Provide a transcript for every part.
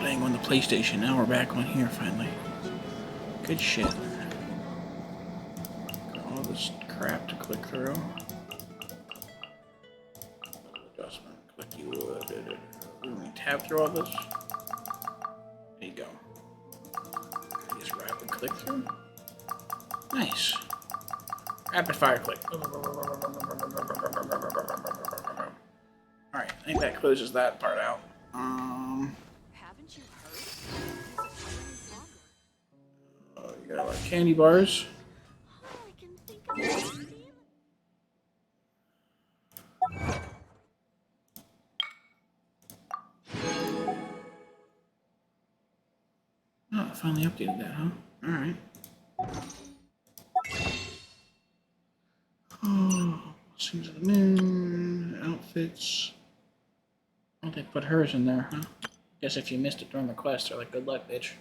playing on the PlayStation. Now we're back on here finally. Good shit. Got all this crap to click through. Adjustment. Click you. We tab through all this. There you go. Just rapid click through. Nice. Rapid fire click. Alright, I think that closes that part out. Haven't you heard? You got like candy bars. I can think of it. Oh, I finally updated that, huh? Alright. Oh, Sings of the Moon, outfits. Oh, they put hers in there, huh? Guess if you missed it during the quest, they're like, good luck, bitch.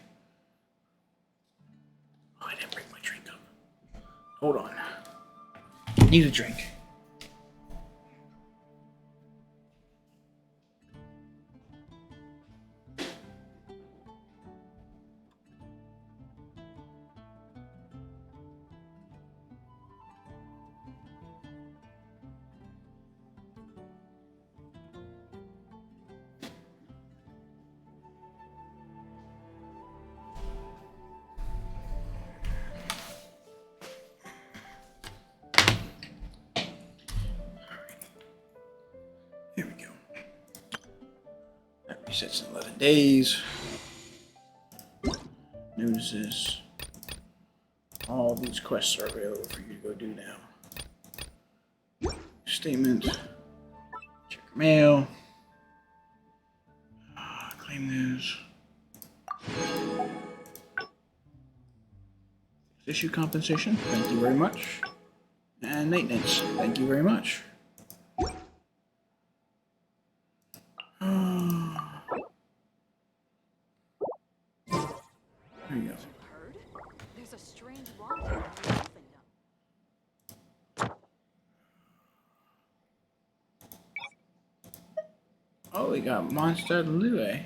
Oh, I didn't bring my drink up. Hold on. Need a drink. Here we go. That resets in 11 days. News is all these quests are available for you to go do now. Statement. Check your mail. Claim news. Issue compensation. Thank you very much. And maintenance. Thank you very much. There you go. Heard? There's a strange wand in the Kingdom. Oh, we got Monster Lue.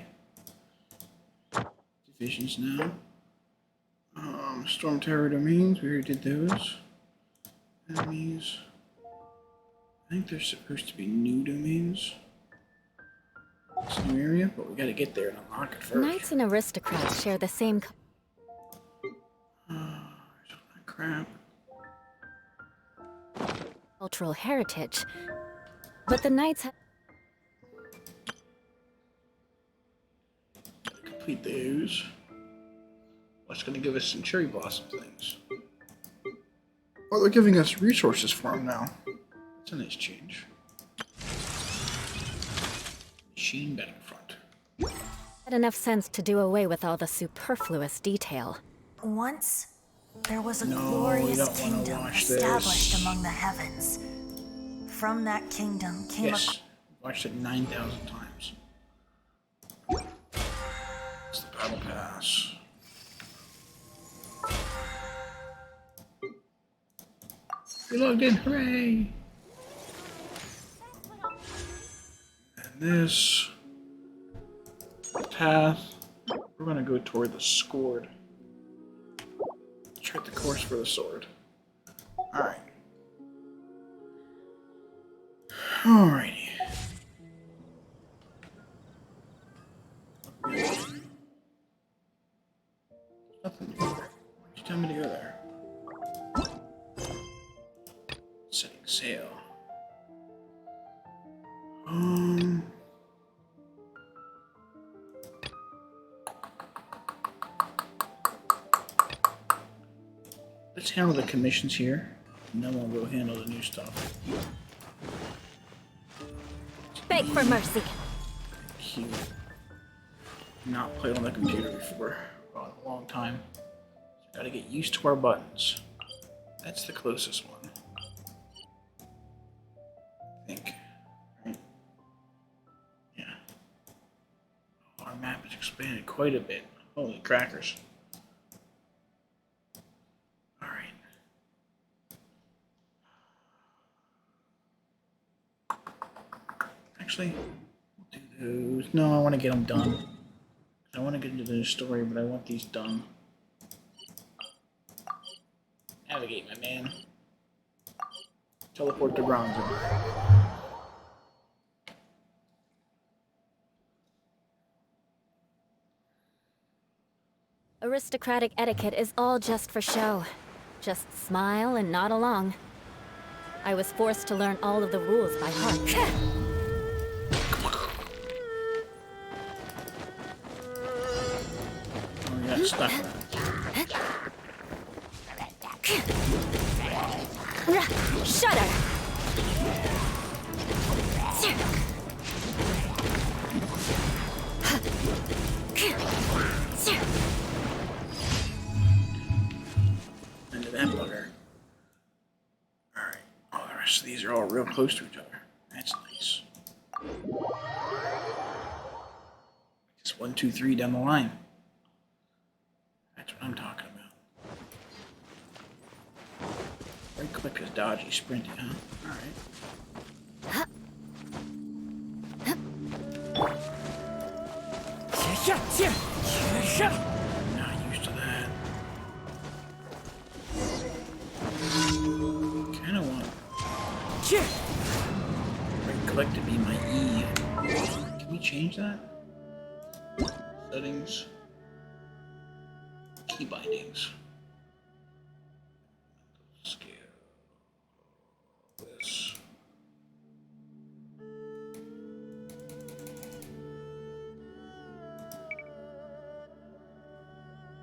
Divisions now. Storm Terror Domains, we already did those. Enemies. I think there's supposed to be new domains. It's a new area, but we gotta get there and unlock it first. Knights and aristocrats share the same There's all that crap. cultural heritage, but the knights have Gotta complete those. What's gonna give us some cherry blossom things? Oh, they're giving us resources for them now. That's a nice change. Machine Battlefront. had enough sense to do away with all the superfluous detail. Once, there was a No, we glorious don't wanna kingdom watch established this. among the heavens. From that kingdom came Yes, watched it 9,000 times. It's the battle pass. We logged in, hooray! And this path, we're gonna go toward the sword. Chart the course for the sword. Alright. Alrighty. Nothing new there. Why'd you tell me to go there? Setting sail. Let's handle the commissions here, and then we'll go handle the new stuff. Beg for mercy. Cute. Not played on the computer before. Well, in a long time. So gotta get used to our buttons. That's the closest one. I think. Right? Yeah. Oh, our map has expanded quite a bit. Holy crackers. Alright. Actually, we'll do those. No, I want to get them done. I want to get into the new story, but I want these done. Navigate, my man. Teleport to Bronze. Aristocratic etiquette is all just for show. Just smile and nod along. I was forced to learn all of the rules by heart. Oh, you got stuck. Shudder! Into that bugger. Alright. Oh, the rest of these are all real close to each other. That's nice. Just 1, 2, 3 down the line. That's what I'm talking about. Right click is dodgy sprinting, huh? Alright. Not used to that. Kinda want right click to be my E. Can we change that? Settings. Key bindings. Scale this.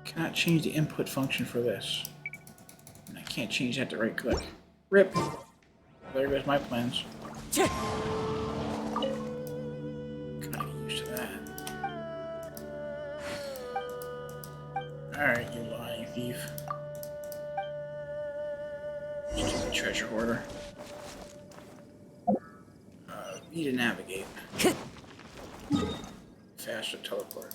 Cannot change the input function for this. And I can't change that to right click. RIP. There goes my plans. Kinda get used to that. Alright, you lying thief. Stupid treasure hoarder. B to navigate. Faster teleport.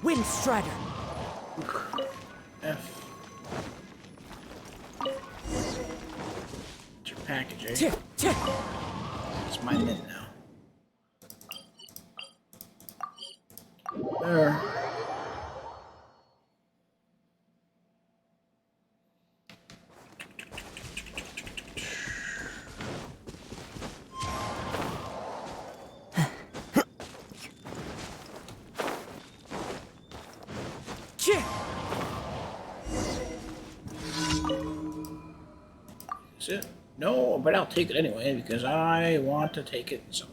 Wind Strider. F. It's your package, eh? It's my mint now. There. Is it? No, but I'll take it anyway because I want to take it. So.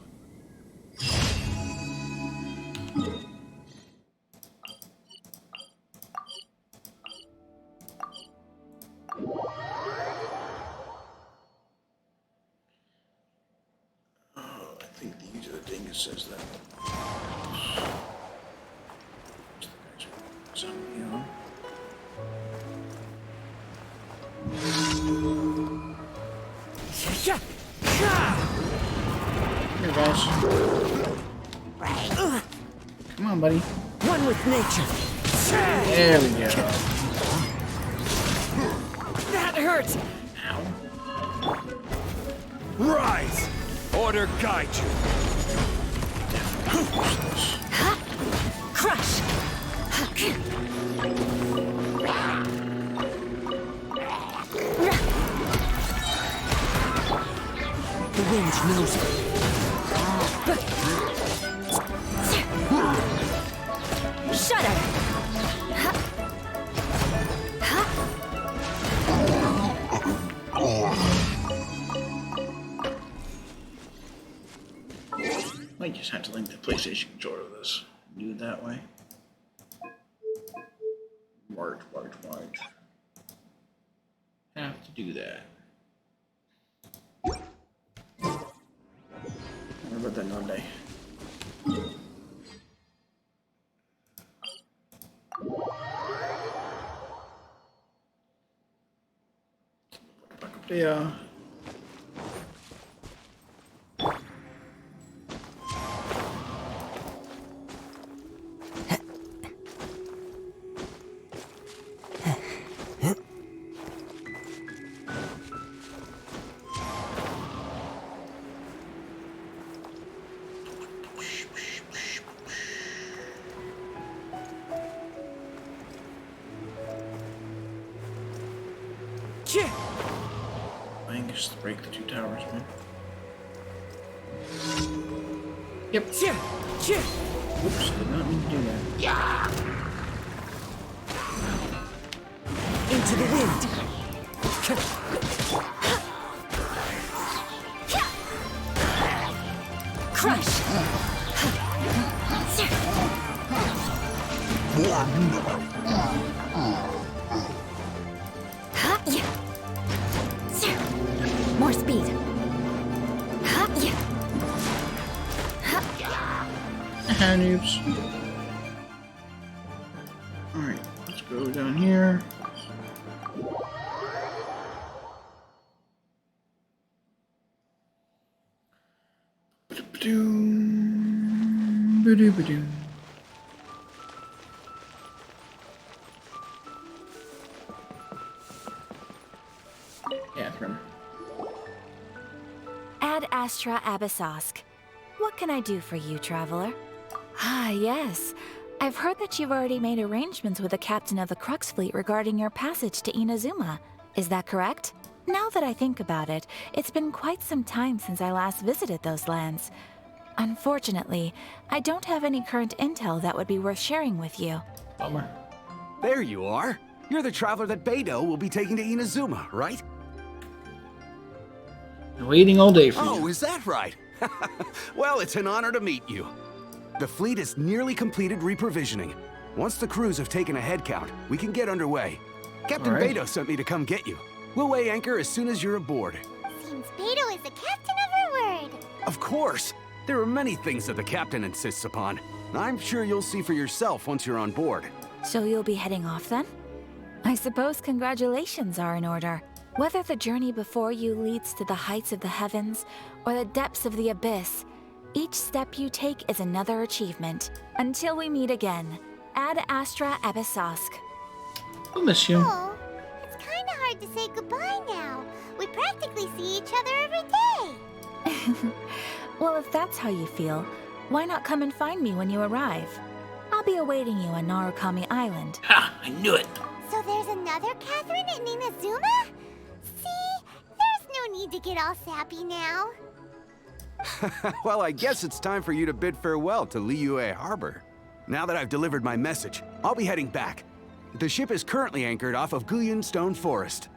Oh, I think these are the thing that says that. Something, you know. Here, guys. Come on, buddy. One with nature. There we go. That hurts. Ow. Rise! Order guide you. Crush! The wind knows it. Shudder! Might just have to link the PlayStation controller to this. Do it that way. March. Have to do that. What about that Monday? Yeah. I guess to break the two towers, man. Yep. Oops, did not mean to do that. Into the wind. Crush! More speed. Noobs. Alright, let's go down here. Ba-doom, ba-doo-ba-doom. Catherine. Ad Astra Abyssosk. What can I do for you, traveler? Ah, yes. I've heard that you've already made arrangements with the captain of the Crux fleet regarding your passage to Inazuma. Is that correct? Now that I think about it, it's been quite some time since I last visited those lands. Unfortunately, I don't have any current intel that would be worth sharing with you. Bummer. There you are. You're the traveler that Beidou will be taking to Inazuma, right? Been waiting all day for you. Oh, is that right? Well, it's an honor to meet you. The fleet is nearly completed reprovisioning. Once the crews have taken a head count, we can get underway. Captain All right. Beidou sent me to come get you. We'll weigh anchor as soon as you're aboard. Seems Beidou is the captain of her word. Of course! There are many things that the captain insists upon. I'm sure you'll see for yourself once you're on board. So you'll be heading off then? I suppose congratulations are in order. Whether the journey before you leads to the heights of the heavens or the depths of the abyss, each step you take is another achievement. Until we meet again, Ad Astra Abyssosk. I'll miss you. Oh, it's kind of hard to say goodbye now. We practically see each other every day. Well, if that's how you feel, why not come and find me when you arrive? I'll be awaiting you on Narukami Island. Ha! I knew it! So there's another Catherine in Inazuma? See? There's no need to get all sappy now. Well, I guess it's time for you to bid farewell to Liyue Harbor. Now that I've delivered my message, I'll be heading back. The ship is currently anchored off of Guyan Stone Forest.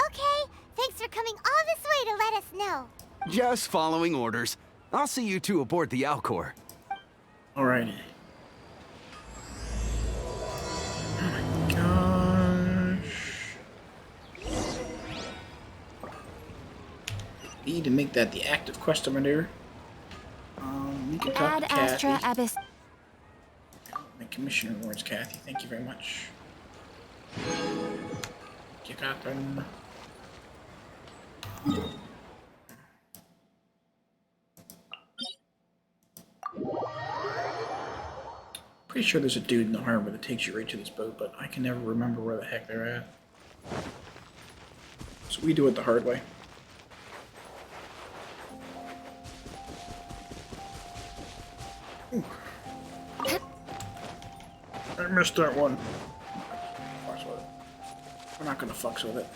Okay, thanks for coming all this way to let us know. Just following orders. I'll see you two aboard the Alcor. Alrighty. Oh my gosh. Need to make that the active quest over there. We can talk Ad to Astra Kathy. Abyss. My commission rewards, Kathy. Thank you very much. You got them. Pretty sure there's a dude in the harbor that takes you right to this boat, but I can never remember where the heck they're at. So we do it the hard way. Ooh. I missed that one. Fucks with it. We're not gonna fucks with it.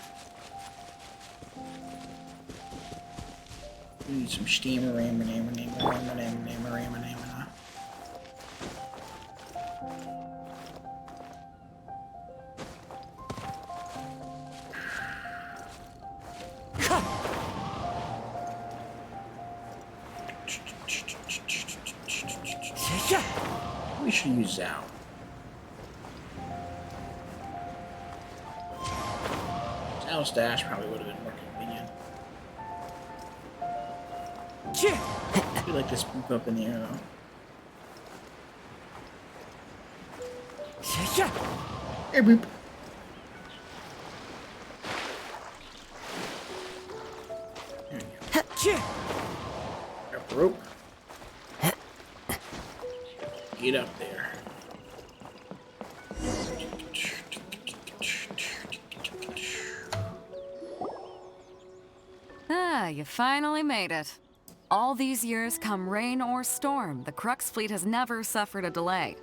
We need some steamer. We should use Zao. Zao's dash probably would have been more convenient. I feel like this poop up in the air though. Hey boop. get up there. Ah, you finally made it. All these years, come rain or storm, the Crux fleet has never suffered a delay.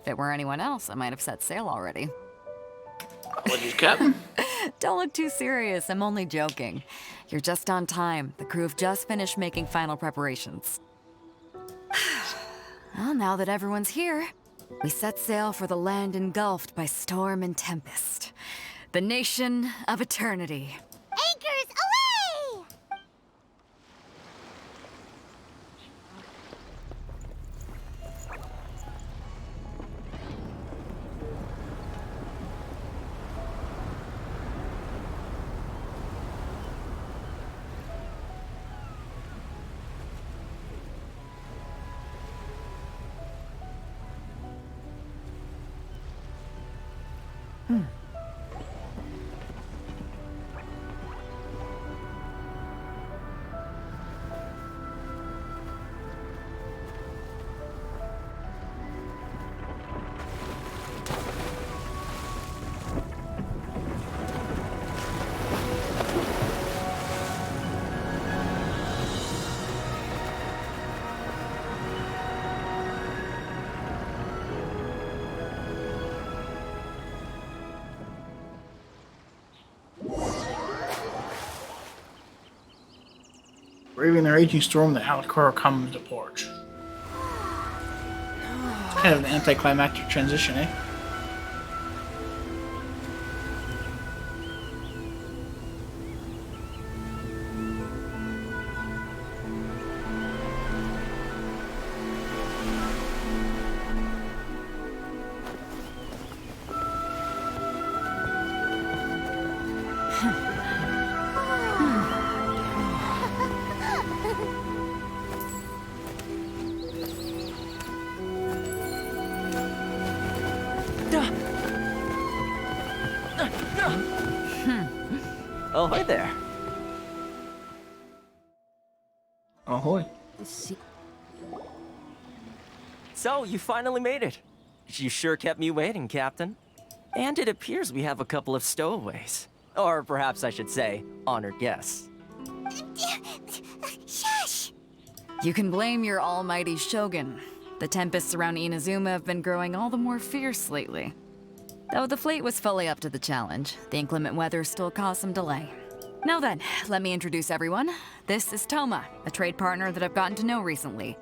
If it were anyone else, I might have set sail already. Apologies, Captain. Don't look too serious, I'm only joking. You're just on time. The crew have just finished making final preparations. Well, now that everyone's here, we set sail for the land engulfed by storm and tempest. The nation of eternity. Anchors away! Braving the raging storm, the Alicor comes to port. Kind of an anticlimactic transition, eh? Oh, hi there. Ahoy. So, you finally made it. You sure kept me waiting, Captain. And it appears we have a couple of stowaways. Or perhaps I should say, honored guests. Shush! You can blame your almighty Shogun. The tempests around Inazuma have been growing all the more fierce lately. Though the fleet was fully up to the challenge, the inclement weather still caused some delay. Now then, let me introduce everyone. This is Toma, a trade partner that I've gotten to know recently.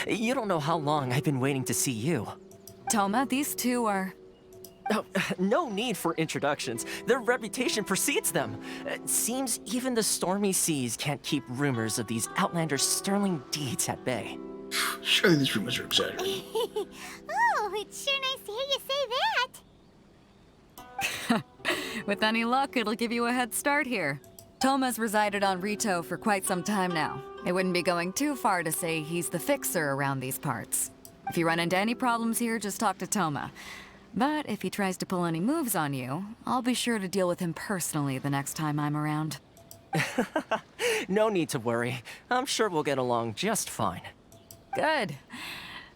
You don't know how long I've been waiting to see you. Toma, these two are... Oh, no need for introductions. Their reputation precedes them. Seems even the stormy seas can't keep rumors of these outlanders' sterling deeds at bay. Surely these rumors are exaggerated. Oh, it's sure nice to hear you say that. With any luck, it'll give you a head start here. Toma's resided on Ritou for quite some time now. It wouldn't be going too far to say he's the fixer around these parts. If you run into any problems here, just talk to Toma. But if he tries to pull any moves on you, I'll be sure to deal with him personally the next time I'm around. No need to worry. I'm sure we'll get along just fine. Good.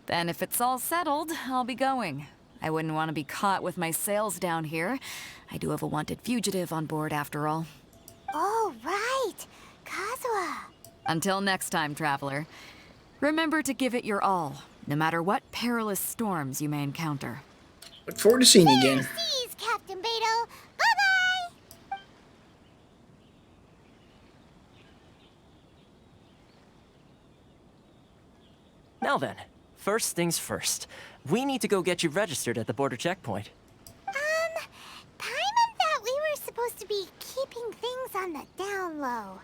Then if it's all settled, I'll be going. I wouldn't want to be caught with my sails down here. I do have a wanted fugitive on board after all. Oh, right. Kazuha. Until next time, traveler. Remember to give it your all, no matter what perilous storms you may encounter. Look forward to seeing you again. Seas, Captain Beto. Bye-bye! Now then, first things first. We need to go get you registered at the border checkpoint. Paimon thought we were supposed to be keeping things on the down low.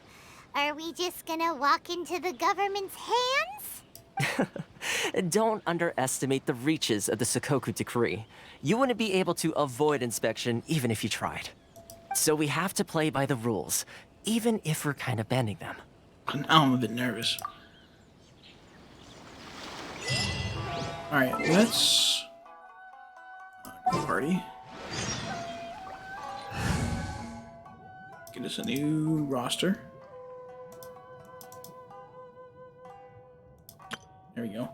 Are we just gonna walk into the government's hands? Don't underestimate the reaches of the Sakoku decree. You wouldn't be able to avoid inspection even if you tried. So we have to play by the rules, even if we're kind of bending them. Now I'm a bit nervous. Alright, let's... party. Get us a new roster. There we go.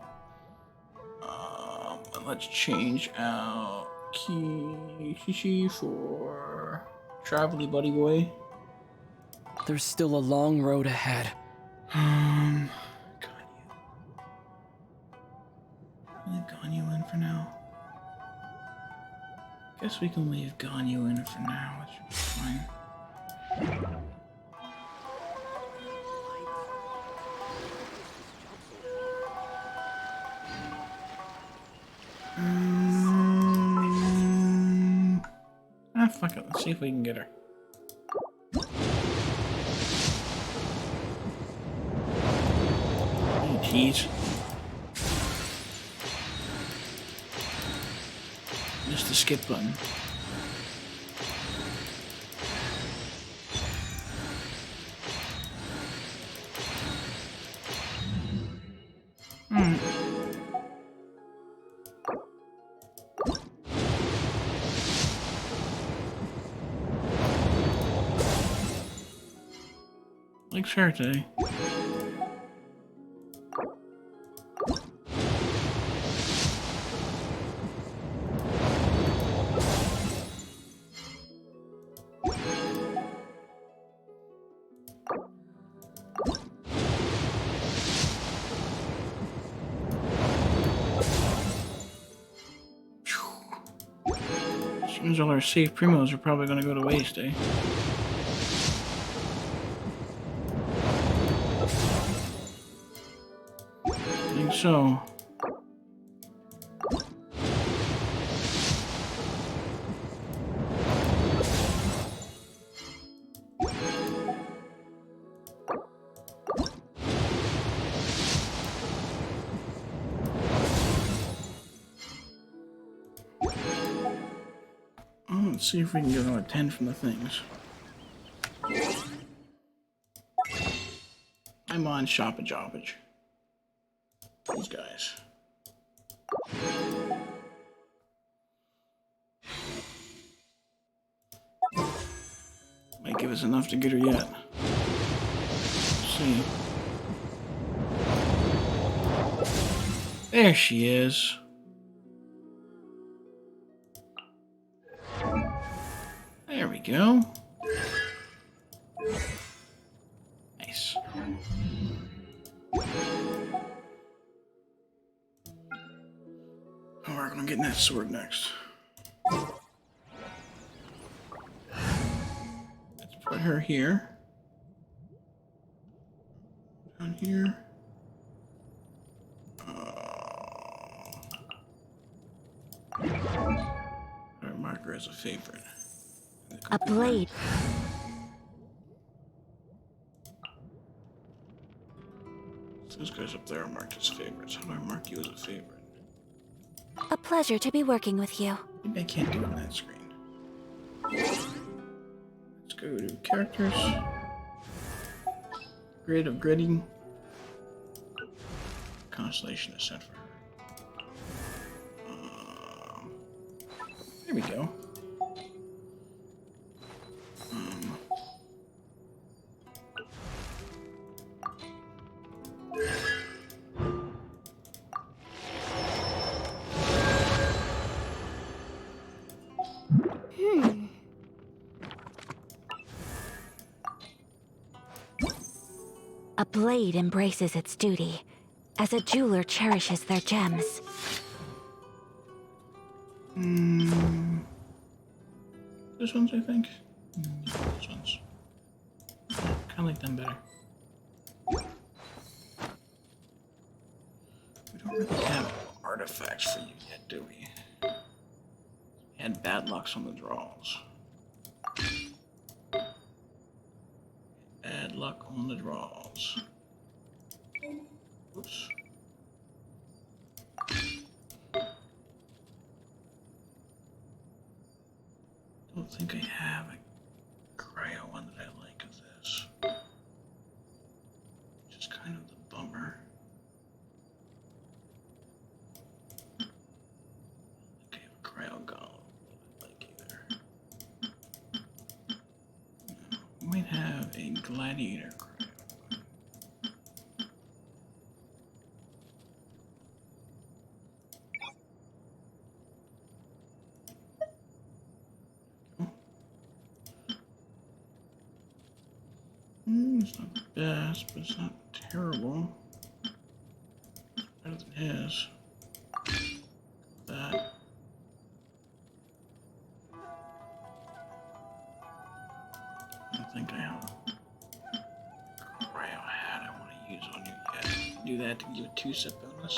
let's change out Kishi for Travelly Buddy Boy. There's still a long road ahead. Ganyu. Leave Ganyu in for now. Guess we can leave Ganyu in for now. It should be fine. Fuck it. Let's see if we can get her. Oh, jeez. Missed the skip button. Like Saturday. Seems all our safe primos are probably gonna go to waste, eh? I think so. Let's see if we can get another 10 from the things. I'm on Shoppage. These guys. Might give us enough to get her yet. Let's see. There she is. There we go. Nice. Oh, we're gonna get that sword next. Let's put her here. Down here. I'll mark her as a favorite. A blade. So those guys up there are marked as favorites. How do I mark you as a favorite? A pleasure to be working with you. Maybe I can't do it on that screen. Let's go to characters. Grid of gridding. Constellation is set for her. There we go. A blade embraces its duty, as a jeweler cherishes their gems. This one's, I think. This one's. Kind of like them better. We don't really have artifacts for you yet, do we? We had bad lucks on the draws. Bad luck on the draws. Oops. Don't think I have a cryo one that I like of this. Which is kind of the bummer. I don't think I have a cryo golem that I like either. No, we might have a gladiator cryo. It's not the best, but it's not terrible. It's better than his. That. I think I have a cryo hat I want to use on you yet. Do that to give a 2-set bonus.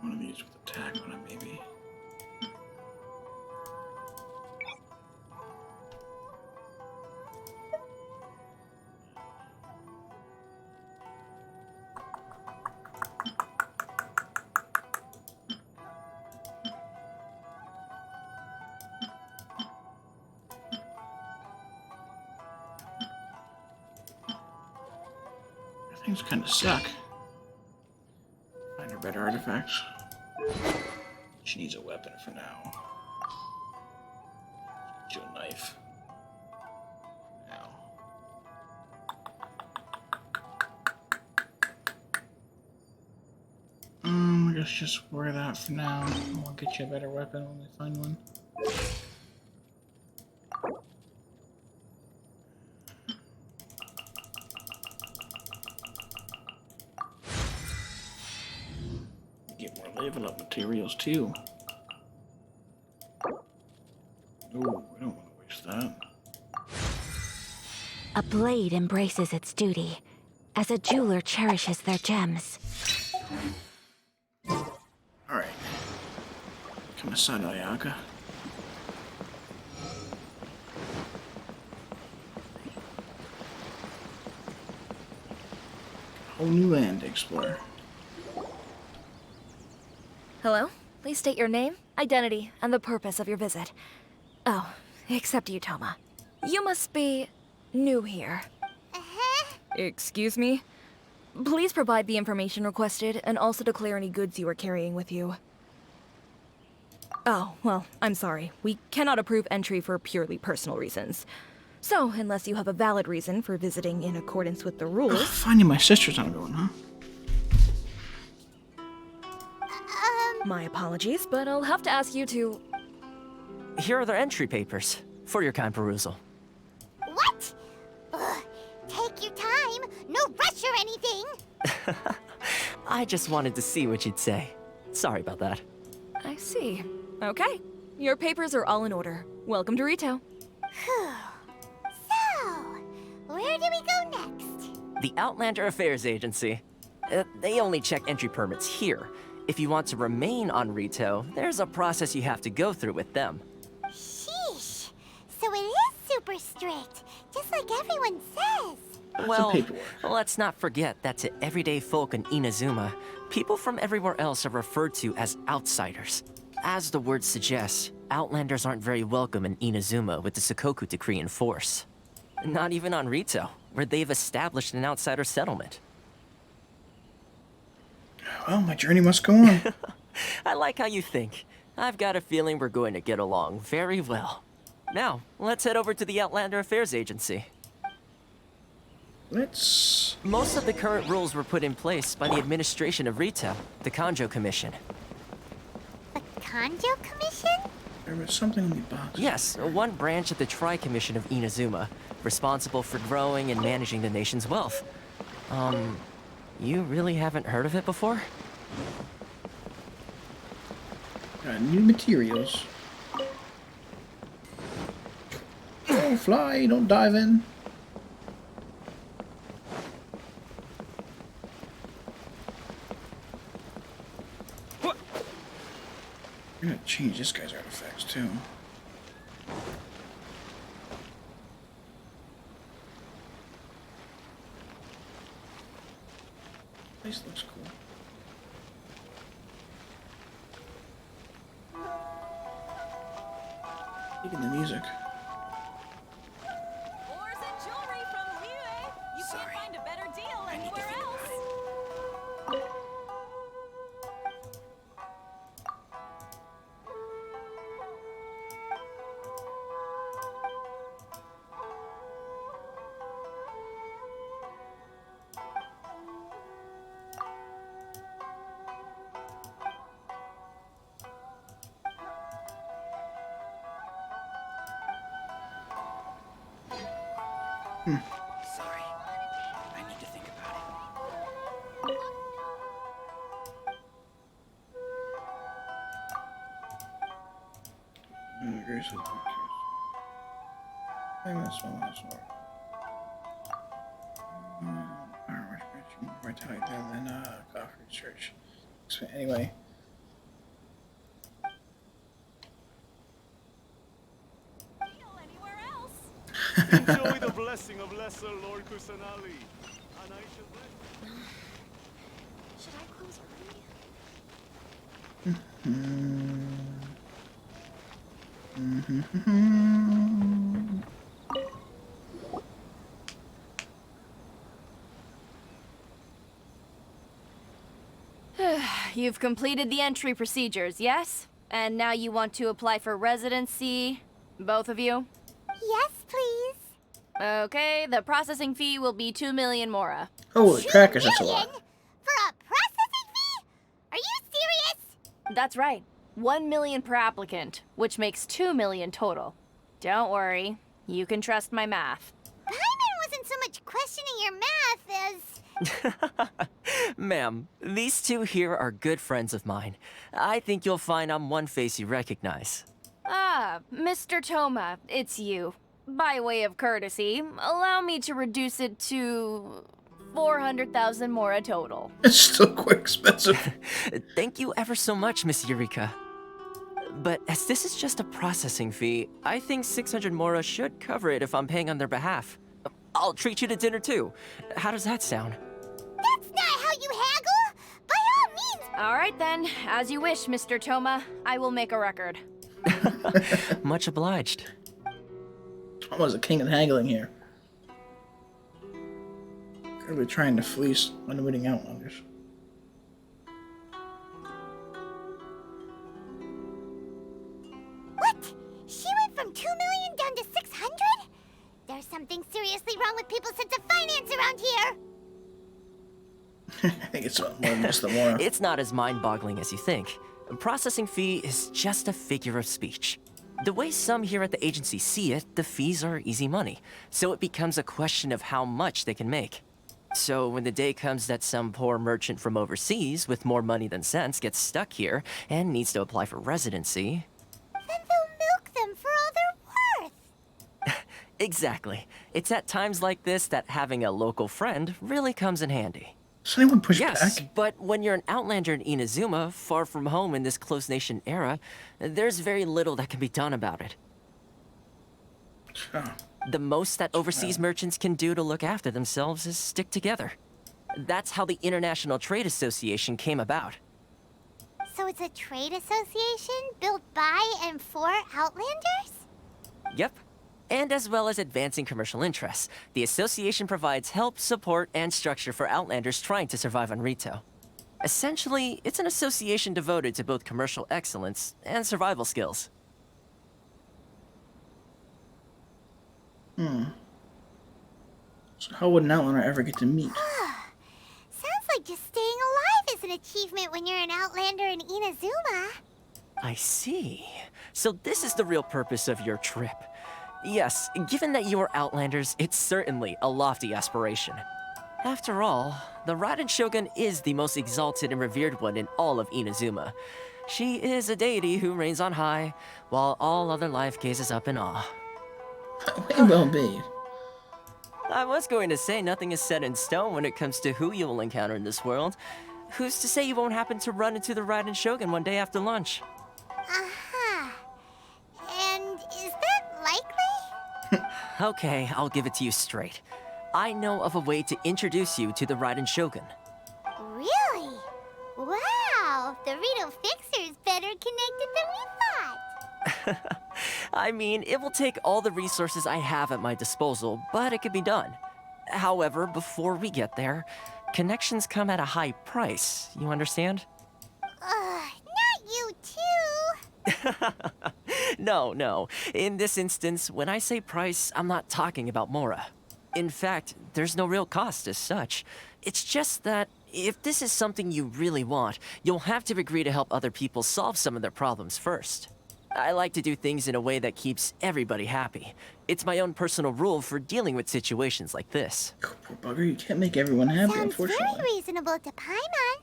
One of these with attack on it, maybe. Things kind of suck. Find her better artifacts. She needs a weapon for now. Get you a knife. Now. I guess just wear that for now. I'll get you a better weapon when we find one. Level up materials too. Oh, I don't want to waste that. A blade embraces its duty, as a jeweler cherishes their gems. Alright. Come aside, Ayaka. Whole new land to explore. Hello? Please state your name, identity, and the purpose of your visit. Oh, except you, Toma. You must be new here. Excuse me? Please provide the information requested and also declare any goods you are carrying with you. Oh, well, I'm sorry. We cannot approve entry for purely personal reasons. So, unless you have a valid reason for visiting in accordance with the rules... Ugh, finding my sister's not going, huh? My apologies, but I'll have to ask you to... Here are their entry papers, for your kind perusal. What? Ugh, take your time. No rush or anything. I just wanted to see what you'd say. Sorry about that. I see. Okay. Your papers are all in order. Welcome to Ritou. So, where do we go next? The Outlander Affairs Agency. They only check entry permits here. If you want to remain on Ritou, there's a process you have to go through with them. Sheesh. So it is super strict, just like everyone says. Well, let's not forget that to everyday folk in Inazuma, people from everywhere else are referred to as outsiders. As the word suggests, Outlanders aren't very welcome in Inazuma with the Sakoku Decree in force. Not even on Ritou, where they've established an outsider settlement. Well, my journey must go on. I like how you think. I've got a feeling we're going to get along very well. Now, let's head over to the Outlander Affairs Agency. Let's... Most of the current rules were put in place by the administration of Ritou, the Kanjo Commission. The Kanjo Commission? There was something in the box. Yes, one branch of the Tricommission of Inazuma, responsible for growing and managing the nation's wealth. You really haven't heard of it before? New materials. Oh, fly, don't dive in. What? I'm gonna change this guy's artifacts too. This looks cool. Even the music. Ores and jewelry from Liyue. You can't find a better deal anywhere else. Sorry. I need to think about it. I think this one. More tight than Coffee Church. So anyway. Enjoy the blessing of Lesser Lord Kusanali. And I shall bless. Should I close early? You've completed the entry procedures, yes? And now you want to apply for residency? Both of you? Yes, please. Okay, the processing fee will be 2 million mora. Holy crackers, that's a lot. For a processing fee? Are you serious? That's right. 1 million per applicant, which makes 2 million total. Don't worry, you can trust my math. Paimon wasn't so much questioning your math as... Ma'am, these two here are good friends of mine. I think you'll find I'm one face you recognize. Ah, Mr. Toma, it's you. By way of courtesy, allow me to reduce it to 400,000 mora total. It's still quite expensive. Thank you ever so much, Miss Eureka. But as this is just a processing fee, I think 600 mora should cover it if I'm paying on their behalf. I'll treat you to dinner too. How does that sound? That's not how you haggle! By all means! All right then, as you wish, Mr. Toma. I will make a record. Much obliged. Almost a king of haggling here. Clearly trying to fleece unwitting Outlanders. What? She went from 2 million down to 600? There's something seriously wrong with people's sense of finance around here! I think it's more than just the more. It's not as mind-boggling as you think. A processing fee is just a figure of speech. The way some here at the agency see it, the fees are easy money, so it becomes a question of how much they can make. So when the day comes that some poor merchant from overseas with more money than sense gets stuck here and needs to apply for residency... Then they'll milk them for all they're worth! Exactly. It's at times like this that having a local friend really comes in handy. Does anyone push Yes, back? but when you're an outlander in Inazuma, far from home in this closed nation era, there's very little that can be done about it. Oh. The most that overseas merchants can do to look after themselves is stick together. That's how the International Trade Association came about. So it's a trade association built by and for Outlanders? Yep. And as well as advancing commercial interests, the association provides help, support, and structure for Outlanders trying to survive on Ritou. Essentially, it's an association devoted to both commercial excellence and survival skills. So how would an Outlander ever get to meet? Sounds like just staying alive is an achievement when you're an Outlander in Inazuma. I see. So this is the real purpose of your trip. Yes, given that you are Outlanders, it's certainly a lofty aspiration. After all, the Raiden Shogun is the most exalted and revered one in all of Inazuma. She is a deity who reigns on high, while all other life gazes up in awe. May well be. I was going to say nothing is set in stone when it comes to who you will encounter in this world. Who's to say you won't happen to run into the Raiden Shogun one day after lunch? Uh-huh. And is that likely? Okay, I'll give it to you straight. I know of a way to introduce you to the Raiden Shogun. Really? Wow, the Ritou Fixer's better connected than we thought. I mean, it will take all the resources I have at my disposal, but it can be done. However, before we get there, connections come at a high price, you understand? Not you too. No. In this instance, when I say price, I'm not talking about Mora. In fact, there's no real cost as such. It's just that if this is something you really want, you'll have to agree to help other people solve some of their problems first. I like to do things in a way that keeps everybody happy. It's my own personal rule for dealing with situations like this. Poor bugger, you can't make everyone happy, Sounds unfortunately. very reasonable to Paimon.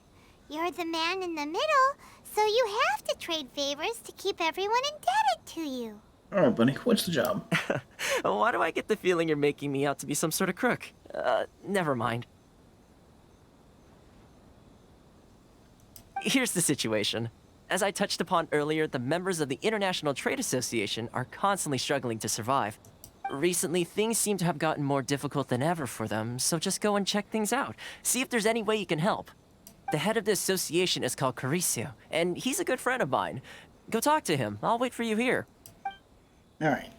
You're the man in the middle, so you have to trade favors to keep everyone indebted to you. Alright, buddy, what's the job? Why do I get the feeling you're making me out to be some sort of crook? Never mind. Here's the situation. As I touched upon earlier, the members of the International Trade Association are constantly struggling to survive. Recently, things seem to have gotten more difficult than ever for them, so just go and check things out. See if there's any way you can help. The head of the association is called Caricio, and he's a good friend of mine. Go talk to him. I'll wait for you here. Alright.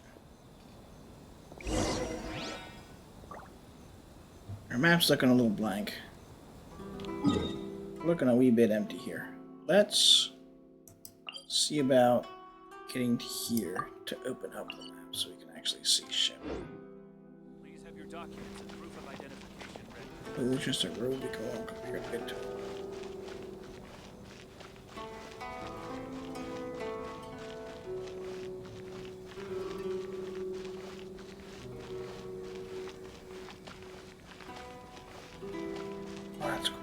Our map's looking a little blank. Looking a wee bit empty here. Let's see about getting to here to open up the map so we can actually see shit. Please have your documents and proof of identification ready. Oh, there's just a road we go on compared to it. That's cool.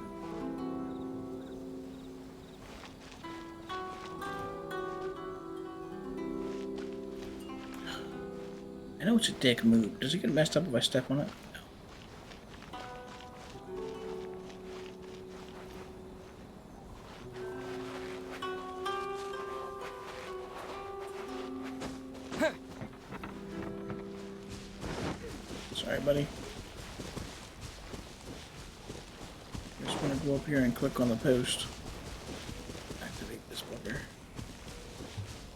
I know it's a dick move. Does it get messed up if I step on it? No. Sorry, buddy. Just want to go up here and click on the post. Activate this bugger.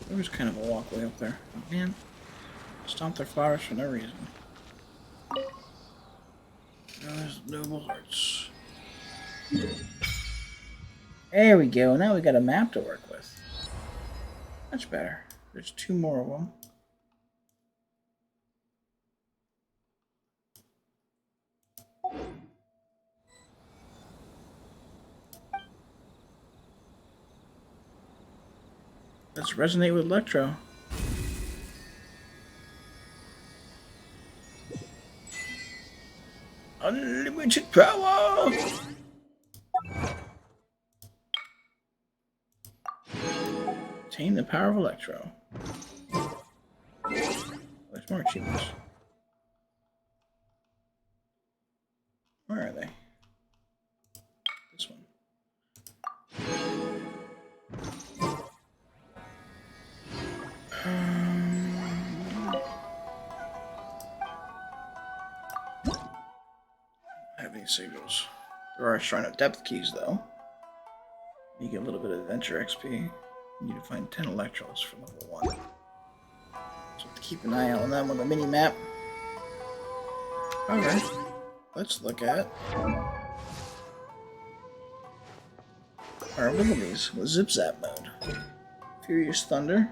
There was kind of a walkway up there. Oh, man. Stomp their flowers for no reason. Those noble hearts. There we go. Now we got a map to work with. Much better. There's 2 more of them. Let's resonate with Electro. Unlimited power! Obtain the power of Electro. There's more achievements. Where are they? This one. Have any signals? There are Shrine of Depth keys, though. You get a little bit of adventure XP. You need to find 10 Electros for level 1. So have to keep an eye out on that on the mini map. Alright, let's look at our abilities with Zip Zap mode. Furious Thunder.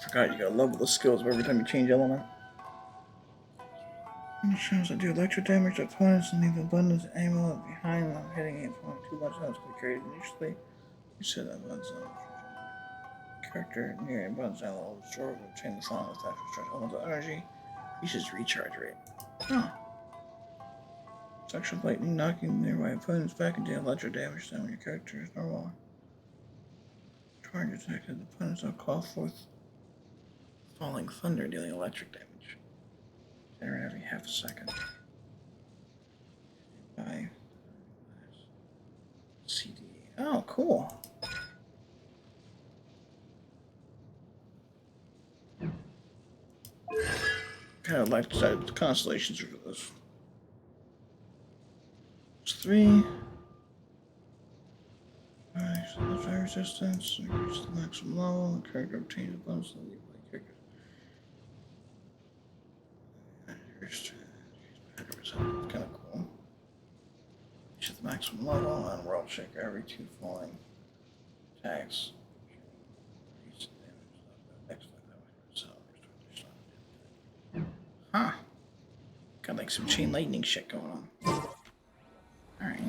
Forgot you gotta level the skills every time you change element. It shows I do electro damage to opponents and leave the abundance ammo behind while hitting it for 2 buttons to be created initially. You said that buttons character near a buttons will absorb and obtain the song with that recharge elemental energy. Increases recharge rate. Oh. Sexual lightning knocking nearby opponents back and deal electro damage to them when your character is normal. Charge attack the opponents will call forth falling thunder dealing electric damage. There every half a second. 5 CD. Oh, cool. Kind of like the constellations for this. It's 3. Alright, so the fire resistance, increase the maximum level, the character obtains a bonus level by character. Kind of cool. Reach the maximum level and world shaker every 2 falling attacks. Huh. Got like some chain lightning shit going on. Alright.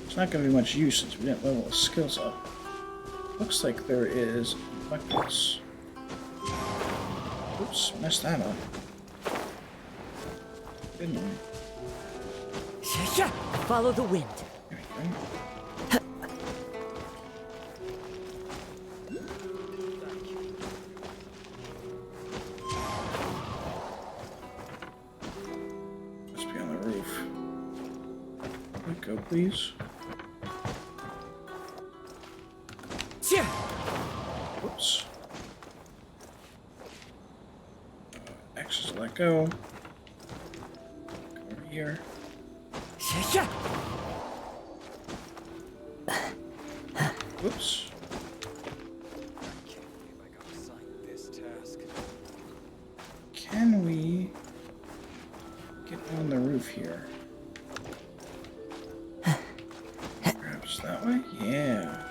It's not going to be much use since we didn't level the skills up. Looks like there is buckets. Oops, messed that up. Didn't I? Follow the wind. There we go. Must be on the roof. Let go, please. Whoops. X is let go. Go over here. Whoops. Can we get on the roof here? Perhaps that way? Yeah.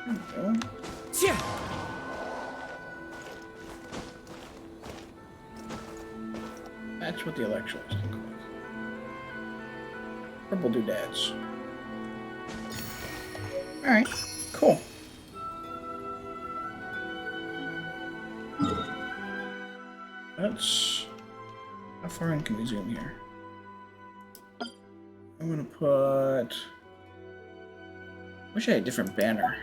There we go. That's what the Electro is looking like. Purple doodads. Alright, cool. Let's... How far in can we zoom here? I'm gonna put... Wish I had a different banner.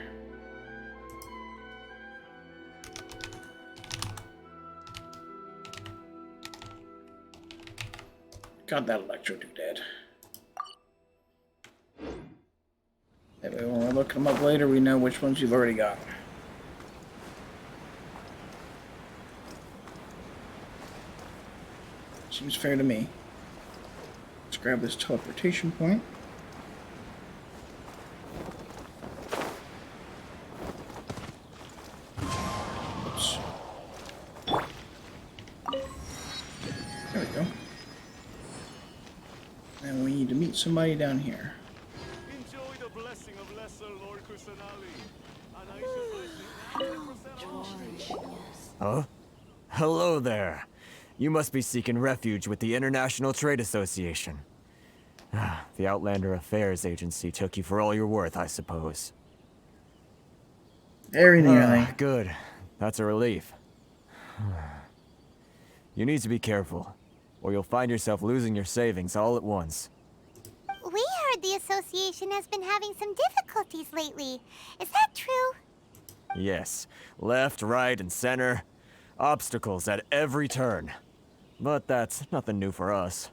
Got that Electro doodad. That way when we're looking them up later, we know which ones you've already got. Seems fair to me. Let's grab this teleportation point. Oops. There we go. And we need to meet somebody down here. Enjoy the blessing of Lesser Lord Kusanali. And I should Huh? Hello there. You must be seeking refuge with the International Trade Association. The Outlander Affairs Agency took you for all you're worth, I suppose. Very nearly. Good. That's a relief. You need to be careful, or you'll find yourself losing your savings all at once. We heard the association has been having some difficulties lately. Is that true? Yes. Left, right, and center. Obstacles at every turn. But that's nothing new for us.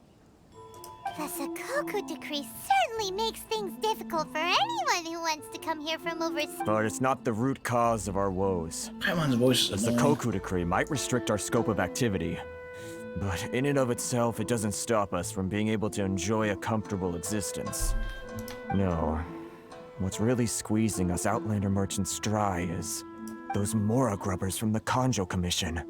The Sakoku decree certainly makes things difficult for anyone who wants to come here from overseas. But it's not the root cause of our woes. Paimon's voice The is annoying. Sakoku decree might restrict our scope of activity, but in and of itself, it doesn't stop us from being able to enjoy a comfortable existence. No. What's really squeezing us Outlander merchants dry is those Mora grubbers from the Kanjo Commission.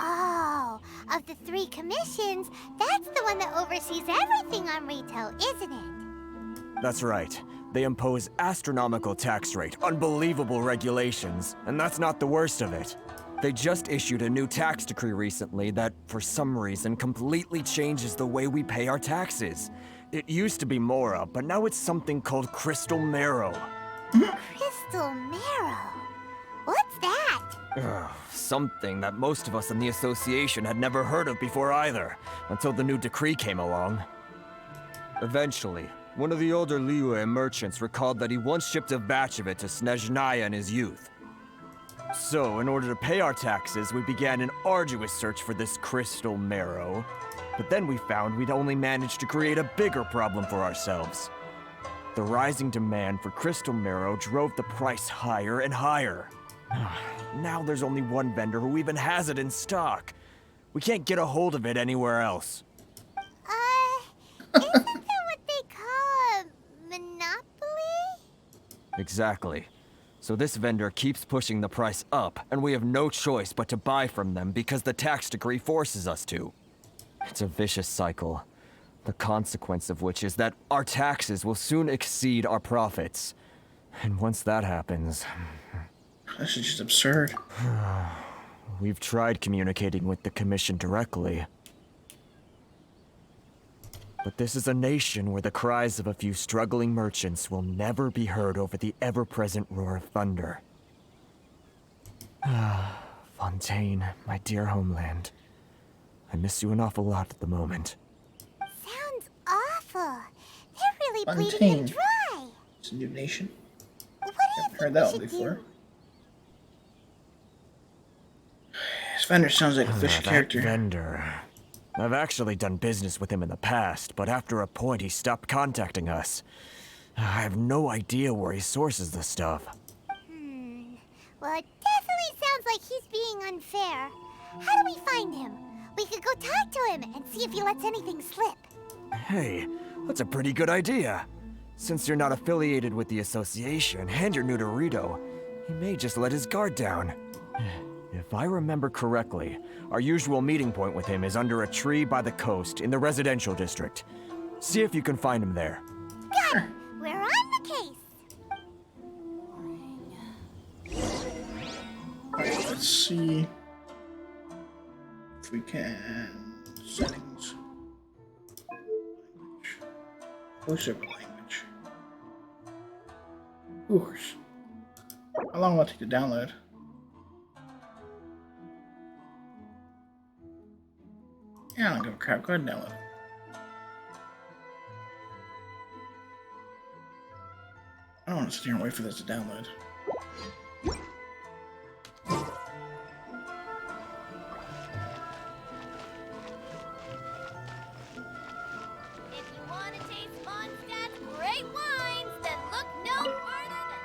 Oh, of the 3 commissions, that's the one that oversees everything on Ritou, isn't it? That's right. They impose astronomical tax rate, unbelievable regulations, and that's not the worst of it. They just issued a new tax decree recently that, for some reason, completely changes the way we pay our taxes. It used to be Mora, but now it's something called Crystal Marrow. Crystal Marrow? What's that? Something that most of us in the association had never heard of before either, until the new decree came along. Eventually, one of the older Liyue merchants recalled that he once shipped a batch of it to Snezhnaya in his youth. So, in order to pay our taxes, we began an arduous search for this crystal marrow. But then we found we'd only managed to create a bigger problem for ourselves. The rising demand for crystal marrow drove the price higher and higher. Now there's only one vendor who even has it in stock. We can't get a hold of it anywhere else. Isn't that what they call a monopoly? Exactly. So this vendor keeps pushing the price up, and we have no choice but to buy from them because the tax decree forces us to. It's a vicious cycle. The consequence of which is that our taxes will soon exceed our profits. And once that happens... This is just absurd. We've tried communicating with the Commission directly. But this is a nation where the cries of a few struggling merchants will never be heard over the ever-present roar of thunder. Fontaine, my dear homeland. I miss you an awful lot at the moment. Sounds awful. They're really bleeding Fontaine. and dry. It's a new nation. What do you Haven't heard think that we one should before. do? This vendor sounds like a fishy That character. vendor. I've actually done business with him in the past, but after a point he stopped contacting us. I have no idea where he sources the stuff. Well, it definitely sounds like he's being unfair. How do we find him? We could go talk to him and see if he lets anything slip. Hey, that's a pretty good idea. Since you're not affiliated with the association and you're new to Ritou, he may just let his guard down. If I remember correctly, our usual meeting point with him is under a tree by the coast in the residential district. See if you can find him there. Good! We're on the case! Alright, let's see if we can. Settings. Language. Voiceover language. Ooh. How long will it take to download? Yeah, I don't give a crap. Go ahead and download it. I don't want to sit here and wait for this to download. If you want to taste Mondstadt's great wines, then look no further than...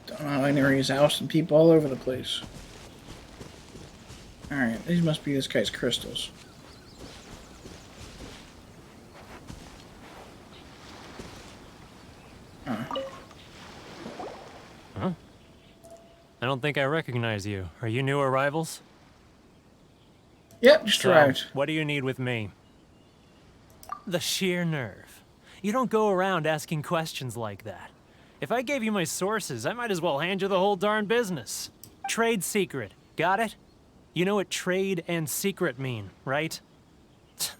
Don't know how I near his house and people all over the place. Alright, these must be this guy's crystals. Huh? I don't think I recognize you. Are you new arrivals? Yep, just So, arrived. what do you need with me? The sheer nerve. You don't go around asking questions like that. If I gave you my sources, I might as well hand you the whole darn business. Trade secret. Got it? You know what trade and secret mean, right? This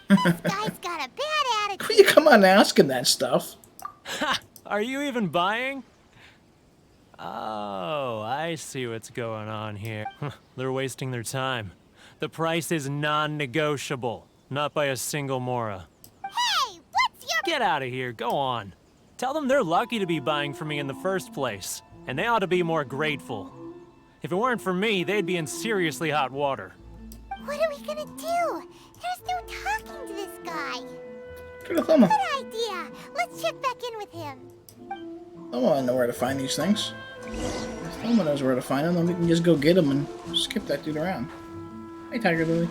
guy's got a bad attitude. Will you come on asking that stuff? Ha! Are you even buying? Oh, I see what's going on here. They're wasting their time. The price is non-negotiable. Not by a single Mora. Hey, what's your... Get out of here, go on. Tell them they're lucky to be buying from me in the first place, and they ought to be more grateful. If it weren't for me, they'd be in seriously hot water. What are we gonna do? There's no talking to this guy. Go to Thoma. Good idea. Let's check back in with him. Thoma knows where to find these things. If Thoma knows where to find them, then we can just go get them and skip that dude around. Hey, Tiger Lily.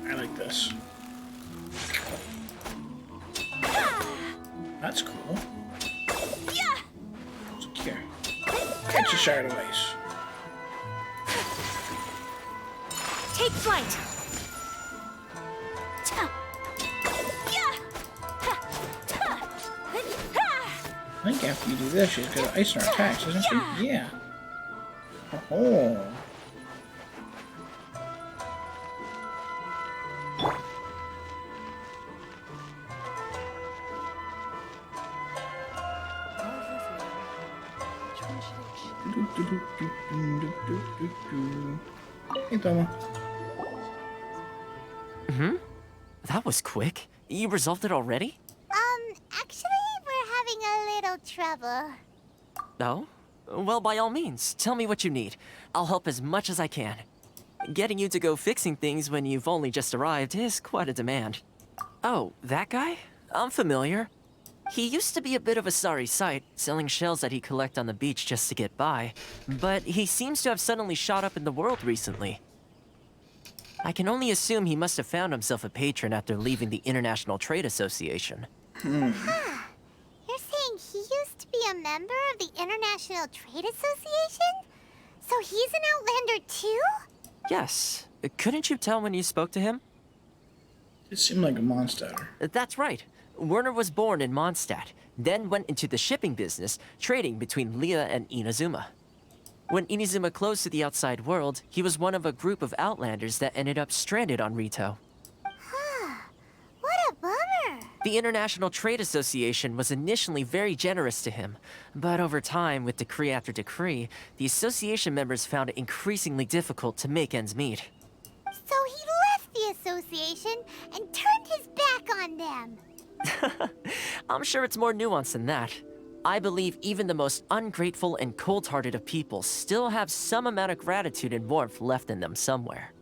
I like this. That's cool. Secure. Catch a shard of ice. Take flight. I think after you do this, she's got ice in her attacks, isn't she? Yeah. Oh. Hey, Toma. That was quick. You resolved it already? Actually, we're having a little trouble. Oh? Well, by all means, tell me what you need. I'll help as much as I can. Getting you to go fixing things when you've only just arrived is quite a demand. Oh, that guy? I'm familiar. He used to be a bit of a sorry sight, selling shells that he collect on the beach just to get by. But he seems to have suddenly shot up in the world recently. I can only assume he must have found himself a patron after leaving the International Trade Association. You're saying he used to be a member of the International Trade Association? So he's an Outlander too? Yes. Couldn't you tell when you spoke to him? It seemed like a monster. That's right. Werner was born in Mondstadt, then went into the shipping business, trading between Leah and Inazuma. When Inazuma closed to the outside world, he was one of a group of Outlanders that ended up stranded on Ritou. What a bummer! The International Trade Association was initially very generous to him, but over time, with decree after decree, the association members found it increasingly difficult to make ends meet. So he left the association and turned his back on them. I'm sure it's more nuanced than that. I believe even the most ungrateful and cold-hearted of people still have some amount of gratitude and warmth left in them somewhere.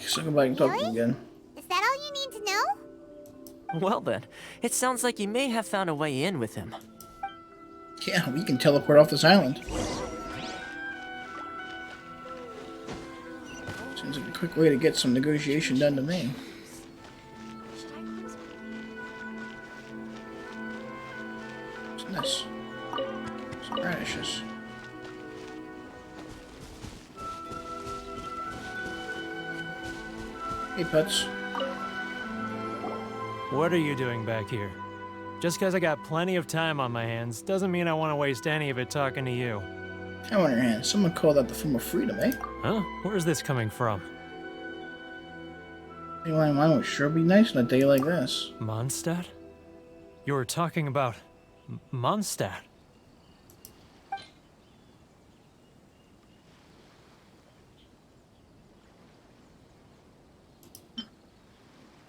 So come back and talk to him again. Is that all you need to know? Well then, it sounds like you may have found a way in with him. Yeah, we can teleport off this island. Seems like a quick way to get some negotiation done to me. What's this? Some radishes. Hey, pets. What are you doing back here? Just because I got plenty of time on my hands doesn't mean I want to waste any of it talking to you. Time on your hands. Someone called that the form of freedom, eh? Huh? Where's this coming from? Anyone mine would sure be nice on a day like this. Mondstadt? You were talking about Mondstadt.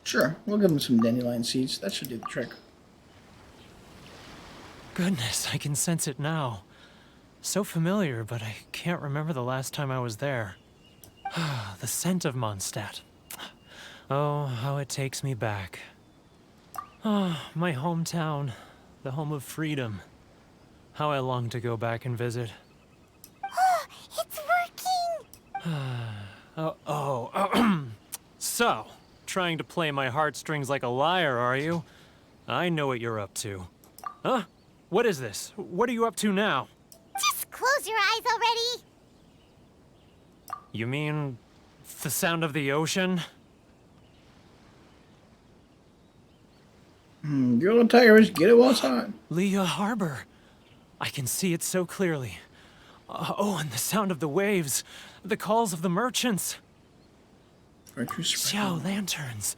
Sure, we'll give him some dandelion seeds. That should do the trick. Goodness, I can sense it now. So familiar, but I can't remember the last time I was there. The scent of Mondstadt. Oh, how it takes me back. Oh, my hometown, the home of freedom. How I long to go back and visit. It's working! So, trying to play my heartstrings like a liar, are you? I know what you're up to. Huh? What is this? What are you up to now? Just close your eyes already! You mean the sound of the ocean? Girl and tires, get it while it's hot. Leah Harbor. I can see it so clearly. Oh, and the sound of the waves. The calls of the merchants. Xiao lanterns.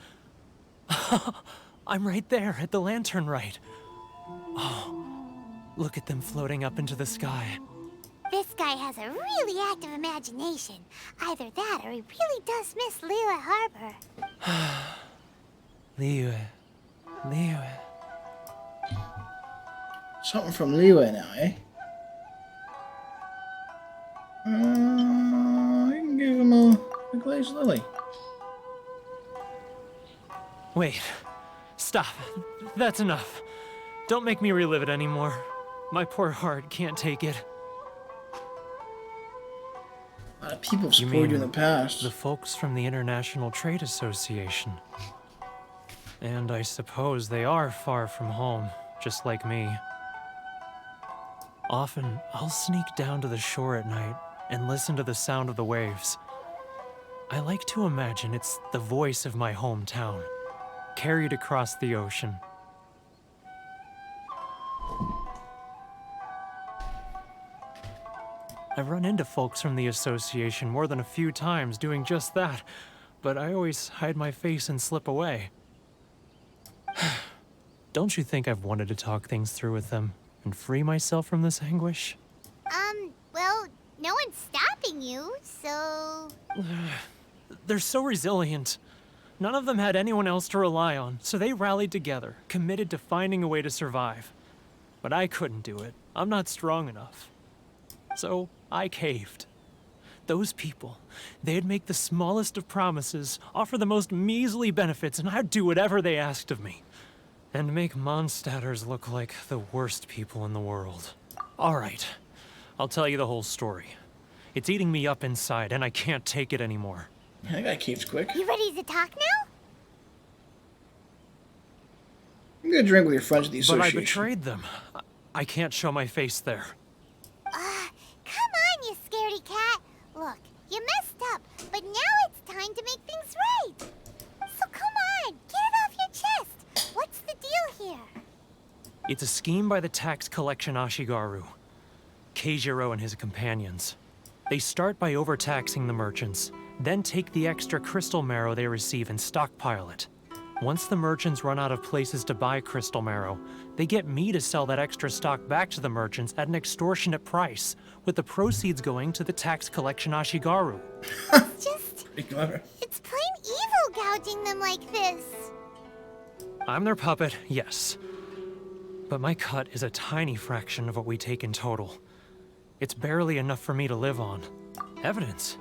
I'm right there at the lantern right. Oh, look at them floating up into the sky. This guy has a really active imagination. Either that or he really does miss Liyue Harbor. Liyue. Something from Liyue now, eh? You can give him a glazed lily. Wait. Stop. That's enough. Don't make me relive it anymore. My poor heart can't take it. A lot of people have supported you in the past. The folks from the International Trade Association. And I suppose they are far from home, just like me. Often, I'll sneak down to the shore at night and listen to the sound of the waves. I like to imagine it's the voice of my hometown, carried across the ocean. I've run into folks from the association more than a few times doing just that, but I always hide my face and slip away. Don't you think I've wanted to talk things through with them and free myself from this anguish? Well, no one's stopping you, so... They're so resilient. None of them had anyone else to rely on, so they rallied together, committed to finding a way to survive. But I couldn't do it. I'm not strong enough. So I caved. Those people, they'd make the smallest of promises, offer the most measly benefits, and I'd do whatever they asked of me. And make Mondstadters look like the worst people in the world. All right, I'll tell you the whole story. It's eating me up inside, and I can't take it anymore. That guy caves quick. You ready to talk now? I'm gonna drink with your friends at the But association. I betrayed them. I can't show my face there. Come on, you scaredy cat. Look, you messed up, but now it's time to make things right. So come on, get it off your chest. What's the deal here? It's a scheme by the tax collection Ashigaru, Keijiro and his companions. They start by overtaxing the merchants, then take the extra crystal marrow they receive and stockpile it. Once the merchants run out of places to buy crystal marrow, they get me to sell that extra stock back to the merchants at an extortionate price, with the proceeds going to the tax collection Ashigaru. Pretty clever. It's plain evil gouging them like this. I'm their puppet, yes. But my cut is a tiny fraction of what we take in total. It's barely enough for me to live on. Evidence?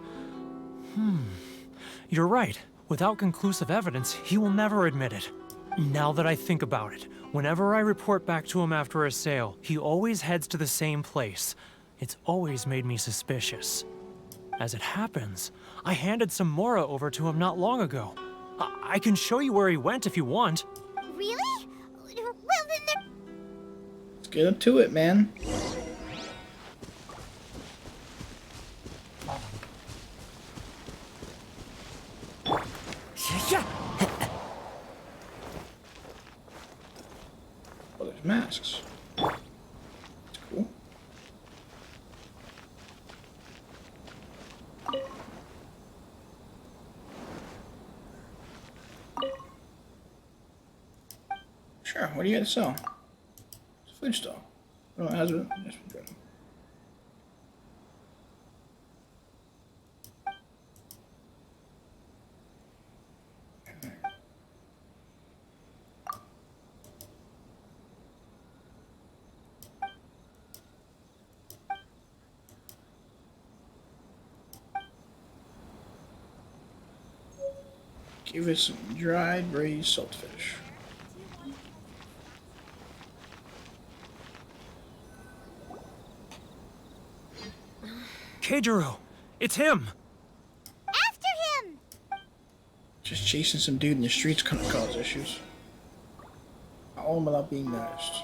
You're right. Without conclusive evidence, he will never admit it. Now that I think about it, whenever I report back to him after a sale, he always heads to the same place. It's always made me suspicious. As it happens, I handed some Mora over to him not long ago. I can show you where he went if you want. Really? Well, then Let's get to it, man. Oh, there's masks. That's cool. Sure, what do you got to sell? It's a food stall. Oh, it has a... Yes, good. Give us some dried braised saltfish. Keijiro! It's him! after him! Just chasing some dude in the streets couldn't cause issues. All without being noticed.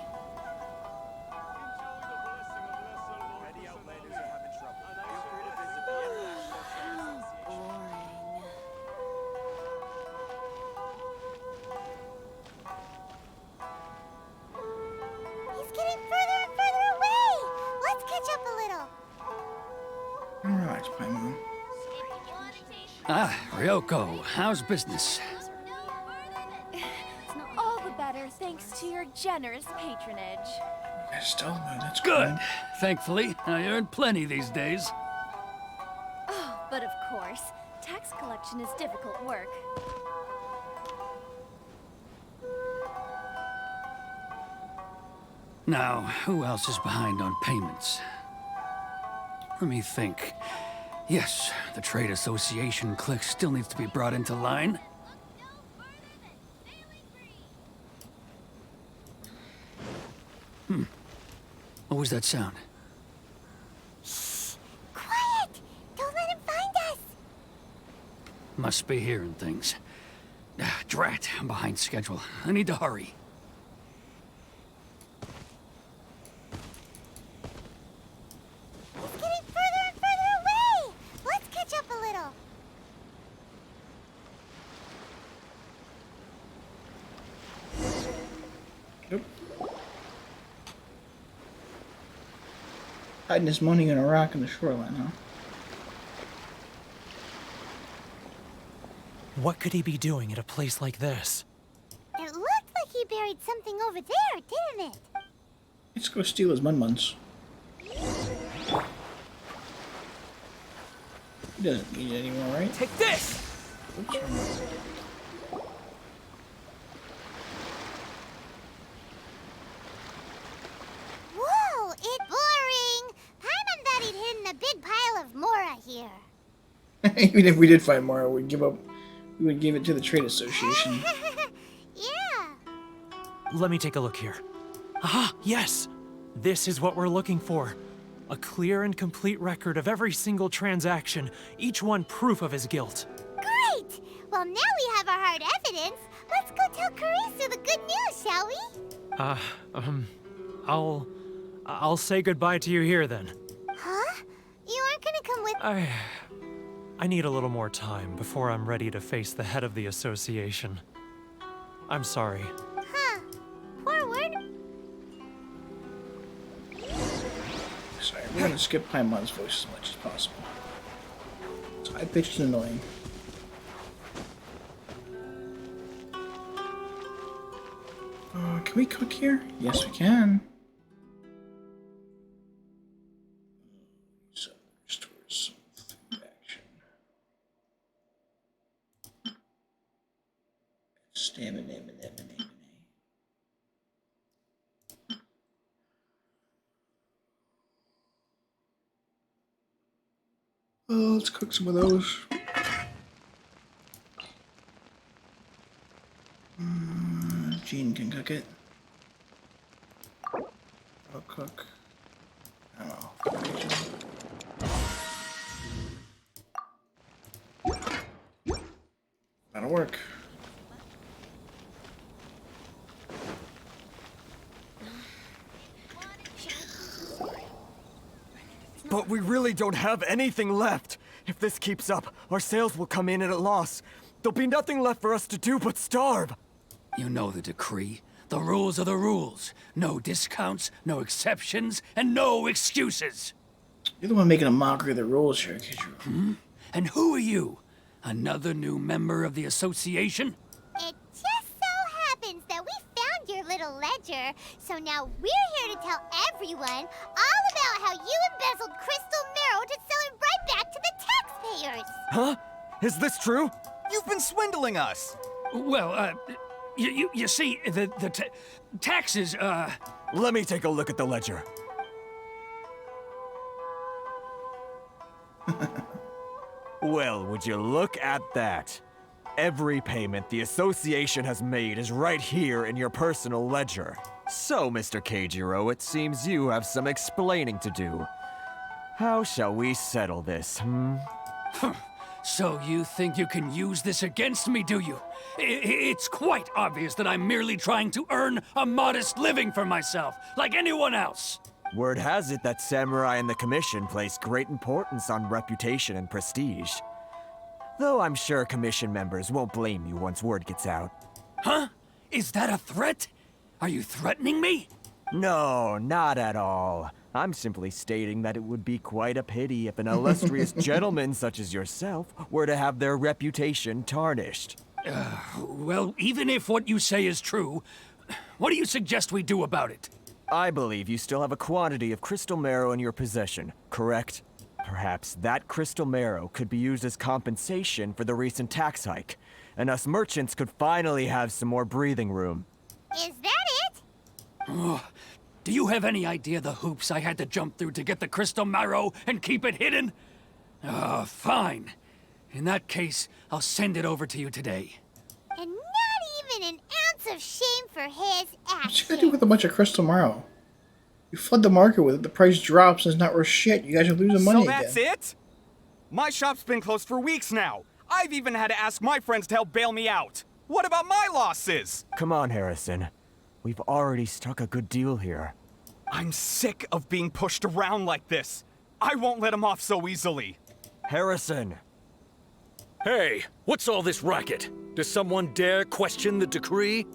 He's getting further and further away! Let's catch up a little. Relax, Paimon. Ah, Ryoko, how's business? All the better thanks to your generous patronage. Still, that's good. Thankfully, I earn plenty these days. Oh, but of course, tax collection is difficult work. Now, who else is behind on payments? Let me think. Yes, the trade association clique still needs to be brought into line. What was that sound? Quiet! Don't let him find us! Must be hearing things. Drat, I'm behind schedule. I need to hurry. He's getting further and further away! Let's catch up a little. Nope. Hiding his money in a rock in the shoreline, huh? What could he be doing at a place like this? It looked like he buried something over there, didn't it? Let's go steal his mun-muns. He doesn't need it anymore, right? Take this! Oops. Even if we did find more, we'd give up. We would give it to the trade association. Yeah. Let me take a look here. Ah, yes! This is what we're looking for. A clear and complete record of every single transaction, each one proof of his guilt. Great! Well, now we have our hard evidence. Let's go tell Karisu the good news, shall we? I'll say goodbye to you here then. Huh? You aren't gonna come with... I need a little more time before I'm ready to face the head of the association. I'm sorry. Huh. Poor Werner. Sorry, we're gonna skip Paimon's voice as much as possible. It's high-pitched and annoying. Can we cook here? Yes, we can. So, restore some food action. Stamina. Let's cook some of those. Jean can cook it. I'll cook. Oh. That'll work. But we really don't have anything left. If this keeps up, our sales will come in at a loss. There'll be nothing left for us to do but starve. You know the decree. The rules are the rules. No discounts, no exceptions, and no excuses. You're the one making a mockery of the rules here, Kidru. And who are you? Another new member of the association? It just so happens that we found your little ledger, so now we're here to tell everyone all about how you embezzled crystal marrow to sell it right back to the taxpayers. Huh? Is this true? You've been swindling us. Well, you see, the taxes, Let me take a look at the ledger. Well, would you look at that? Every payment the association has made is right here in your personal ledger. So, Mr. Keijiro, it seems you have some explaining to do. How shall we settle this, So you think you can use this against me, do you? It's quite obvious that I'm merely trying to earn a modest living for myself, like anyone else. Word has it that samurai and the commission place great importance on reputation and prestige. Though I'm sure commission members won't blame you once word gets out. Huh? Is that a threat? Are you threatening me? No, not at all. I'm simply stating that it would be quite a pity if an illustrious gentleman such as yourself were to have their reputation tarnished. Well, even if what you say is true, what do you suggest we do about it? I believe you still have a quantity of crystal marrow in your possession, correct? Perhaps that crystal marrow could be used as compensation for the recent tax hike, and us merchants could finally have some more breathing room. Is that it? Oh, do you have any idea the hoops I had to jump through to get the crystal marrow and keep it hidden? Fine. In that case, I'll send it over to you today. And not even an ounce of shame for his action. What's you gonna do with a bunch of crystal marrow? You flood the market with it, the price drops, and it's not worth shit. You guys are losing money again. So that's it? My shop's been closed for weeks now. I've even had to ask my friends to help bail me out. What about my losses? Come on, Harrison. We've already struck a good deal here. I'm sick of being pushed around like this. I won't let him off so easily. Harrison! Hey, what's all this racket? Does someone dare question the decree?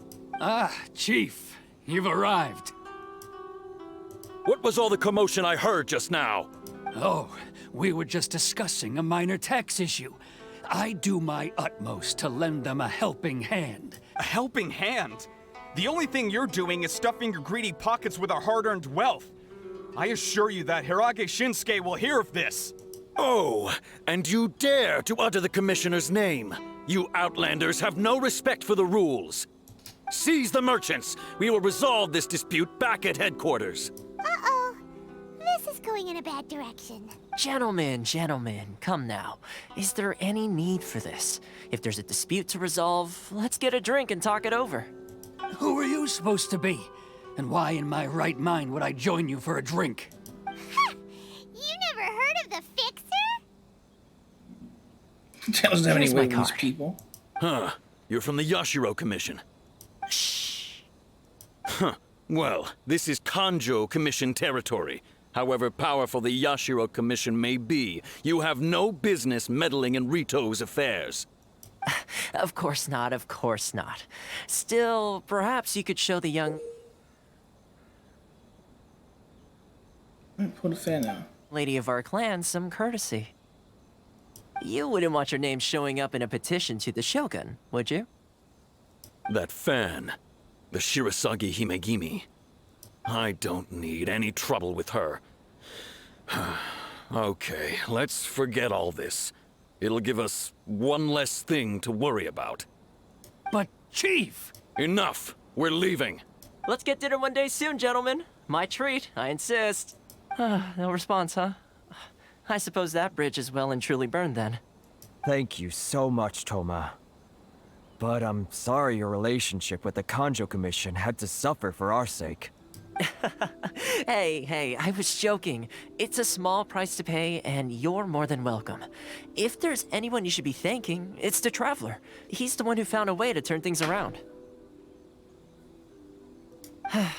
Chief, you've arrived. What was all the commotion I heard just now? Oh, we were just discussing a minor tax issue. I do my utmost to lend them a helping hand. A helping hand? The only thing you're doing is stuffing your greedy pockets with our hard-earned wealth. I assure you that Hirage Shinsuke will hear of this. Oh, and you dare to utter the Commissioner's name. You Outlanders have no respect for the rules. Seize the merchants. We will resolve this dispute back at headquarters. Uh-oh. This is going in a bad direction. Gentlemen, come now. Is there any need for this? If there's a dispute to resolve, let's get a drink and talk it over. Who are you supposed to be? And why in my right mind would I join you for a drink? You never heard of the Fixer? Doesn't have any Here's my weight with these card. people. Huh. You're from the Yashiro Commission. Shh. Huh. Well, this is Kanjo Commission territory. However powerful the Yashiro Commission may be, you have no business meddling in Ritou's affairs. Of course not, of course not. Still, perhaps you could show the young Put a fan out. lady of our clan some courtesy. You wouldn't want your name showing up in a petition to the Shogun, would you? That fan, the Shirasagi Himegimi. I don't need any trouble with her. Okay, let's forget all this. It'll give us one less thing to worry about. But, Chief! Enough! We're leaving. Let's get dinner one day soon, gentlemen. My treat, I insist. No response, huh? I suppose that bridge is well and truly burned then. Thank you so much, Toma. But I'm sorry your relationship with the Kanjo Commission had to suffer for our sake. Hey, I was joking. It's a small price to pay, and you're more than welcome. If there's anyone you should be thanking, it's the Traveler. He's the one who found a way to turn things around.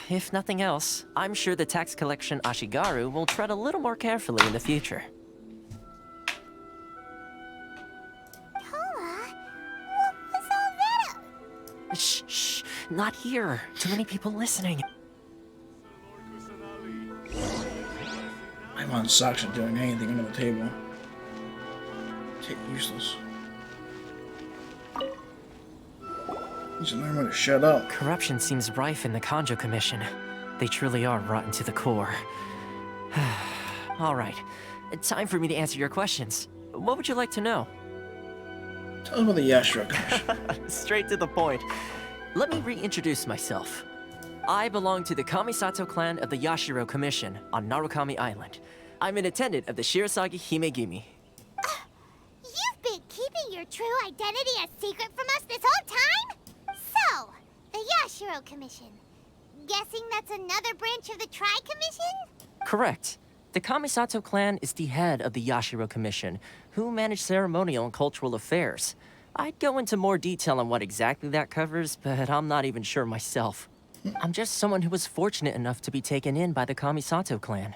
If nothing else, I'm sure the tax collection Ashigaru will tread a little more carefully in the future. What was all that? Shh, not here. Too many people listening. I'm on socks and doing anything under the table. Useless. You should learn when to shut up. Corruption seems rife in the Kanjo Commission. They truly are rotten to the core. All right, time for me to answer your questions. What would you like to know? Tell us about the Yashiro Commission. Straight to the point. Let me reintroduce myself. I belong to the Kamisato clan of the Yashiro Commission on Narukami Island. I'm an attendant of the Shirasagi Himegimi. You've been keeping your true identity a secret from us this whole time? So, the Yashiro Commission. Guessing that's another branch of the Tricommission? Correct. The Kamisato clan is the head of the Yashiro Commission, who manage ceremonial and cultural affairs. I'd go into more detail on what exactly that covers, but I'm not even sure myself. I'm just someone who was fortunate enough to be taken in by the Kamisato clan.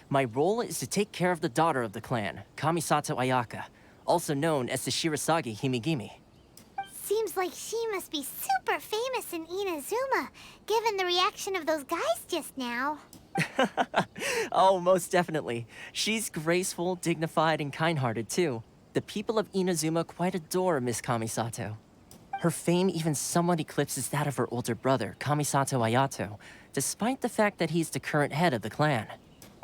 My role is to take care of the daughter of the clan, Kamisato Ayaka, also known as the Shirasagi Himegimi. Seems like she must be super famous in Inazuma, given the reaction of those guys just now. Oh, most definitely. She's graceful, dignified, and kind-hearted too. The people of Inazuma quite adore Miss Kamisato. Her fame even somewhat eclipses that of her older brother, Kamisato Ayato, despite the fact that he's the current head of the clan.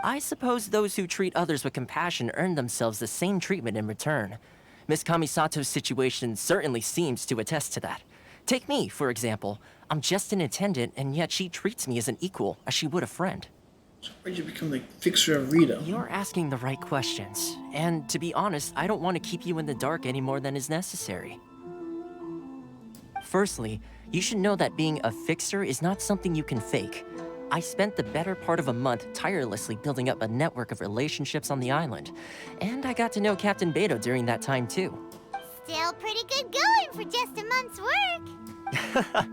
I suppose those who treat others with compassion earn themselves the same treatment in return. Miss Kamisato's situation certainly seems to attest to that. Take me, for example. I'm just an attendant, and yet she treats me as an equal, as she would a friend. So why'd you become the fixer of Rito? You're asking the right questions. And to be honest, I don't want to keep you in the dark any more than is necessary. Firstly, you should know that being a fixer is not something you can fake. I spent the better part of a month tirelessly building up a network of relationships on the island. And I got to know Captain Beto during that time too. Still pretty good going for just a month's work.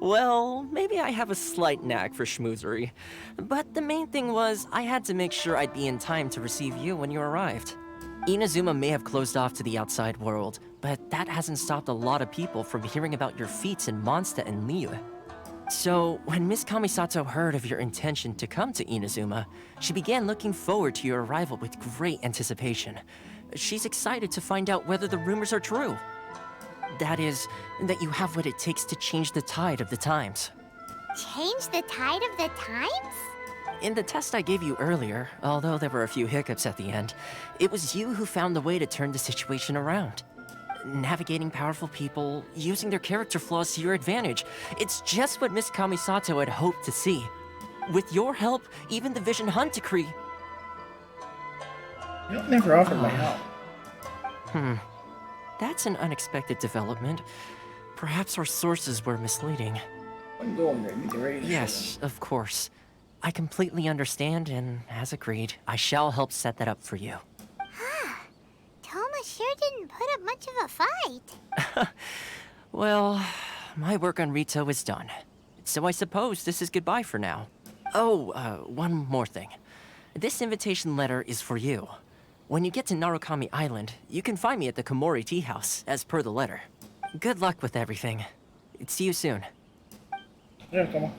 Well, maybe I have a slight knack for schmoozery. But the main thing was, I had to make sure I'd be in time to receive you when you arrived. Inazuma may have closed off to the outside world, but that hasn't stopped a lot of people from hearing about your feats in Mondstadt and Liyue. So, when Miss Kamisato heard of your intention to come to Inazuma, she began looking forward to your arrival with great anticipation. She's excited to find out whether the rumors are true. That is, that you have what it takes to change the tide of the times. Change the tide of the times? In the test I gave you earlier, although there were a few hiccups at the end, it was you who found the way to turn the situation around. Navigating powerful people, using their character flaws to your advantage. It's just what Miss Kamisato had hoped to see. With your help, even the Vision Hunt Decree... You never offered my help. That's an unexpected development. Perhaps our sources were misleading. I'm going to need to raise. Yes, of course. I completely understand, and as agreed, I shall help set that up for you. Toma sure didn't put up much of a fight. Well, my work on Ritou is done. So I suppose this is goodbye for now. Oh, one more thing. This invitation letter is for you. When you get to Narukami Island, you can find me at the Komori Tea House, as per the letter. Good luck with everything. See you soon. Yeah, come on.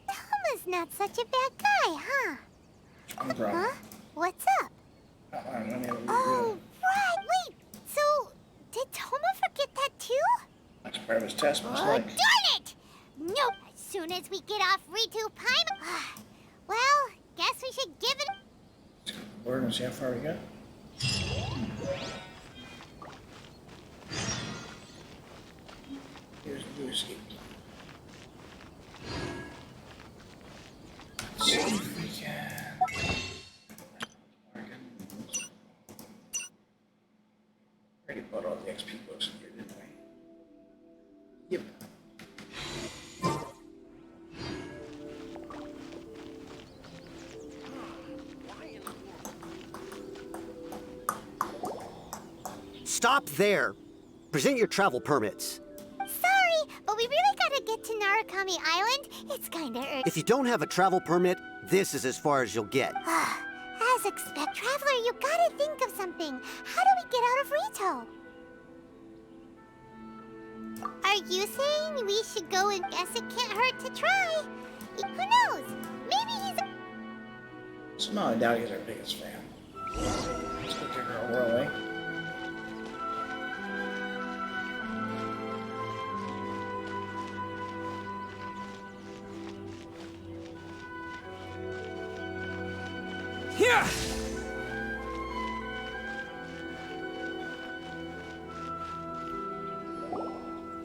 Toma's not such a bad guy, huh? No problem. Huh? What's up? Oh, right. Wait. So, did Toma forget that too? That's part of his test, most Oh, likely. darn it! Nope. As soon as we get off Ritou Paimon... well, guess we should give it... We're gonna see how far we got. Here's the escape plan. Let's see if we can... Already bought all the XP books in here, didn't we? Yep. Stop there! Present your travel permits. Sorry, but we really gotta get to Narukami Island. It's kinda urgent. If you don't have a travel permit, this is as far as you'll get. As expect, Traveler, you gotta think of something. How do we get out of Ritou? Are you saying we should go and guess it can't hurt to try? Who knows? Maybe he's a... Somehow I doubt he's our biggest fan. Let's go give her a whirl, eh? Yeah!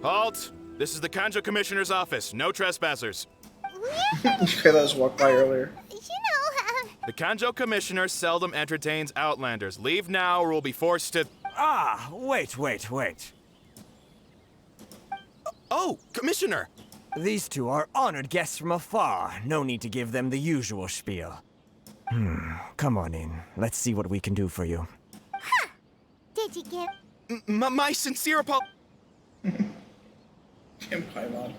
Halt! This is the Kanjo Commissioner's office. No trespassers. You could let us walk by earlier. The Kanjo Commissioner seldom entertains outlanders. Leave now or we'll be forced to... Ah, wait. Oh, Commissioner! These two are honored guests from afar. No need to give them the usual spiel. Come on in. Let's see what we can do for you. Did you get... My sincere apologies. Paimon.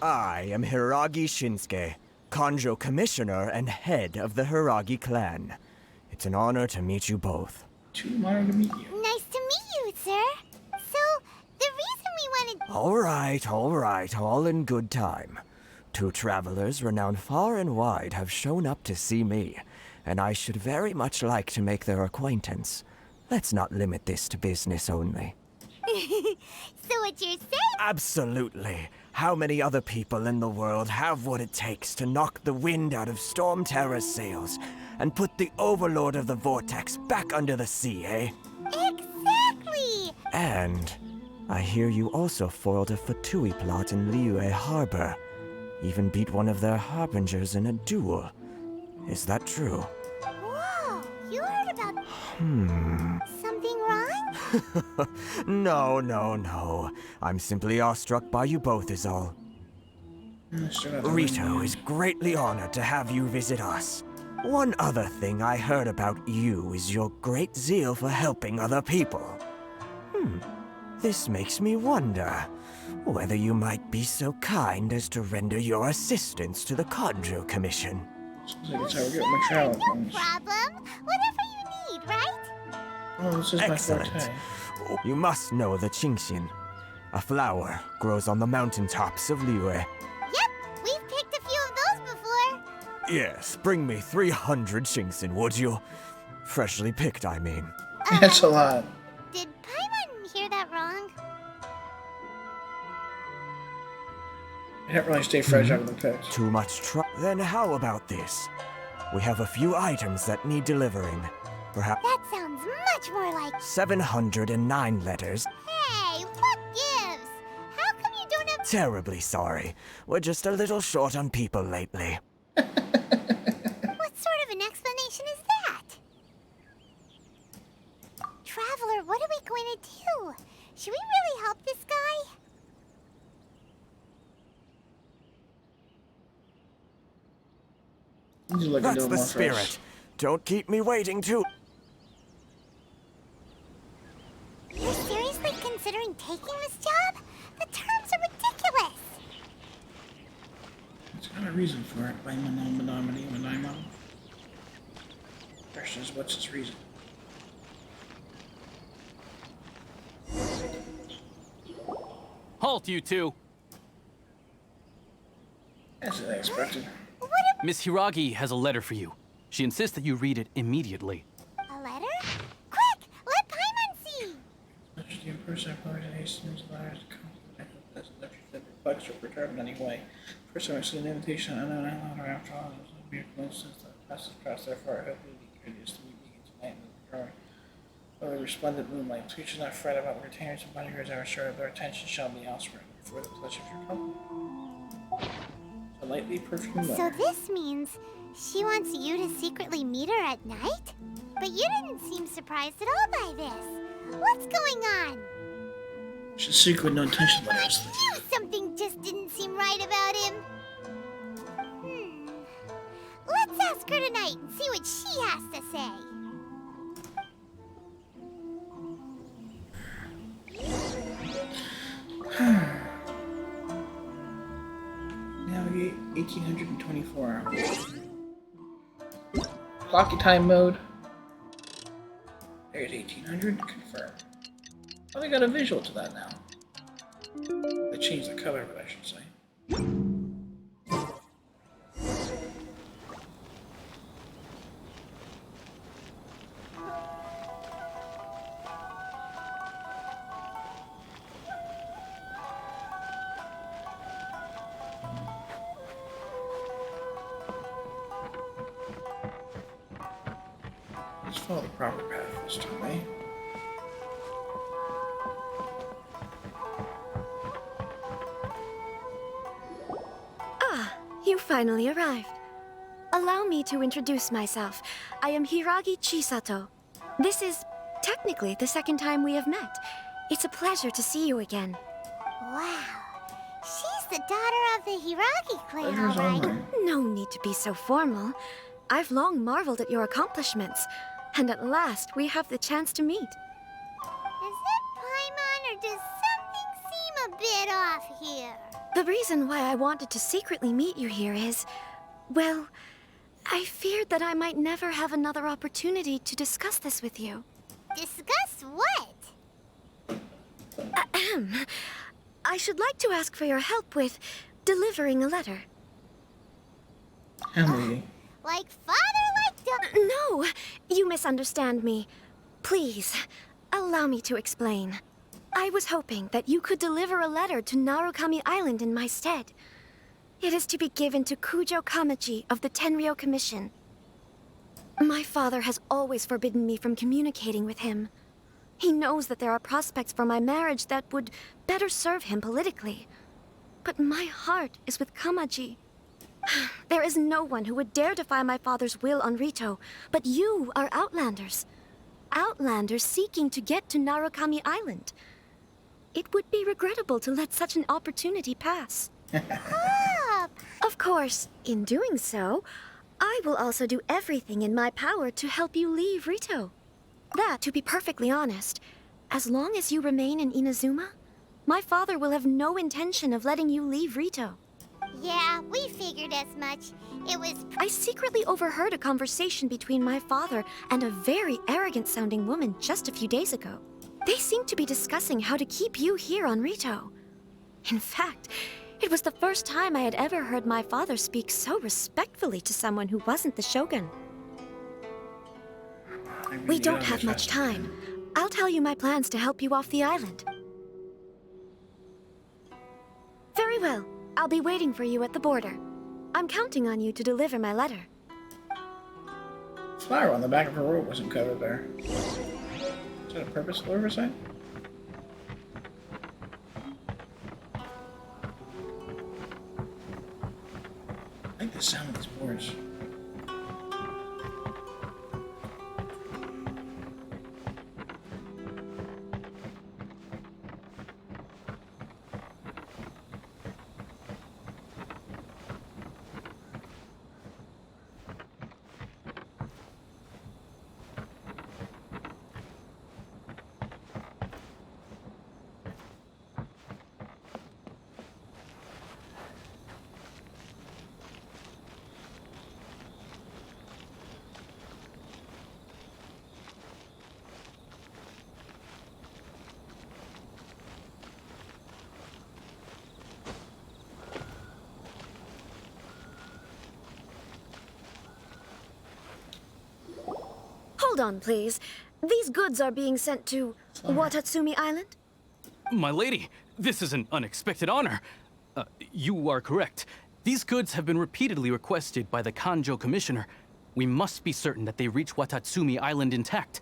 I am Hiragi Shinsuke, Kanjo Commissioner and head of the Hiragi clan. It's an honor to meet you both. Too honored to meet you. Nice to meet you, sir. So, the reason we wanted... All right, all in good time. Two travelers renowned far and wide have shown up to see me, and I should very much like to make their acquaintance. Let's not limit this to business only. So what you're saying... Absolutely. How many other people in the world have what it takes to knock the wind out of Storm Terror's sails and put the Overlord of the Vortex back under the sea, eh? Exactly! And I hear you also foiled a Fatui plot in Liyue Harbor. Even beat one of their harbingers in a duel. Is that true? Whoa, you heard about... Something wrong? No. I'm simply awestruck by you both is all. Ritou is greatly honored to have you visit us. One other thing I heard about you is your great zeal for helping other people. This makes me wonder whether you might be so kind as to render your assistance to the Kanjo Commission. That's how we get my travel No points. problem. Whatever you need, right? Oh, this is my Excellent. forte. You must know the Qingxian. A flower grows on the mountaintops of Liyue. Yep, we've picked a few of those before. Yes, bring me 300 Qingxian, would you? Freshly picked, I mean. That's a lot. Did Paimon hear that wrong? I didn't really stay fresh out of the pits. Too much trouble. Then how about this? We have a few items that need delivering. Perhaps That sounds much more like... 709 letters. Hey, what gives? How come you don't have... Terribly sorry. We're just a little short on people lately. What sort of an explanation is that? Traveler, what are we going to do? Should we really help this guy? That's the spirit. Don't keep me waiting too. You're seriously considering taking this job? The terms are ridiculous. It's got a reason for it. Manamo. Question is, what's his reason? Halt, you two! As I expected. Miss Hiragi has a letter for you. She insists that you read it immediately. A letter? Quick, let Paimon see. Much the person part of Hastings letters come that's that reflects or perturbed in any way. First time I see an invitation, I know not letter after all. It was a weird coincidence that passes across therefore I hope it will be courteous to meet you tonight in the drawing. Over the resplendent moonlight, please do not fret about the retainers and bodyguards. I am sure their attention shall be elsewhere before the pleasure of your company. A lightly perfumed letter. So this means she wants you to secretly meet her at night? But you didn't seem surprised at all by this. What's going on? She's secret, no intention letters. Something just didn't seem right about him. Let's ask her tonight and see what she has to say. Navigate 1824 hours. Clocky time mode. There's 1800. Confirm. Oh, they got a visual to that now. They changed the color of it, I should say. Let's follow the proper path this time, eh? Ah, you finally arrived. Allow me to introduce myself. I am Hiragi Chisato. This is technically the second time we have met. It's a pleasure to see you again. Wow. She's the daughter of the Hiragi clan, all right. No need to be so formal. I've long marveled at your accomplishments. And at last, we have the chance to meet. Is it Paimon, or does something seem a bit off here? The reason why I wanted to secretly meet you here is, well, I feared that I might never have another opportunity to discuss this with you. Discuss what? Ahem. I should like to ask for your help with delivering a letter. I'm reading. Like father, like daughter? No, you misunderstand me. Please, allow me to explain. I was hoping that you could deliver a letter to Narukami Island in my stead. It is to be given to Kujo Kamachi of the Tenryou Commission. My father has always forbidden me from communicating with him. He knows that there are prospects for my marriage that would better serve him politically. But my heart is with Kamachi. There is no one who would dare defy my father's will on Ritou, but you are Outlanders. Outlanders seeking to get to Narukami Island. It would be regrettable to let such an opportunity pass. Of course, in doing so, I will also do everything in my power to help you leave Ritou. That, to be perfectly honest, as long as you remain in Inazuma, my father will have no intention of letting you leave Ritou. Yeah, we figured as much. It was... I secretly overheard a conversation between my father and a very arrogant-sounding woman just a few days ago. They seemed to be discussing how to keep you here on Ritou. In fact, it was the first time I had ever heard my father speak so respectfully to someone who wasn't the Shogun. We don't have much time. I'll tell you my plans to help you off the island. Very well. I'll be waiting for you at the border. I'm counting on you to deliver my letter. Flower on the back of her robe wasn't covered there. Is that a purposeful oversight? I like the sound of these boards. Hold on, please. These goods are being sent to Watatsumi Island? My lady, this is an unexpected honor. You are correct. These goods have been repeatedly requested by the Kanjo Commissioner. We must be certain that they reach Watatsumi Island intact.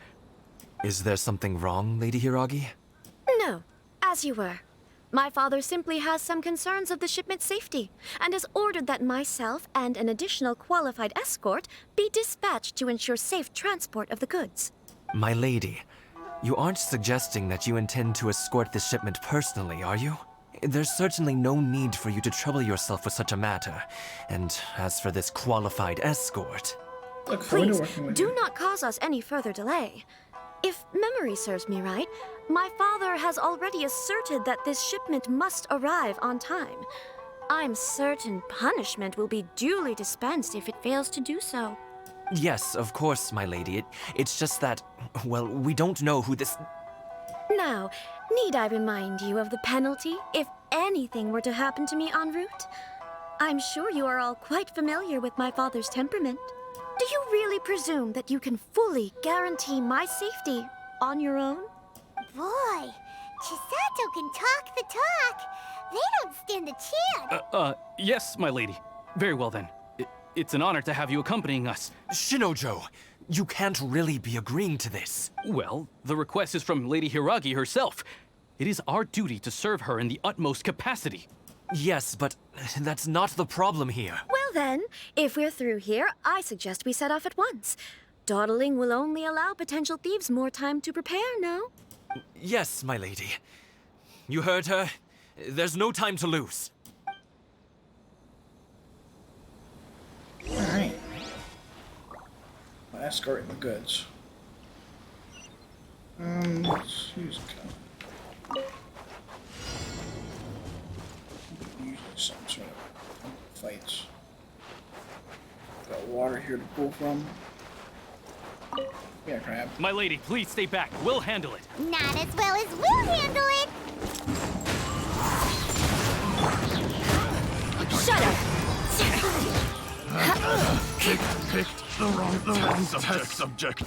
Is there something wrong, Lady Hiragi? No, as you were. My father simply has some concerns of the shipment's safety, and has ordered that myself and an additional qualified escort be dispatched to ensure safe transport of the goods. My lady, you aren't suggesting that you intend to escort this shipment personally, are you? There's certainly no need for you to trouble yourself with such a matter. And as for this qualified escort... Please, do not cause us any further delay. If memory serves me right, my father has already asserted that this shipment must arrive on time. I'm certain punishment will be duly dispensed if it fails to do so. Yes, of course, my lady. It's just that, well, we don't know who this... Now, need I remind you of the penalty if anything were to happen to me en route? I'm sure you are all quite familiar with my father's temperament. Do you really presume that you can fully guarantee my safety on your own? Boy, Chisato can talk the talk. They don't stand a chance. Yes, my lady. Very well then. It's an honor to have you accompanying us. Shinojo, you can't really be agreeing to this. Well, the request is from Lady Hiragi herself. It is our duty to serve her in the utmost capacity. Yes, but that's not the problem here. Well then, if we're through here, I suggest we set off at once. Dawdling will only allow potential thieves more time to prepare, no? Yes, my lady. You heard her. There's no time to lose. Alright. I'll escort the goods. Let's use a gun. Usually some sort of fights. Got water here to pull from. Yeah, crab. My lady, please stay back. We'll handle it. Not as well as we'll handle it. Shut up! Picked the wrong test subject.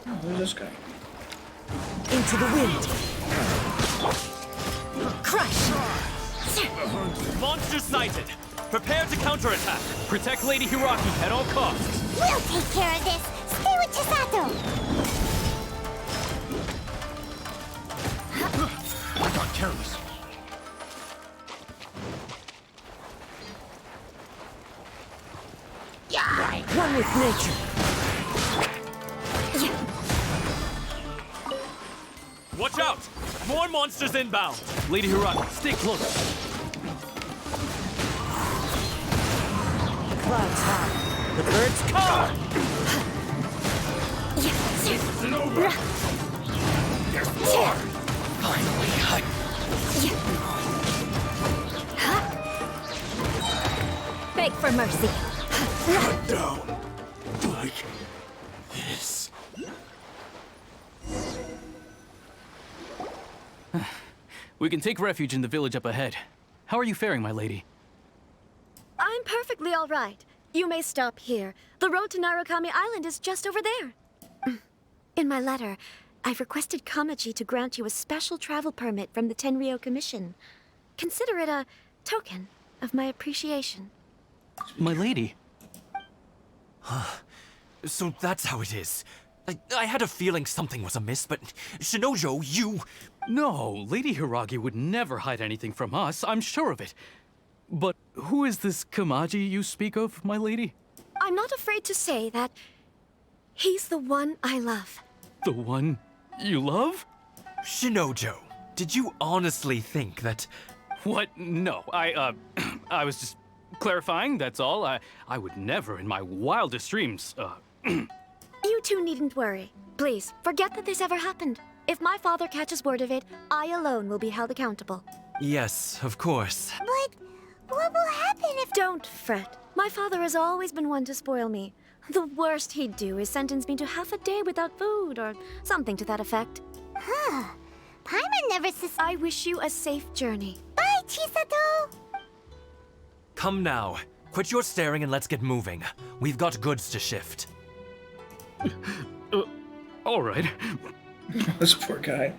Oh, who's this guy? Into the wind. Crush! Monster sighted. Prepare to counterattack. Protect Lady Hiragi at all costs. We'll take care of this. Stay with Chisato. I got careless. One with nature. Watch out! More monsters inbound. Lady Hiragi, stay close. Clouds high. The birds come. This isn't over. There's more. Finally, Beg for mercy. Cut down. Like this. We can take refuge in the village up ahead. How are you faring, my lady? I'm perfectly all right. You may stop here. The road to Narukami Island is just over there. In my letter, I've requested Kamaji to grant you a special travel permit from the Tenryou Commission. Consider it a token of my appreciation. My lady. So that's how it is. I had a feeling something was amiss, but Shinojo, you... No, Lady Hiragi would never hide anything from us, I'm sure of it. But who is this Kamaji you speak of, my lady? I'm not afraid to say that he's the one I love. The one you love? Shinojo, did you honestly think that... What? No, I was just clarifying, that's all. I would never in my wildest dreams, You two needn't worry. Please, forget that this ever happened. If my father catches word of it, I alone will be held accountable. Yes, of course. But what will happen if... Don't fret. My father has always been one to spoil me. The worst he'd do is sentence me to half a day without food, or something to that effect. Huh. Paimon never I wish you a safe journey. Bye, Chisato! Come now. Quit your staring and let's get moving. We've got goods to shift. All right. This poor guy.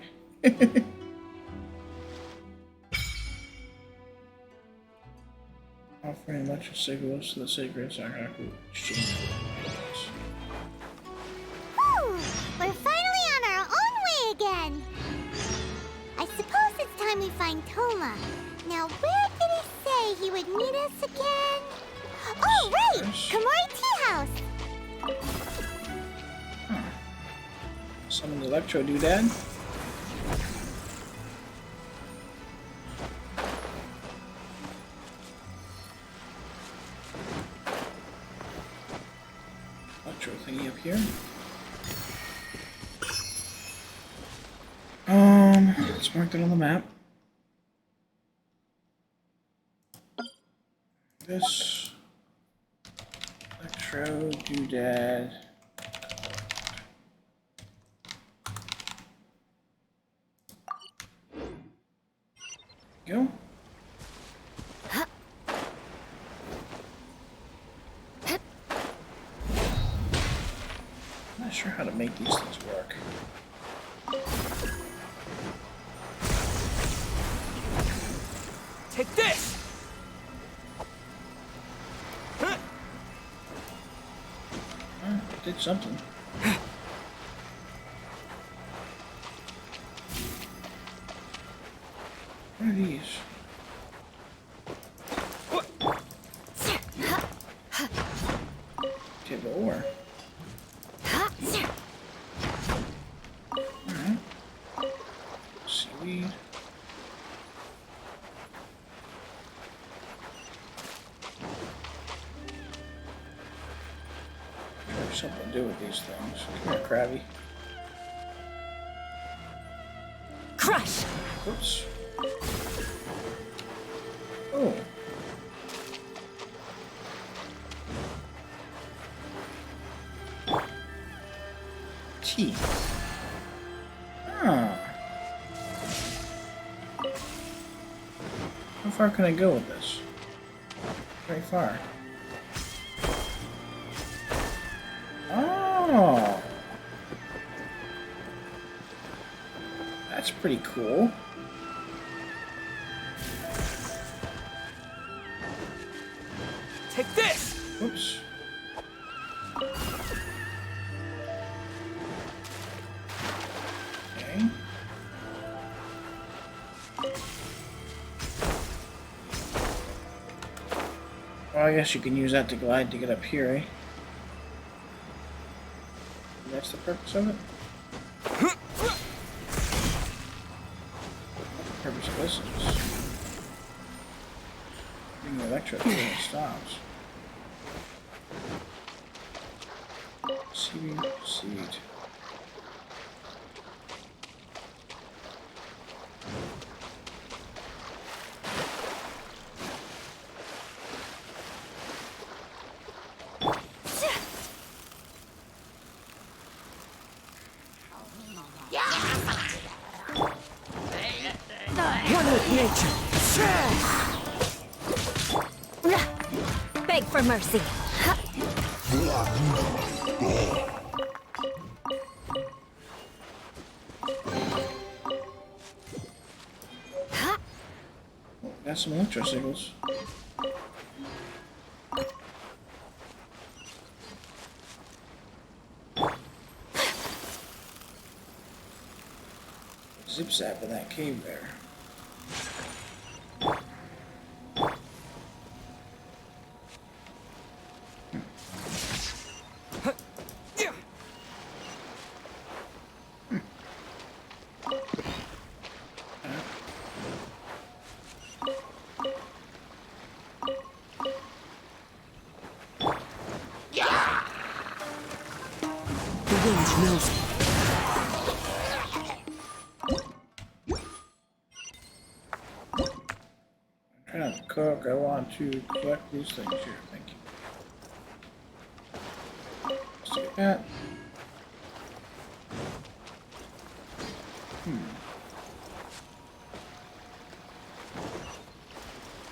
Offering electric signals to the sacred Sakaku exchange. Whew! We're finally on our own way again! I suppose it's time we find Toma. Now, where did he say he would meet us again? Oh, right! Komori Tea House! Summon the Electro doodad. Electro thingy up here. Let's mark that on the map. This Electro doodad. Go. I'm not sure how to make these things work. Take this! Did something. What are these? Take the ore. Alright. Seaweed. There's something to do with these things. Come here, Krabby. Crush! Oops. Oh. Tea. Ah. How far can I go with this? Very far. Oh. That's pretty cool. Take this! Oops. Okay. Well, I guess you can use that to glide to get up here, eh? That's the purpose of it? What the purpose of this is? Bring the Electro until it stops. Seed. One with nature. Beg for mercy. Got some Electro signals. zip zap in that cave there. Trying to cook. I want to collect these things here. Thank you. Let's do that.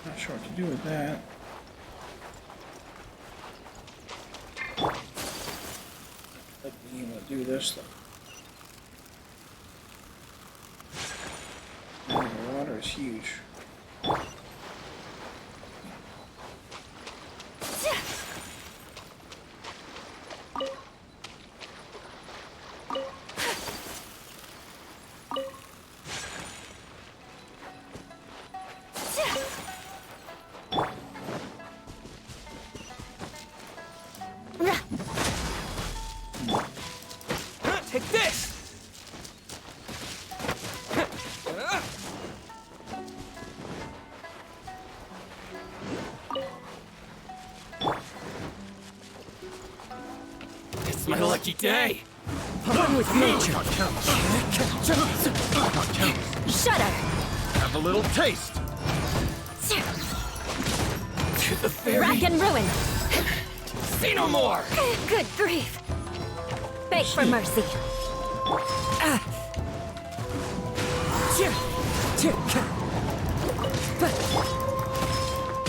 Not sure what to do with that. Like being able to do this though. And the water is huge. Take this! It's my lucky day. One with nature. Shudder! Have a little taste. To the very... Rack and ruin! See no more! Good grief! Beg for mercy.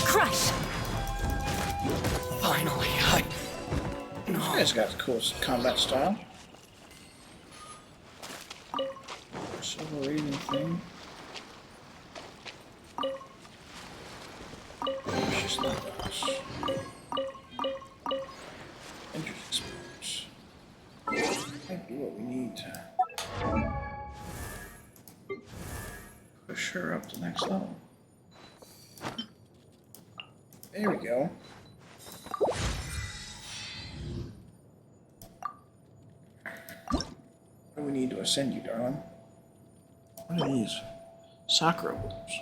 Crush! Finally, This guy's got the coolest combat style. Silver rating thing. It's just not us. Interesting sports. Might be what we need to push her up to the next level. There we go. What do we need to ascend you, darling? What are these? Sakura wolves.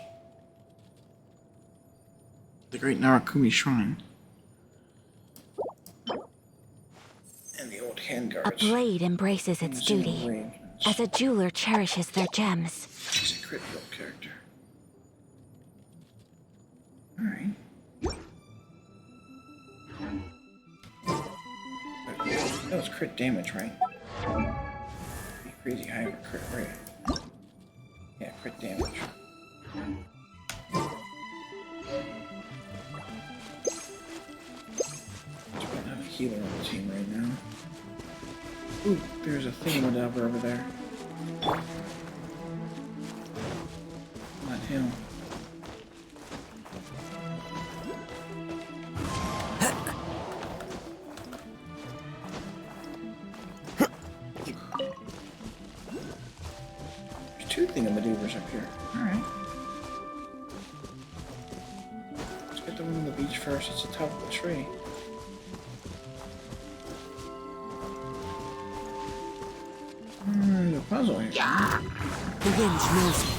The Great Narakumi Shrine. And the old hand A guards. blade embraces its duty, as a jeweler cherishes their gems. He's a critical character. Alright. That was crit damage, right? Be crazy high for crit rate. Yeah, crit damage. Don't have a healer on the team right now. Ooh, there's a thingamajabber over there. Not him. There's two thingamadoobers up here. Alright. Let's get the one on the beach first. It's the top of the tree. There's a puzzle here. The wind knows me.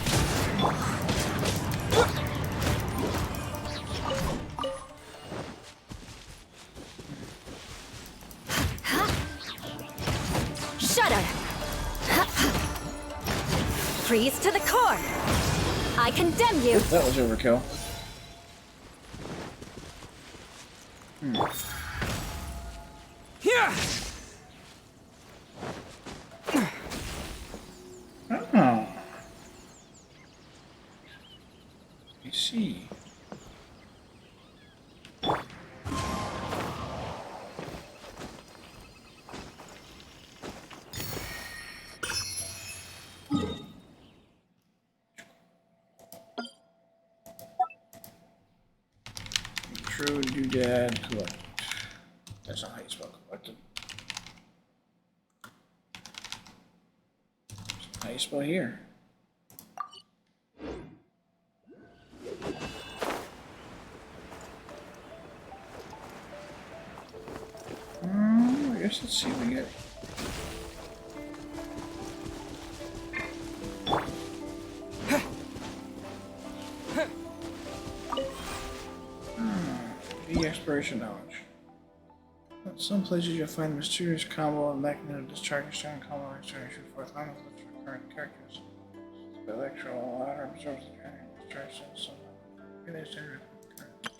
Shudder! Freeze to the core! I condemn you! That was overkill. Here! Oh. I see. True doodad collect. That's not how you spell collected. How you spell here? Mysterious. Let's see what we get. The exploration knowledge. At some places you'll find a mysterious combo and mechanism discharging strong combo external shoot forth line with the current characters. The Electro ladder absorbs the training discharge so relay standard current discharge.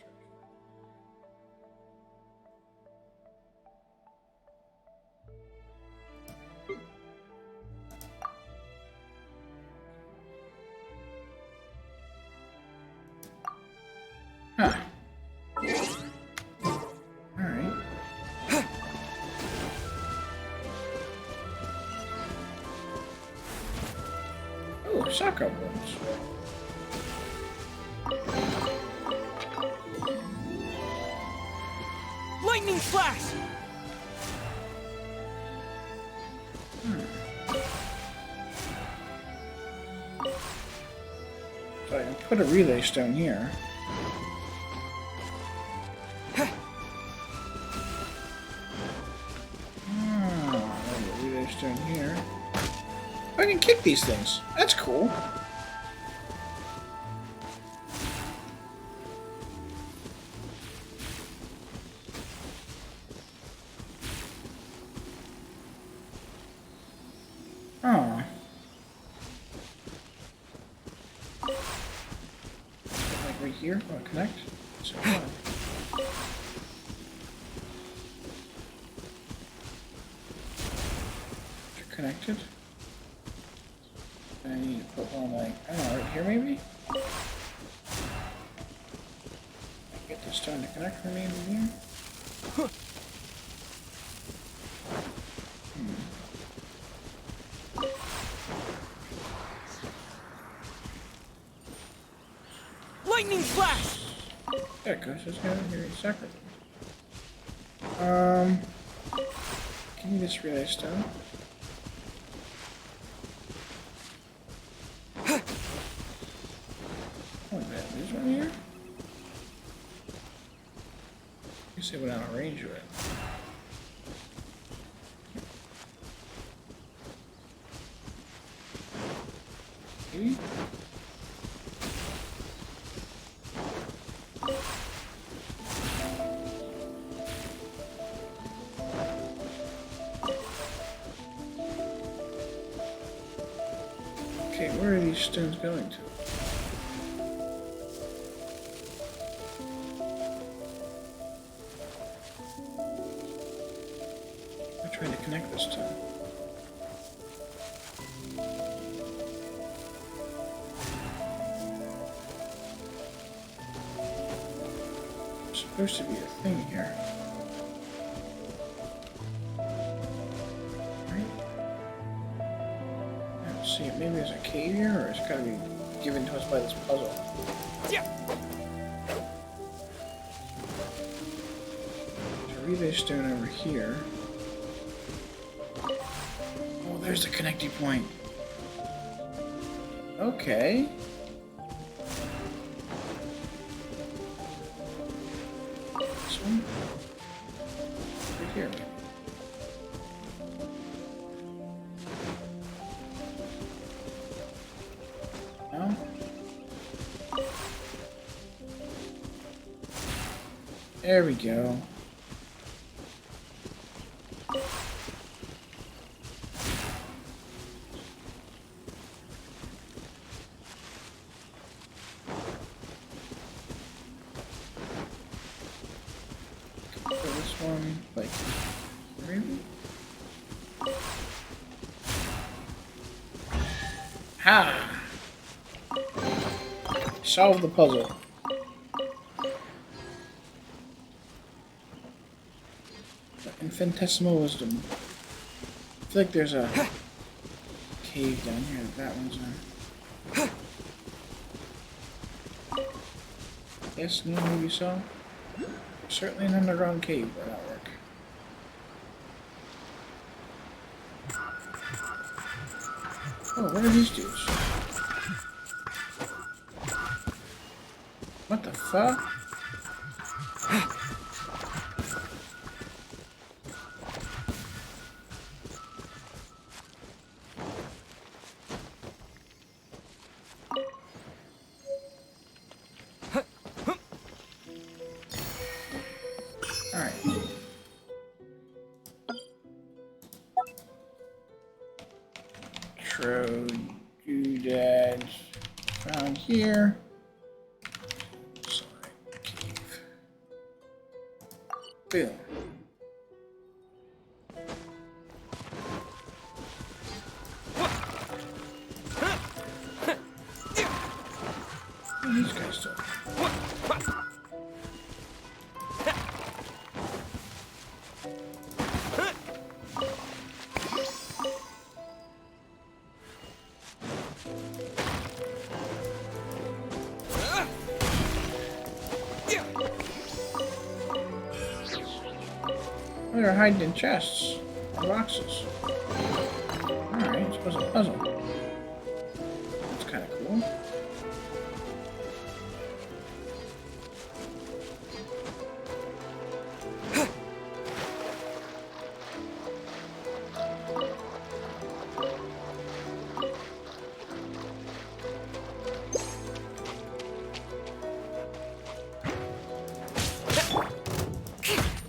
Huh. Alright. Oh, soccer balls. Lightning flash! So I can put a relay stone here. Down here. I can kick these things. That's cool. Oh. Like right here? Oh, connect? So on. Connected. I need to put one like, I don't know, right here maybe? Get this stone to connect for me in here. Lightning flash! There it goes, just go here in a second. Give me this relay stone. There's one here. You say what out of range of it. Maybe? Okay, where are these stones going to? Trying to connect this to. There's supposed to be a thing here. Right? I don't see it. Maybe there's a cave here, or it's gotta be given to us by this puzzle. Yeah. There's a relay stone over here. There's the connecting point. Okay. This one? Right here, maybe. No? There we go. Like, maybe? Ha! Solve the puzzle. Infinitesimal wisdom. I feel like there's a cave down here that one's in. Yes, no, maybe so. Certainly an underground cave where that work. Oh, what are these dudes? What the fuck? Electro doodads found here. Side cave. Boom. What are these guys doing? They're hiding in chests or boxes. Alright, it's supposed to be a puzzle. That's kind of cool.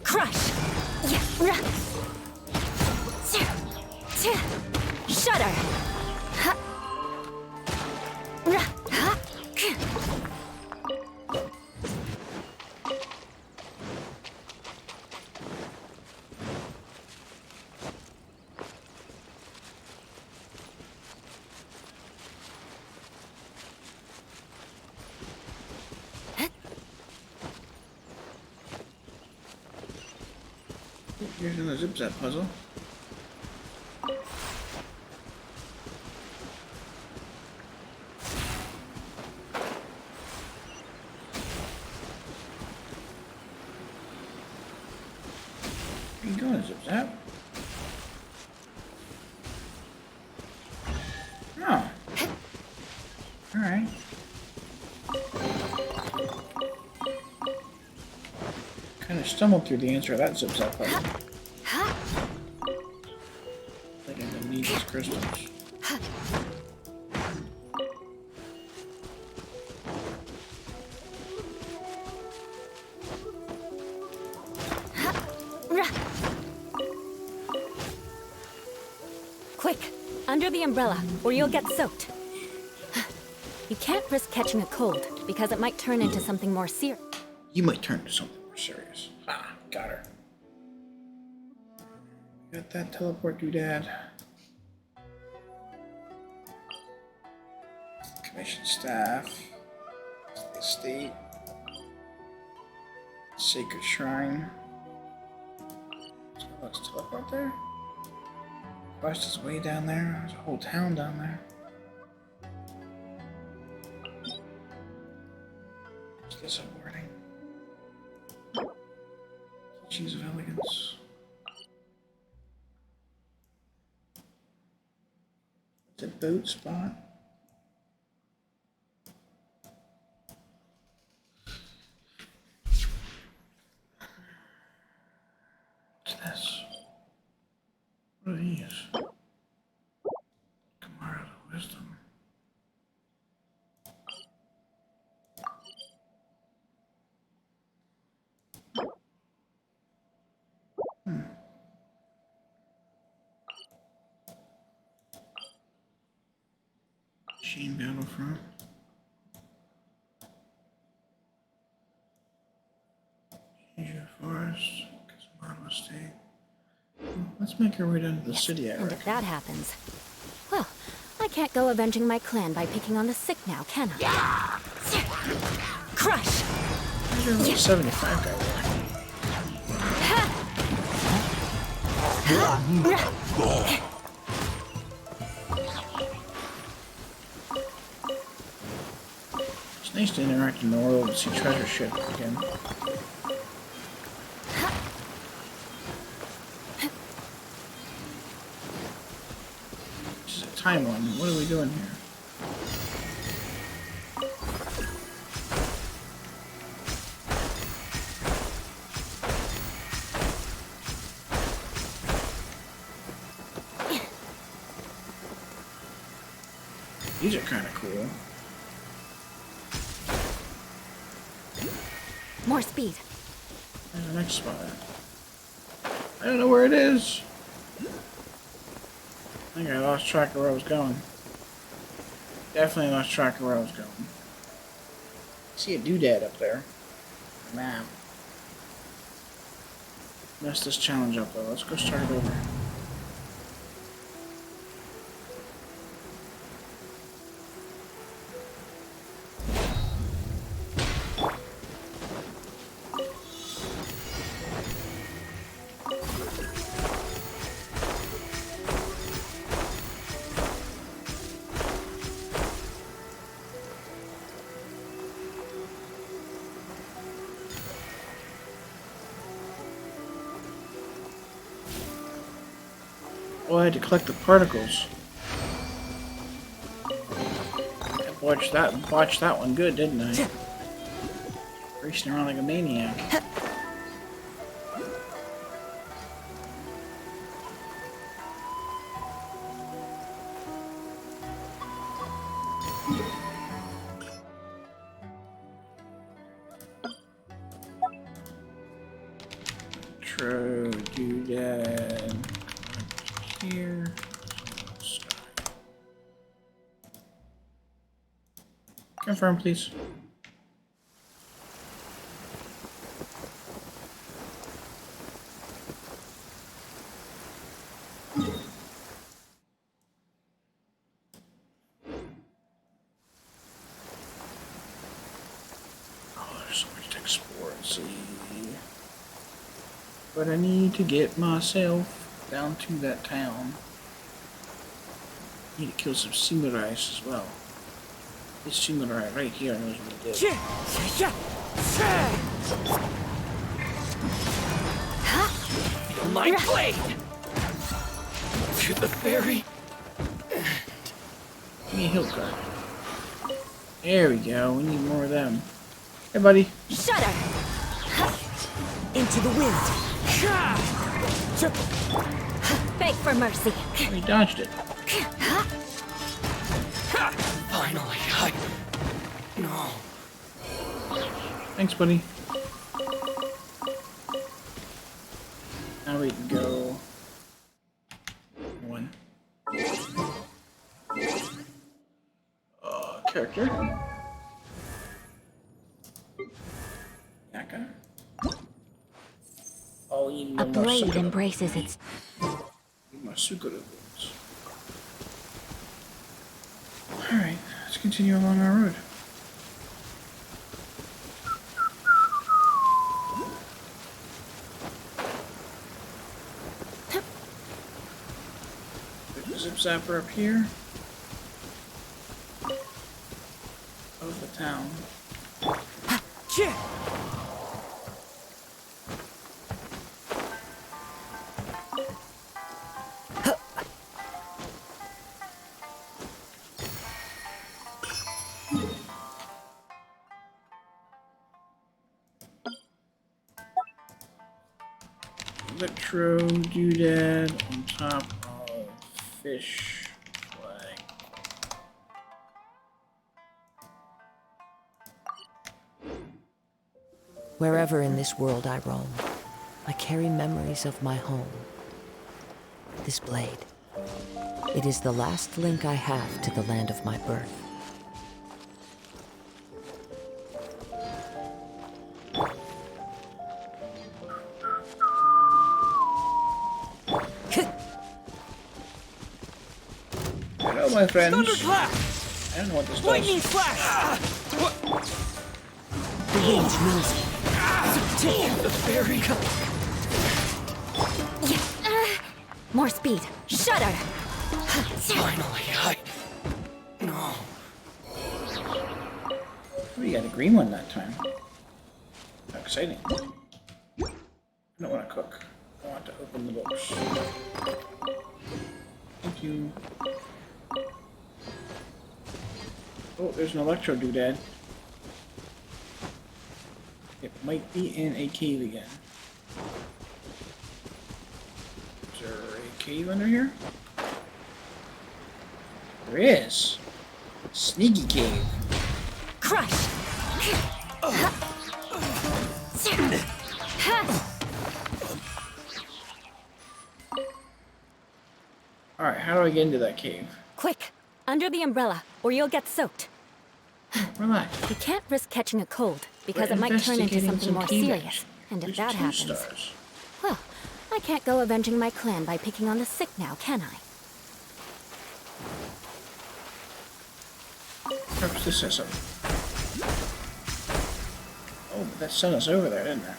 Crush! Shudder! Here's another zip-zap puzzle. Where you going, zip-zap? Oh. Alright. Kind of stumbled through the answer of that zip-zap puzzle. I think I'm gonna need these crystals. Quick, under the umbrella, or you'll get soaked. You can't risk catching a cold, because it might turn into something more serious. You might turn into something more serious. Ah, got her. Got that teleport doodad. Commission staff. Estate. Sacred shrine. So let's teleport there. Quest is way down there. There's a whole town down there. What's this wording? Teachings of elegance. It's a boat spot. What's this? What are these? Kamara of Wisdom. Machine Battlefront. Change of Forest. Model Estate. Let's make our way down to the city, I And reckon. if that happens, well, I can't go avenging my clan by picking on the sick now, can I? Crush! How's your little 75 guy working? It's nice to interact in the world and see treasure shit again. This is a time one. What are we doing here? These are kind of cool. More speed. There's the next spot. I don't know where it is. I think I lost track of where I was going. Definitely lost track of where I was going. See a doodad up there. Man. Messed this challenge up though. Let's go start it over. Oh, I had to collect the particles. I watched that one good, didn't I? Racing around like a maniac. True, doodad. Here. Confirm, please. Oh, there's so much to explore and see. But I need to get myself down to that town. Need to kill some samurais as well. This samurai right here knows what he did. My blade! To the very end. Give me a hill card. There we go. We need more of them. Hey, buddy. Shudder! Into the wind. Beg for mercy. We dodged it. Finally, No. Thanks, buddy. Now we can go. One. Character. Ayaka. Oh, you need A blade embraces its. Alright, let's continue along our road. There's a zip zapper up here. Of the town. Electro doodad on top of fish flag. Wherever in this world I roam, I carry memories of my home. This blade. It is the last link I have to the land of my birth. Hello, my friends. Thunderclap! I don't know what this Lightning does. flash! The wind knows me. The fairy. More speed. Shudder! Finally, No. We got a green one that time. How exciting. I don't want to cook. I want to open the books. Thank you. Oh, there's an Electro doodad. It might be in a cave again. Is there a cave under here? There is. Sneaky cave. Crush! Alright, how do I get into that cave? Quick! Under the umbrella, or you'll get soaked. Relax. You can't risk catching a cold, because We're it might turn into investigating something some more cave serious. action. And if There's that 2 happens... stars. Well, I can't go avenging my clan by picking on the sick now, can I? Perhaps this says something. Oh, but that sent us over there, didn't it?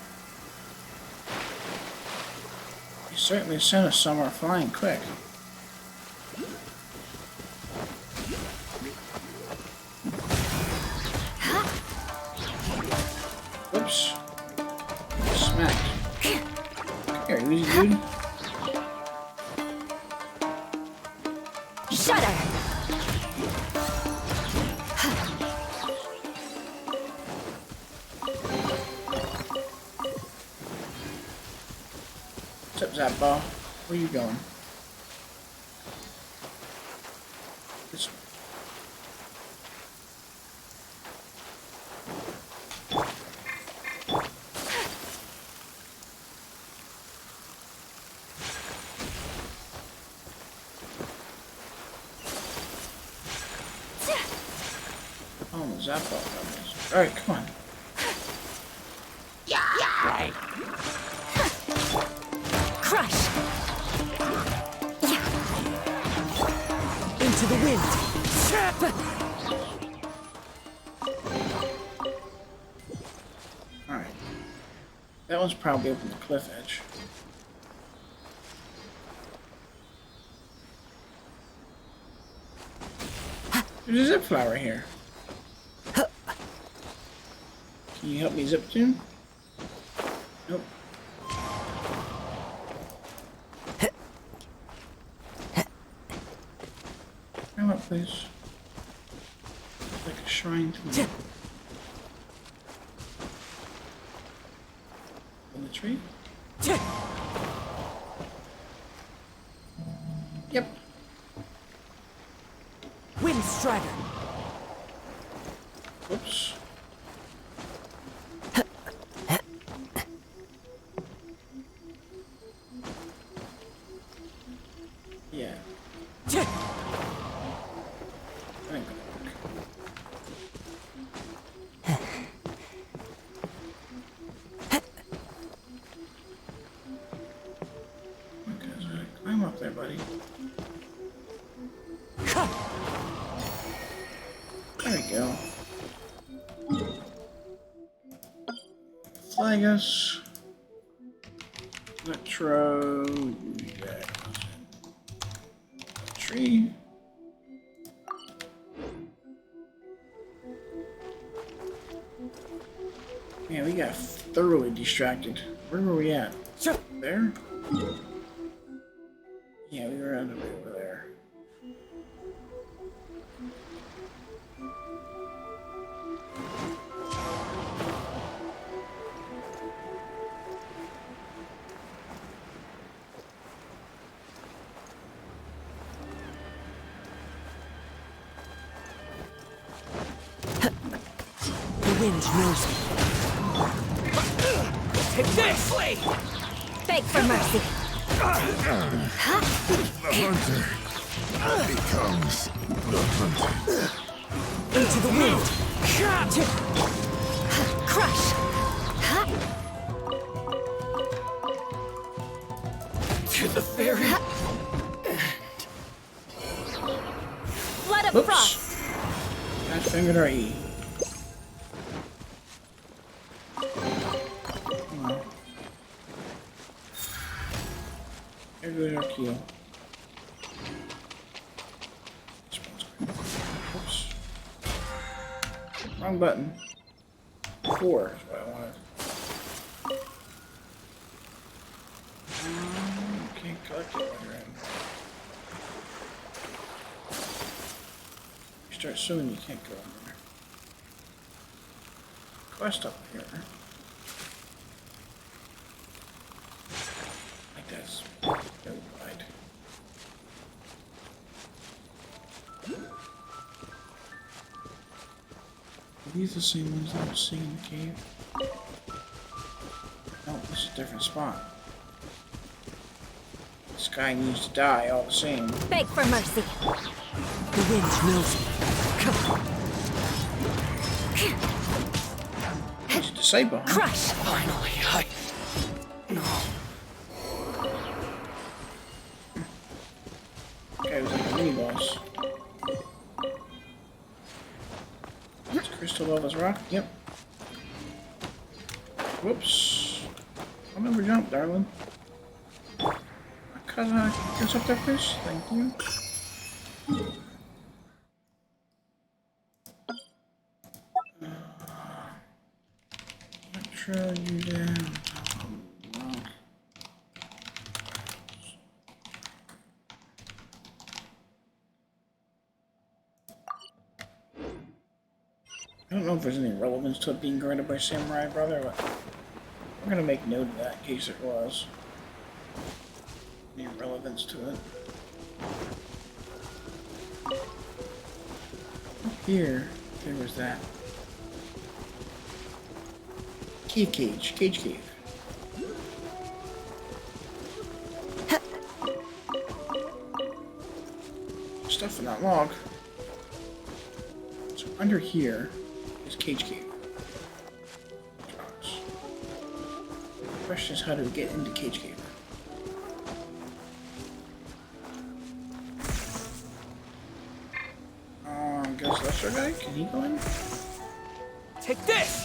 You certainly sent us somewhere flying quick. Whoops. Smacked. Here, easy, dude. Shudder! What's up, Zapball? Where you going? This way. Oh, the Zapball comes. Alright, come on. Right. Crush! Into the wind! Alright. That one's probably up on the cliff edge. There's a zip flower here. Can you help me zip tune? Nope. Come up, please. It's like a shrine to me. In the tree? Yep. Wind Strider! Whoops. Yeah. That ain't gonna work. Okay, so climb up there, buddy. There we go. Flag us. Electro. Yeah. Tree. Man, we got thoroughly distracted. Where were we at? There? Yeah, we were over there. The wind knows me. Take this! Beg for mercy. The hunter becomes the hunted. Into the wind! Crush! To the very Blood of Oops. frost! I fingered our E. Come on. There goes our keel. Oops. Wrong button. 4 is what I wanted. Can't collect it when you're in. You start swimming, you can't go under there. Quest up here. Like that's no wide. Are these the same ones that I was seeing in the cave? No, this is a different spot. This guy needs to die all the same. Beg for mercy. The wind knows me. He's a disciple. Huh? Crush! Finally, No. Okay, was like a mini boss. It's crystal lava's rock. Yep. Whoops. I'll never jump, darling. Kaza, get up there, please. Thank you. Electro, you down. I don't know if there's any relevance to it being granted by Samurai Brother, but I'm gonna make note of that in case it was. Any relevance to it. Up here, there was that. Cave. Stuff in that log. So under here is Cave. The question is, how do we get into Cave? Ghost Lester guy? Can he go in? Take this!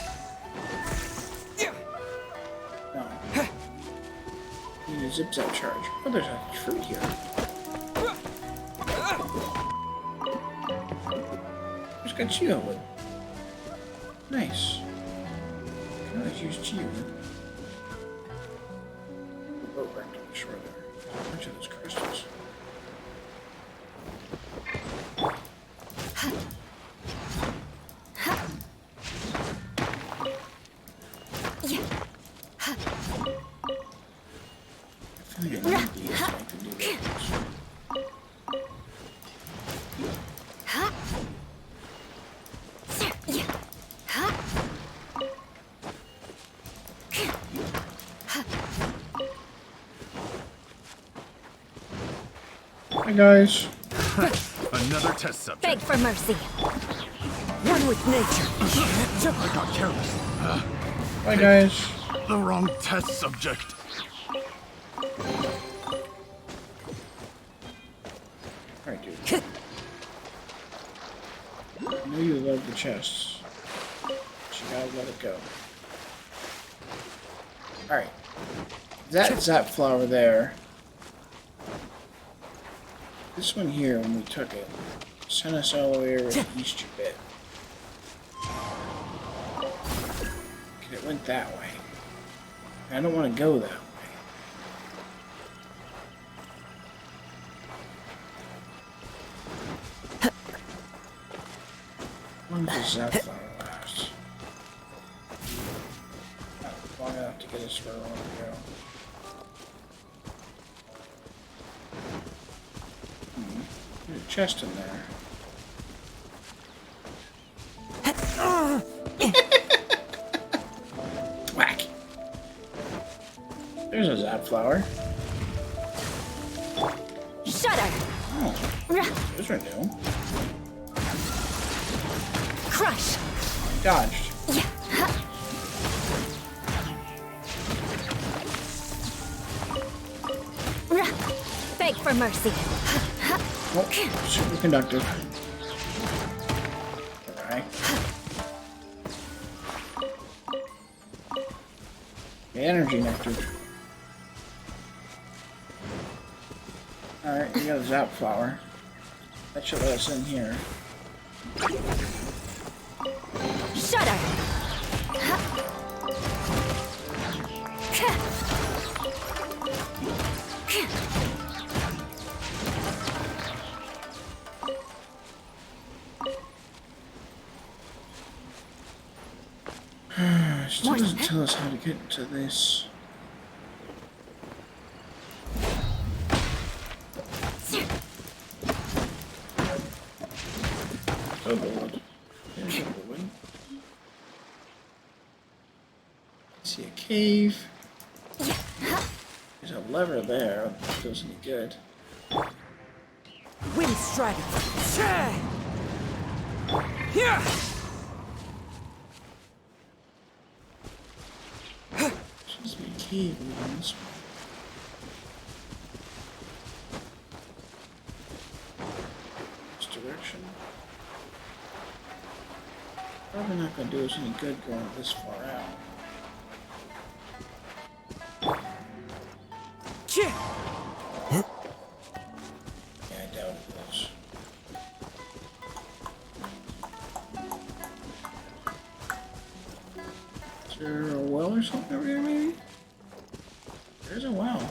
No. Need a zip-zap charge. Oh, there's a fruit here. Just got Chia wood. Nice. Can always use Chia wood. The boat wrecked on the shore there. A bunch of those crystals. Hi guys. Another test subject. Beg for mercy. One with nature. I got careless. Bye guys. The wrong test subject. Alright, dude. I know you love the chests. But you gotta let it go. Alright. That zap flower there. This one here, when we took it, sent us all the way over to the east a bit. And it went that way. I don't want to go that way. How long does that flower last? Not long enough to get us where we want to go. There's a chest in there. Whack! There's a zap flower. Shudder! Oh, those are new. Crush! Dodged. Beg for mercy. Oh, superconductor. Alright. Energy nectar. Alright, we got a zap flower. That should let us in here. Shudder! Still doesn't tell us how to get into this. Oh lord. There's a wood. See a cave. There's a lever there. That does any good. Wind Strider! Here! Seems to be a cave leading this way. This direction. Probably not going to do us any good going this far out. Yeah, I doubt it was. Is there a well or something over here, maybe? There's a well.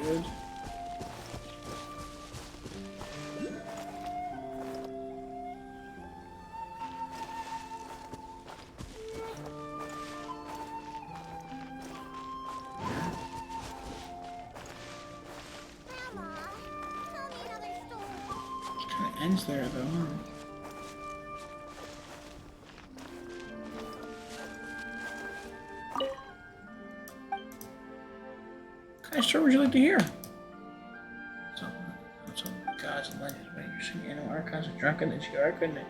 Good. Kind of ends there, though, huh? What kind of story would you like to hear? So gods and legends, when you're singing animal archives of drunkenness, you are couldn't it?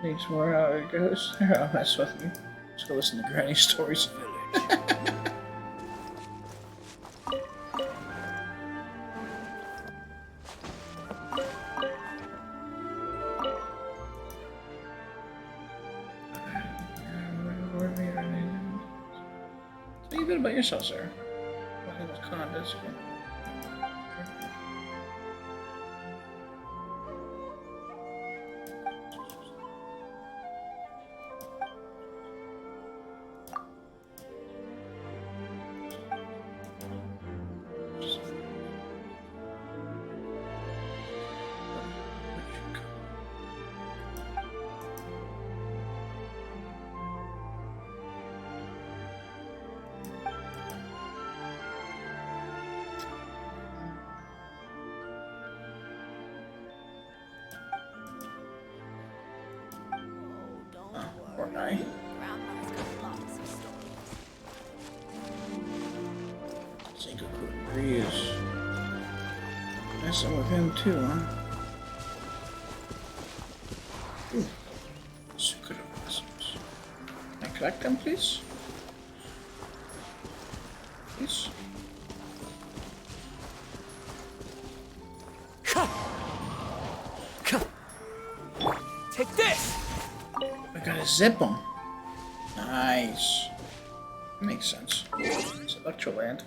Needs more how it goes. I'll mess with me. Let's go listen to granny stories. Tell you a bit about yourself, sir. My name is Condas. Messing with him too, huh? Ooh. Secret blossoms. Can I collect them, please? Please? Take this! I gotta zip them. Nice. Makes sense. It's Electro land.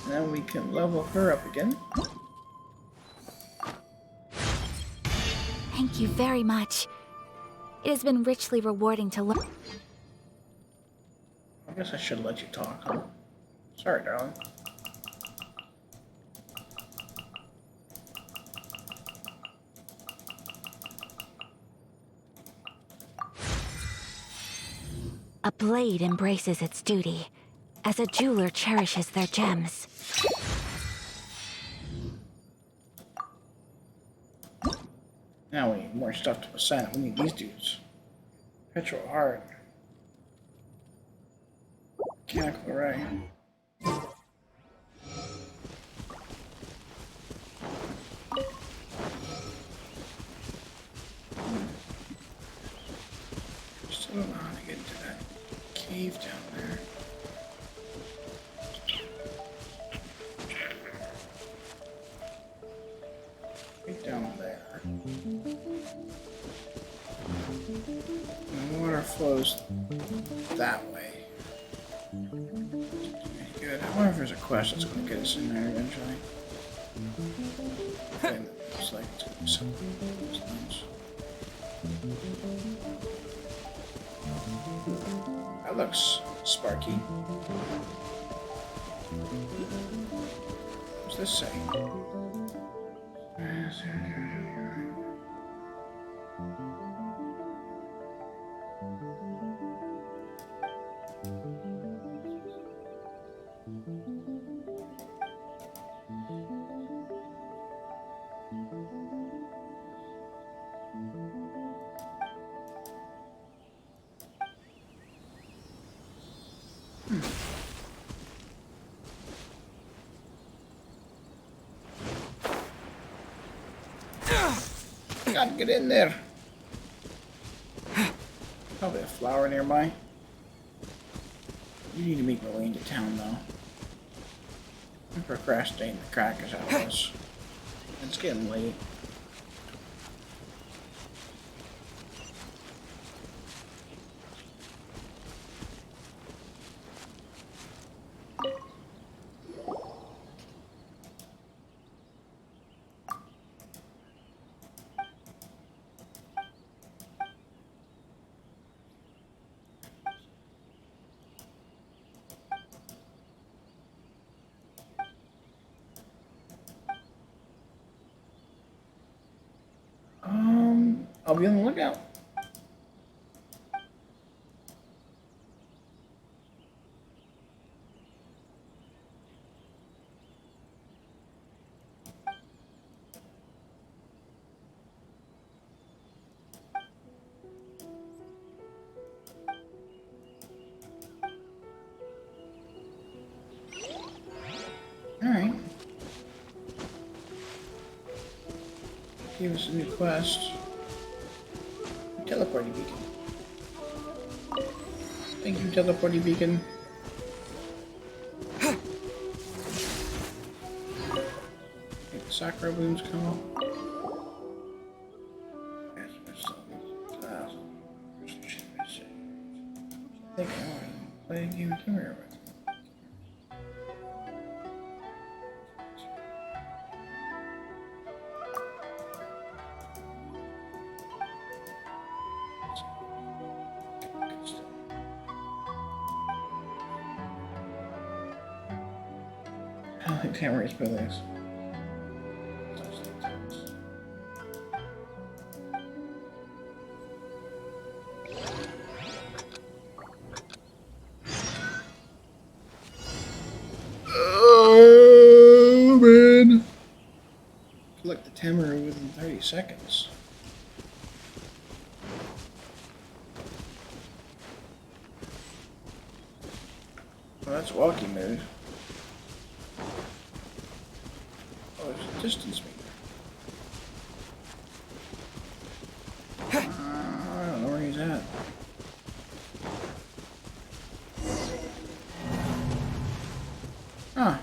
Then we can level her up again. Thank you very much. It has been richly rewarding to learn. I guess I should let you talk, huh? Sorry, darling. A blade embraces its duty, as a jeweler cherishes their gems. Now we need more stuff to assign. We need these dudes. Petrol heart. Mechanical array. Still don't know how to get into that cave down there. Right down there. And the water flows that way. Good. I wonder if there's a quest that's going to get us in there eventually. Okay, looks like it's going to be something along those lines. That looks sparky. What's this say? Gotta get in there. Probably a flower nearby. You need to make my way into town, though. I'm procrastinating the crackers out of this. It's getting late. I'll be on the lookout. All right. Give us a new quest. Teleporting beacon. Thank you, teleporting beacon. Make the Sakura blooms come up. I think I want to play a game of Tomb Raider with. Can't raise my legs. Oh man! Collect the Tamaru within 30 seconds. Well, that's walking mode. Distance meter. I don't know where he's at. Huh.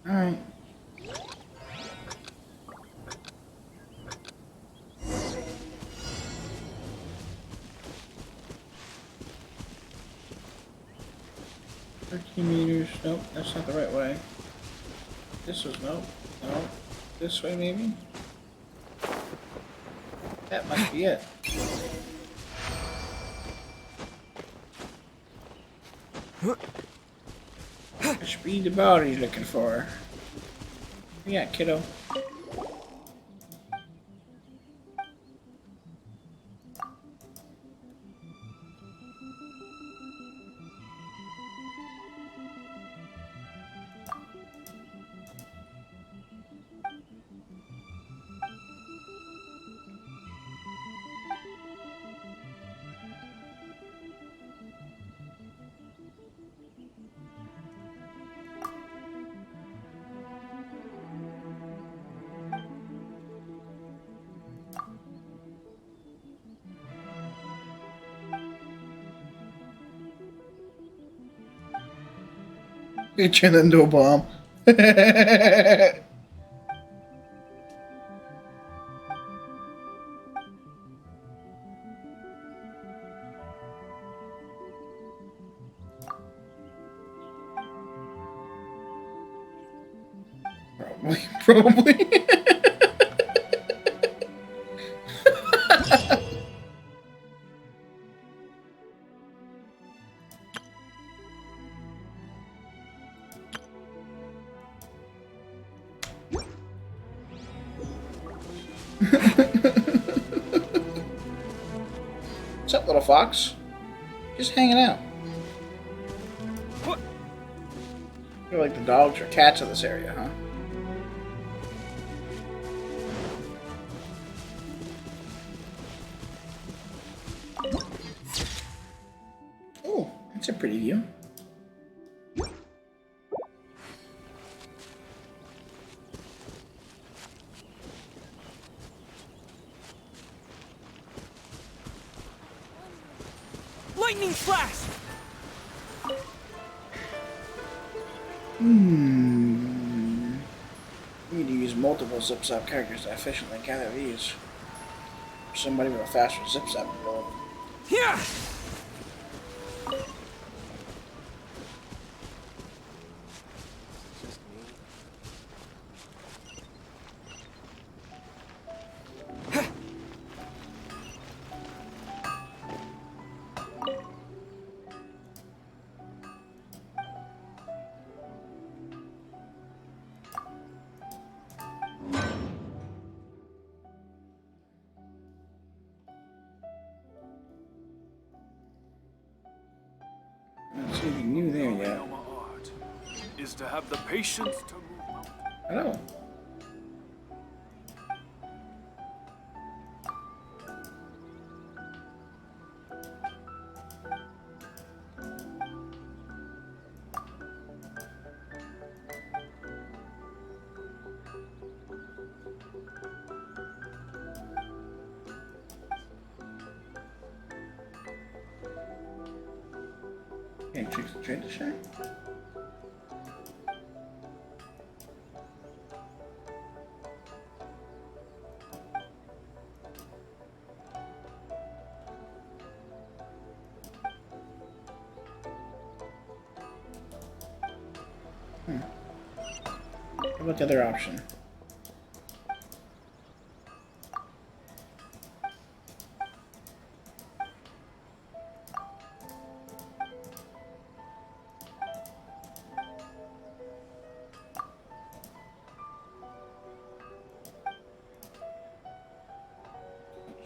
All right. Meters. Nope, that's not the right way. This was nope. No. This way maybe? That must be it. Speed the body's looking for. Yeah, kiddo. He turned into a bomb. Probably. What's up, little fox? Just hanging out. You're like the dogs or cats of this area, huh? Oh, that's a pretty view. Lightning flash! We need to use multiple zip-zap characters to efficiently gather these. Somebody with a faster zip-zap ability. Yeah! Let's see anything new there yet. Is to have the patience to move. Hello. Can't tricks the trade to share? How about the other option?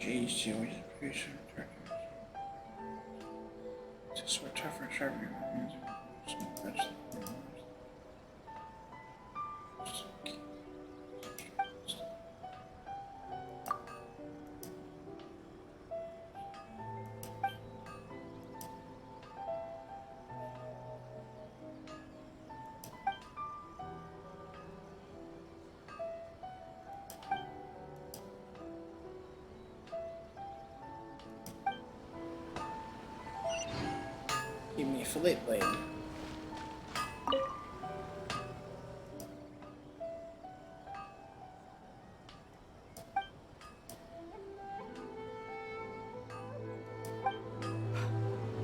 Jeez, you always appreciate it. Just what tougher, sharper. Give me a fillet blade.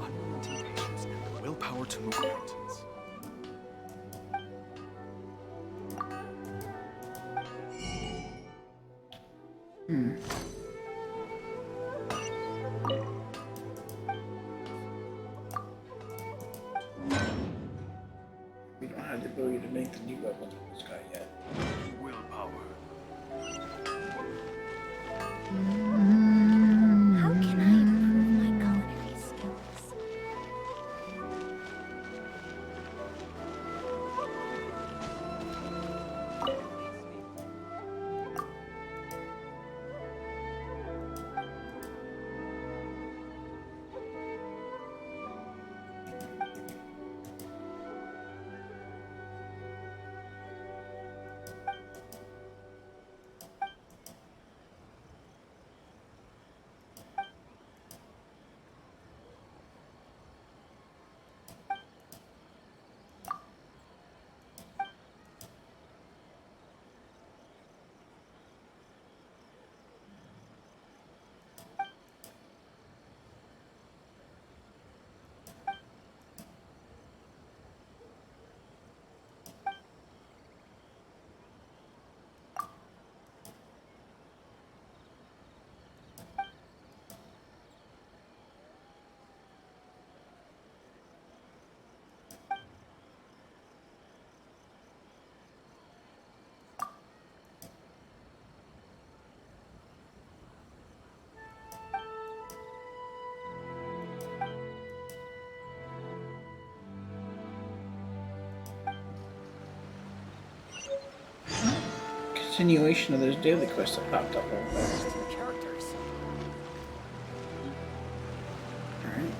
Unrelenting patience and the willpower to move mountains. We don't have the ability to make the new weapons with this guy yet. Willpower. How can I improve my culinary skills? continuation of those daily quests that popped up over there. Characters. Alright.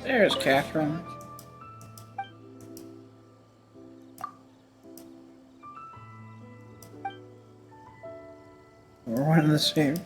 There's Catherine. We're one and the same.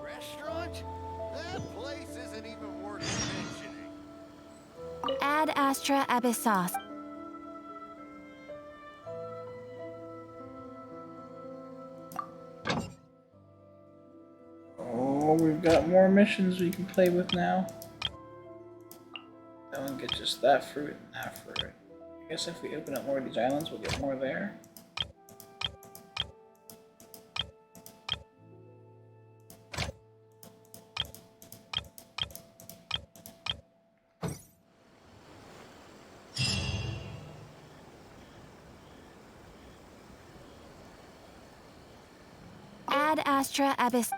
Restaurant? That place isn't even worth mentioning. Ad Astra Abyssos. Oh, we've got more missions we can play with now. That one gets us that fruit and that fruit. I guess if we open up more of these islands, we'll get more there. Ad Astra Abyss.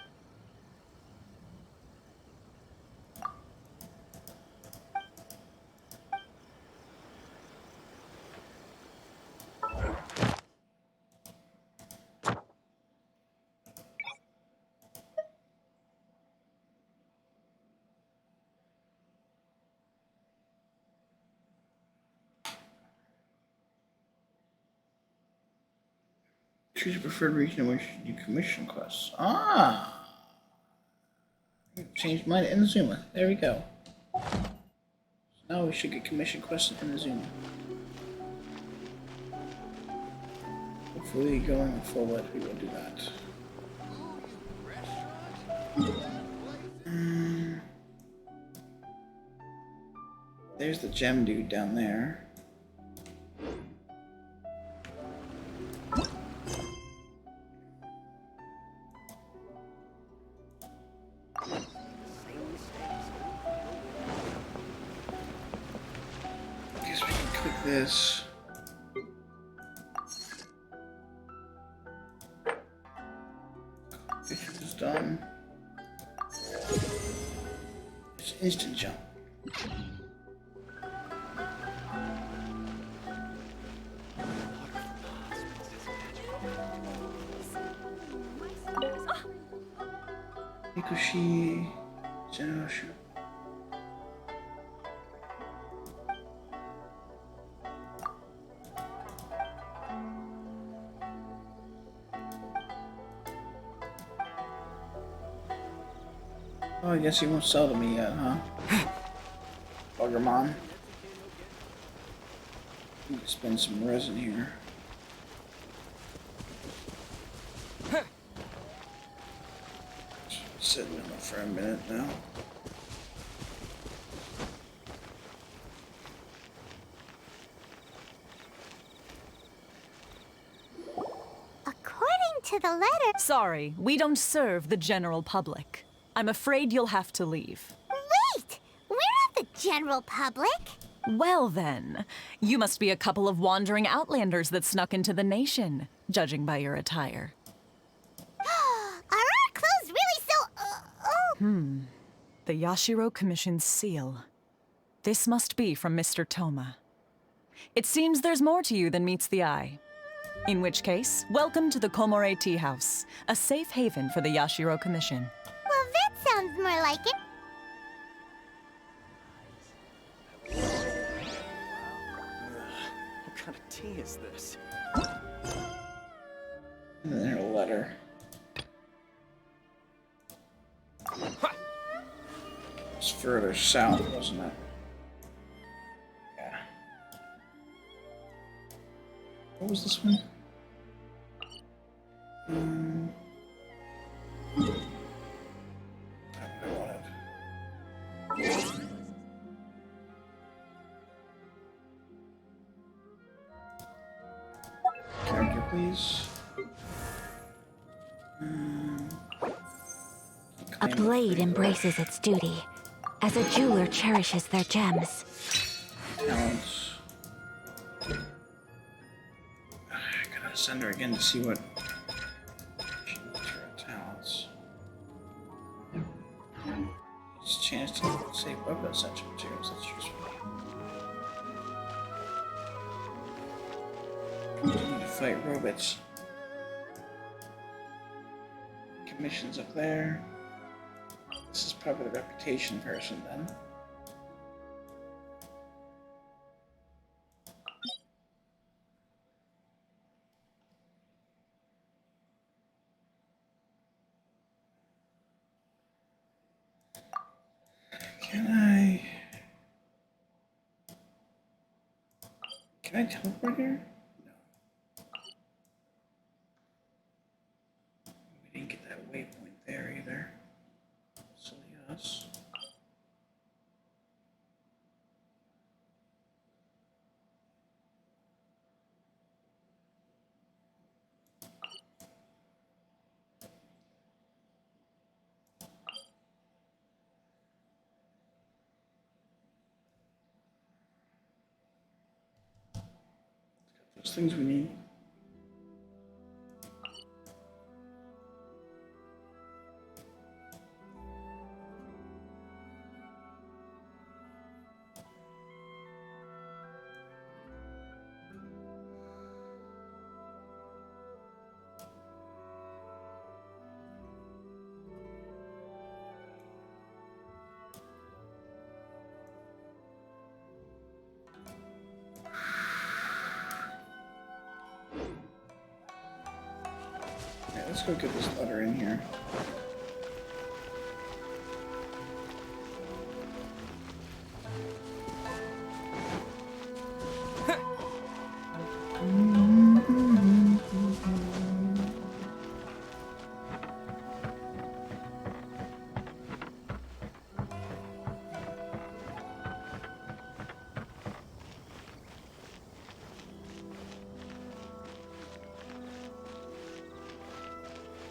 Choose your preferred region in which you commission quests. Ah! Changed mine to Inazuma. There we go. So now we should get commission quests in Inazuma. Hopefully going forward we will do that. There's the gem dude down there. This. Mission is done. It's instant jump. Mikoshi Zenoshu. Oh, I guess he won't sell to me yet, huh? Buggermon. Need to spend some resin here. Sitting in it for a minute now. According to the letter... Sorry, we don't serve the general public. I'm afraid you'll have to leave. Wait! We're not the general public! Well then, you must be a couple of wandering outlanders that snuck into the nation, judging by your attire. Are our clothes really so... The Yashiro Commission's seal. This must be from Mr. Toma. It seems there's more to you than meets the eye. In which case, welcome to the Komore Tea House, a safe haven for the Yashiro Commission. Well, that sounds more like it. What kind of tea is this? And then a letter. It's further south, wasn't it? Yeah. What was this one? I wanted. Character, please. A blade embraces its duty, as a jeweler cherishes their gems. Talents. I gotta send her again to see what she needs for her talents. It's a chance to save weapon essential materials. That's useful. Continue to fight robots. Commissions up there. This is probably the reputation person then. Can I teleport here? No. We didn't get that waypoint there either. Silly us. Those things we need. Let's go get this letter in here.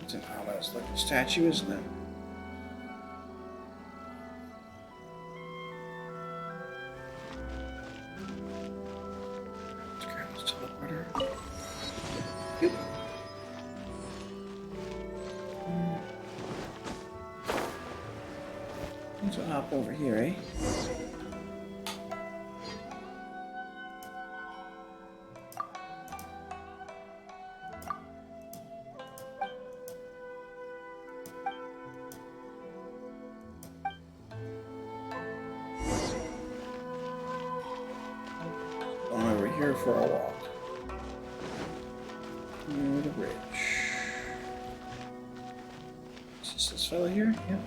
It's an almost like a statue, isn't it? Let's grab this teleporter. Yep. Let's hop over here, eh? For a walk. Near the bridge. Is this fellow here? Yep.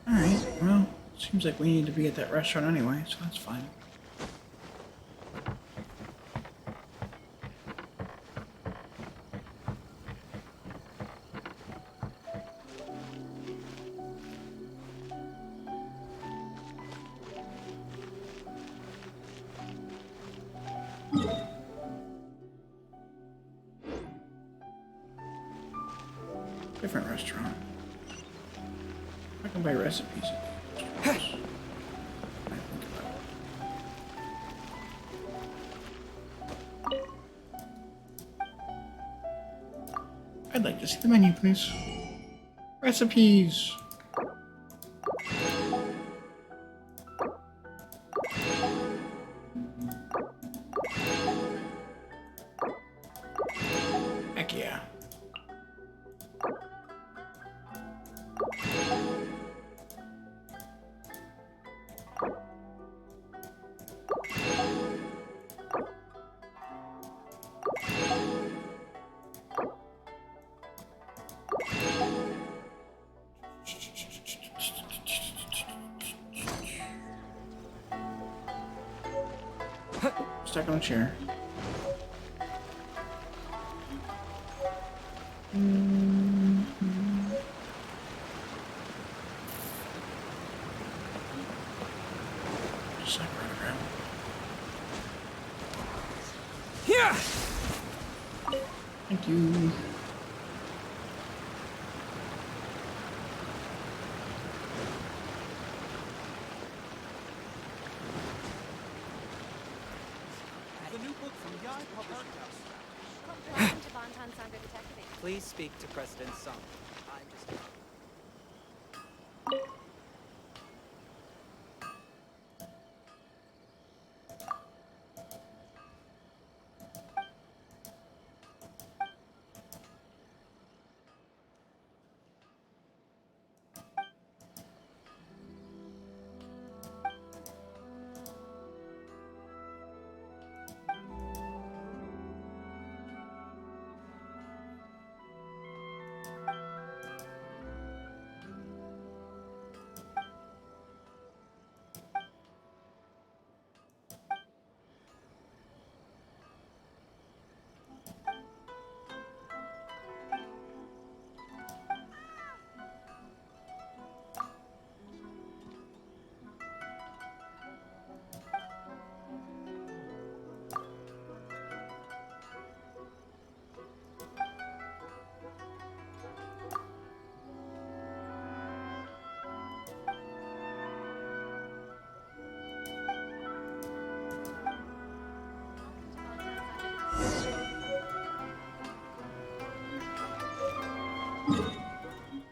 Alright, well, seems like we need to be at that restaurant anyway, so that's fine. Different restaurant. can buy recipes. I'd like to see the menu, please. Recipes. Heck yeah. Stuck on a chair. Just like right around. Here! Thank you. Please speak to President Sung. I'm just...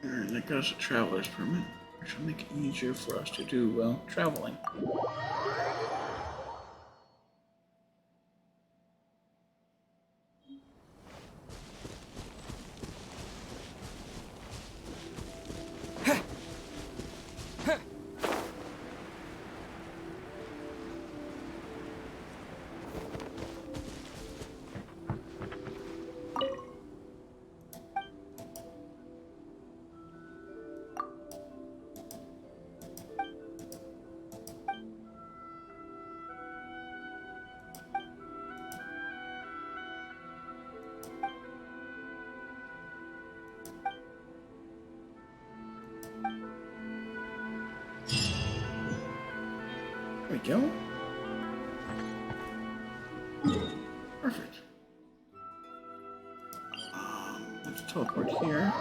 Alright, that goes to traveler's permit, which will make it easier for us to do, well, traveling. There we go. Perfect. Let's teleport here.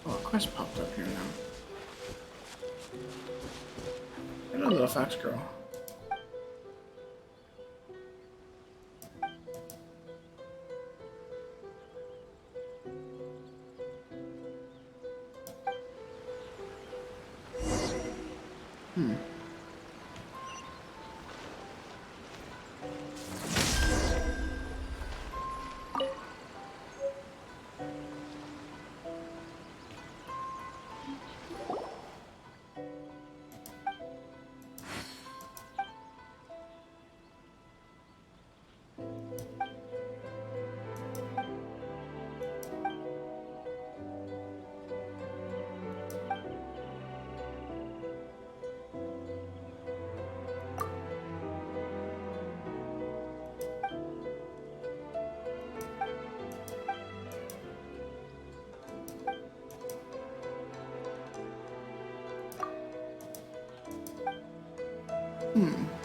Oh, a quest popped up here now. Hello, little fox girl.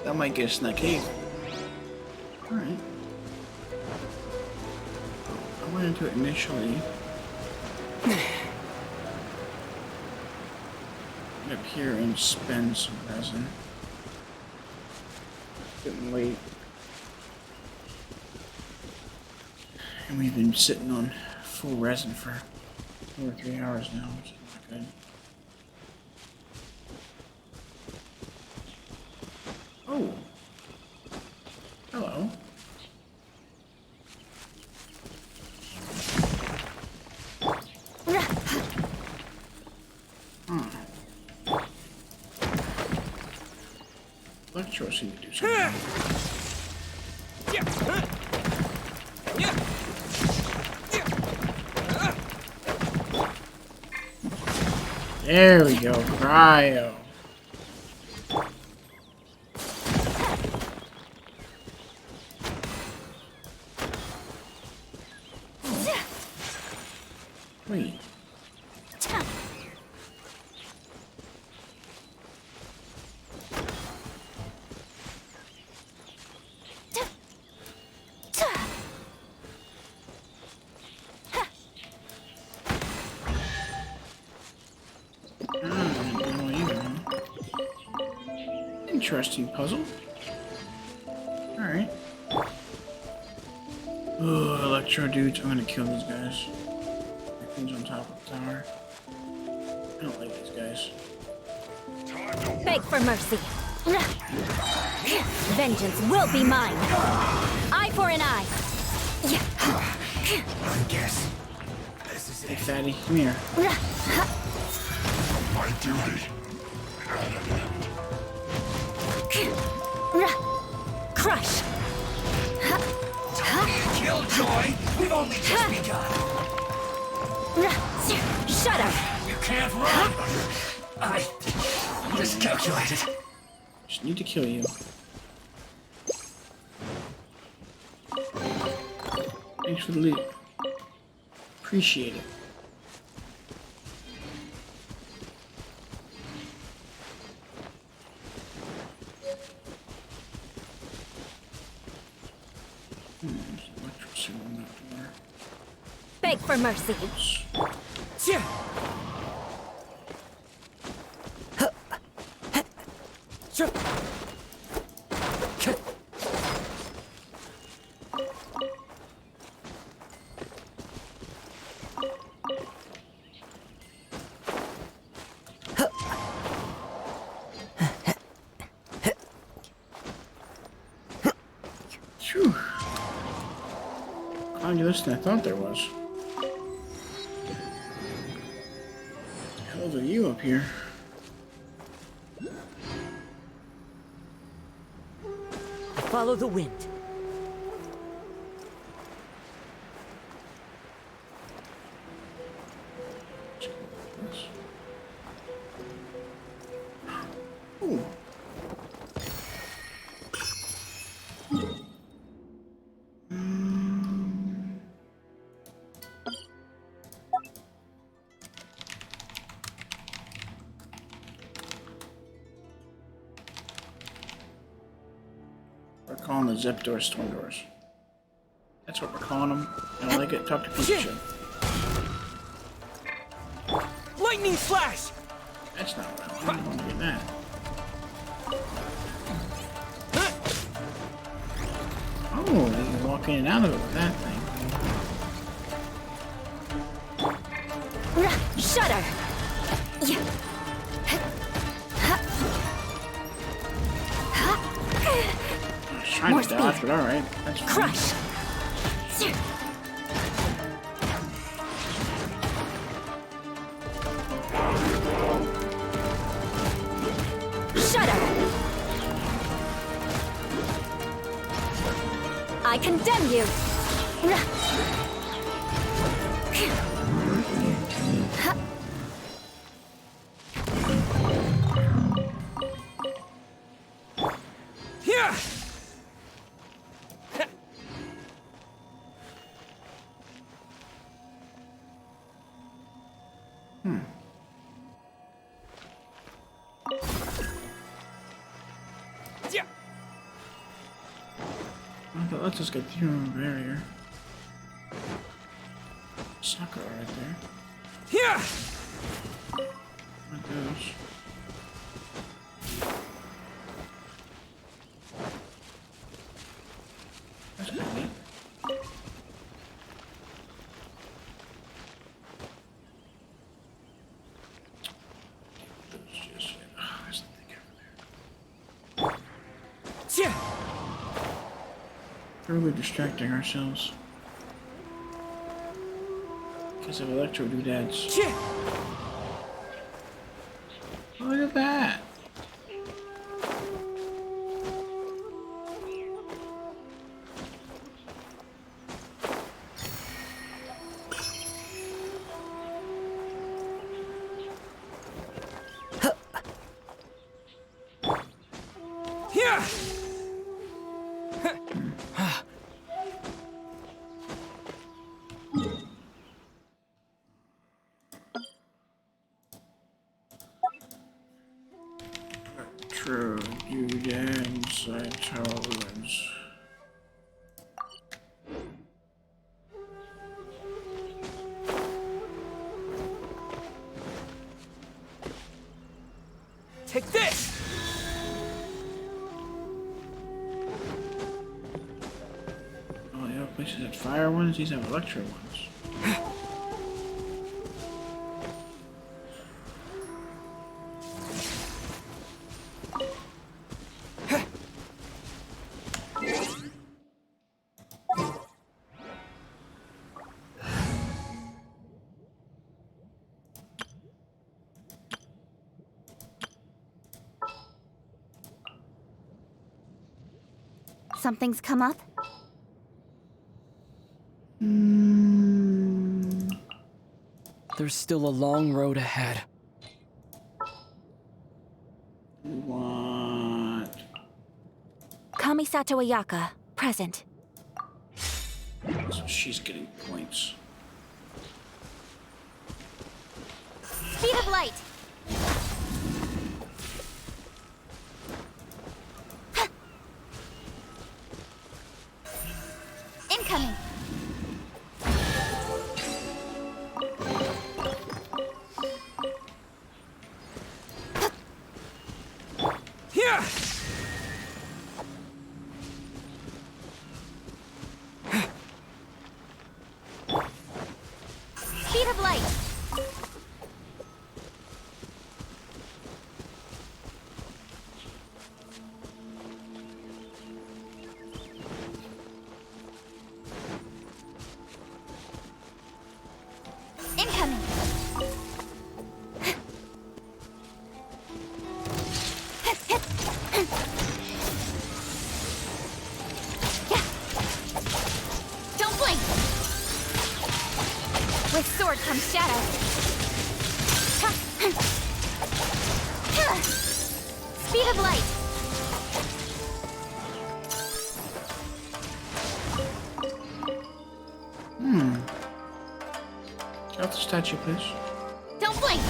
That might get us in that cave. Alright. I wanted to initially get up here and spend some resin. Getting late. And we've been sitting on full resin for 2 or 3 hours now, which is not good. Oh. Hello. Electro seemed to do something. There we go, cryo. Wait. Interesting puzzle. Alright. Oh, Electro dudes. I'm gonna kill these guys. That thing's on top of the tower. I don't like these guys. Beg for mercy. Vengeance will be mine. Eye for an eye. I guess this is Hey, fatty, come here. my duty. Crush. Killjoy, we've only just begun. Shut up. You can't run. I miscalculated. Just need to kill you. Thanks for the loot. Appreciate it. Beg for mercy. Phew. Closer than I thought there was. Hell of a view up here. Follow the wind. Ooh. We're calling the zip doors storm doors. That's what we're calling them. I like it. Talk to Pikachu. Lightning slash! That's not what I want to get that. Oh, you can walk in and out of it with that thing. Shudder. I was trying to dodge, but alright. That's fine. Crush. Shudder. I condemn you. I that lets us get through the barrier. Sakura right there. Yeah. What those? That's kind of neat. Really distracting ourselves because of Electro doodads. Look at that. True, doodads, I told. Take this! Oh, yeah, places have fire ones, these have electro ones. Something's come up? There's still a long road ahead. What? Kamisato Ayaka, present. So she's getting points. Speed of light! Incoming! Here! Speed of light! Incoming! Don't blink! With sword comes shadow. Speed of light! Get off the statue, please. Don't blink!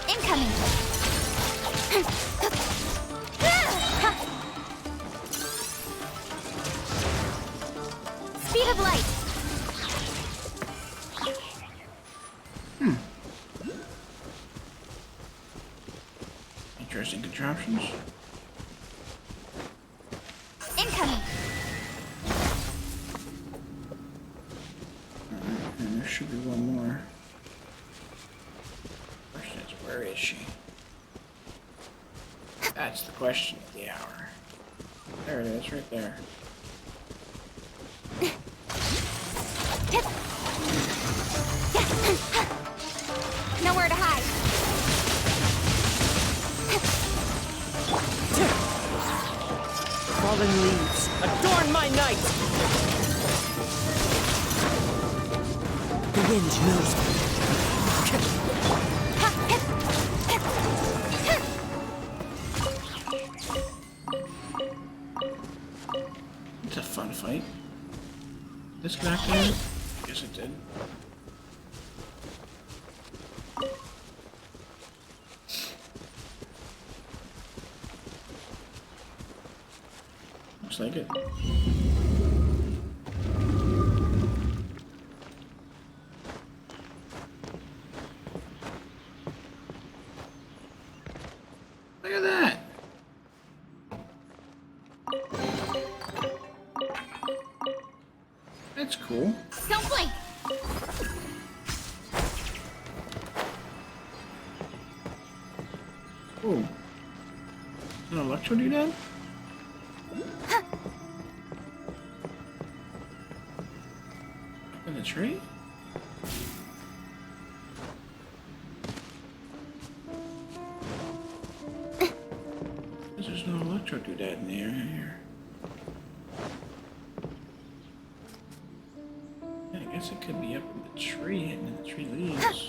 Incoming! Speed of light! Interesting contraptions. Incoming! And there should be one more. Question is, where is she? That's the question of the hour. There it is, right there. Nowhere to hide. Fallen leaves, adorn my night! The wind knows me. It's a fun fight. Disconnected? I guess it did. like it. Look at that. That's cool. Don't blink! Ooh. Is that Electro doodad? Up in the tree? There's no Electro doodad in the area here. Yeah, I guess it could be up in the tree, hidden in the tree leaves.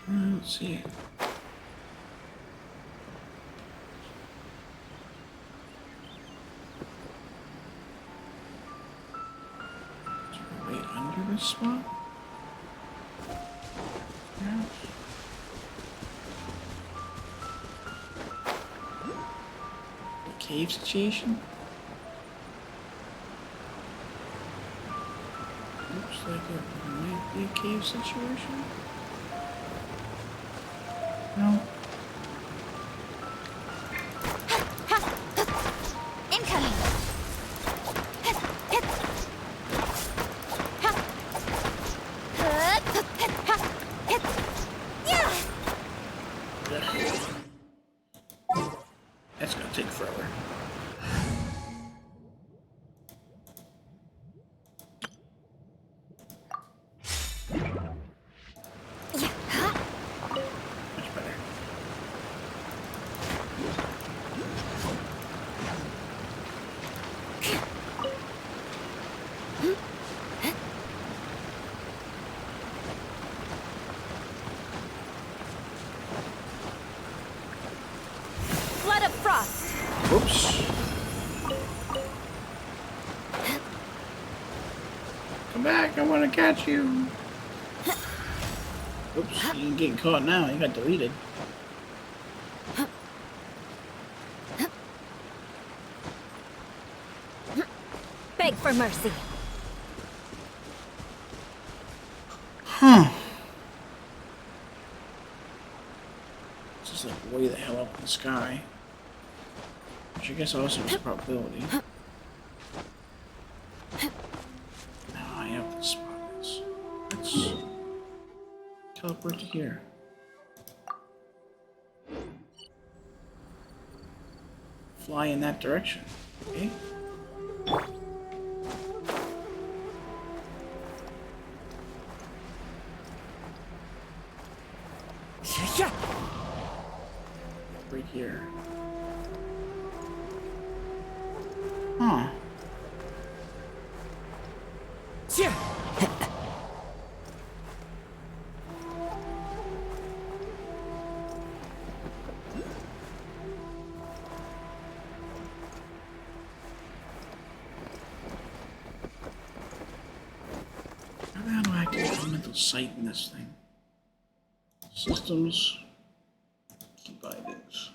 Let's see. Right under this spot? Yeah. A cave situation? Looks like it might be a cave situation. No. Incoming! That's gonna take forever. Much better. Flood of frost. Whoops. Come back, I want to catch you. Oops, you ain't getting caught now, you got deleted. Beg for mercy. Huh. This is like way the hell up in the sky. Which I guess also is a probability. Now I have to spot this. Let's teleport to here. Fly in that direction. Okay. Right here. Huh. How do I activate elemental sight in this thing? Systems. Keep items.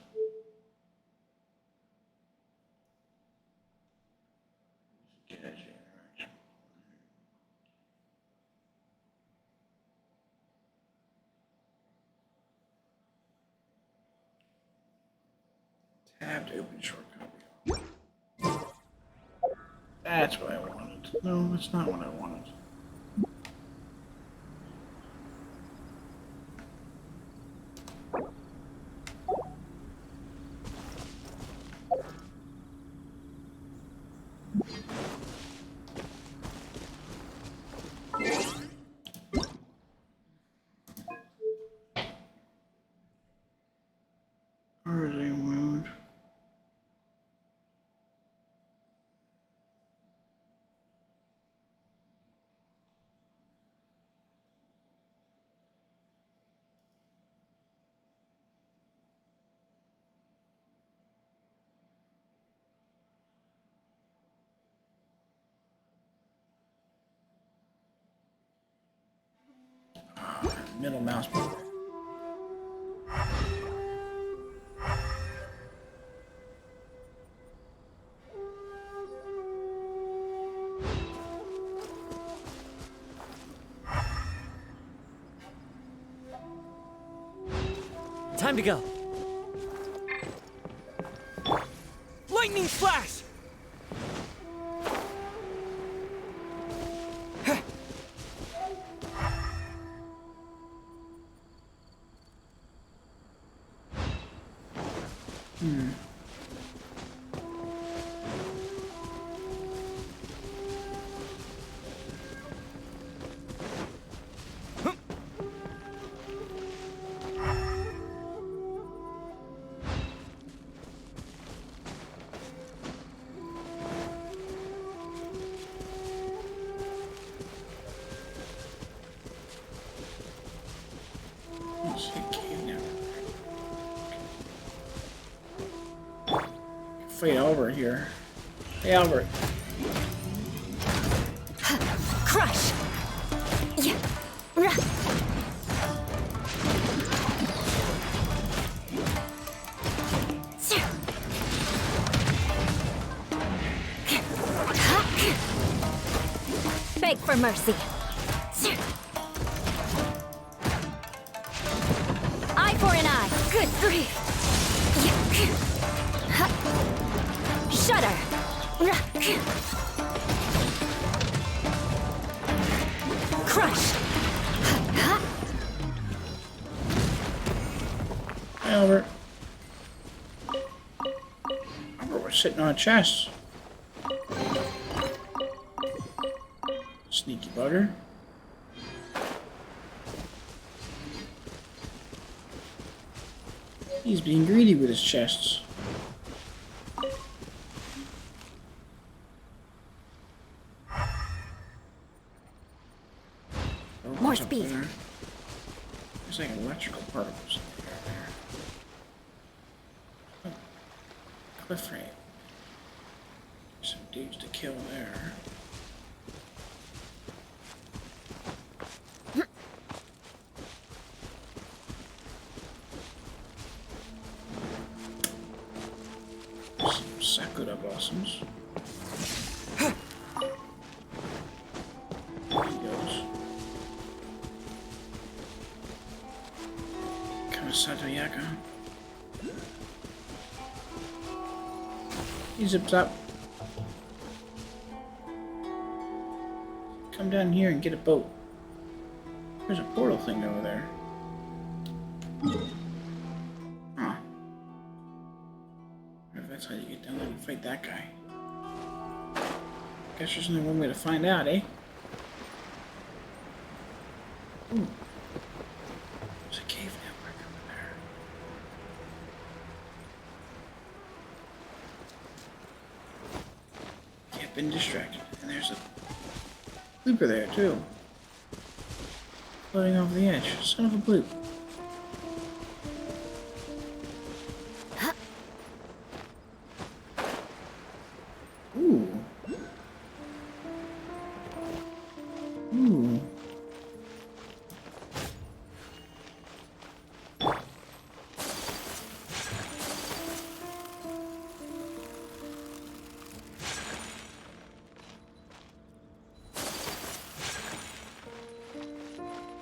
Tab to open shortcut. That's what I wanted. No, that's not what I wanted. Where is he moved? middle mouse button. Time to go. Lightning flash! Fight Albert here. Hey Albert. Crush! Yeah. Beg for mercy. Eye for an eye. Good grief. Shudder. Crush. Hey Albert. Albert was sitting on a chest. Sneaky bugger. He's being greedy with his chests. More speed. There's like electrical particles in there. Cliff frame. Some dudes to kill there. Some Sakura blossoms. There he goes. Miss Ayaka. He zips up. Come down here and get a boat. There's a portal thing over there. Huh. If that's how you get down there and fight that guy. Guess there's only one way to find out, eh? Ooh. There's a cave network over there. Can't been distracted. And there's a blooper there too. Floating over the edge. Son of a bloop. Ooh. Ooh.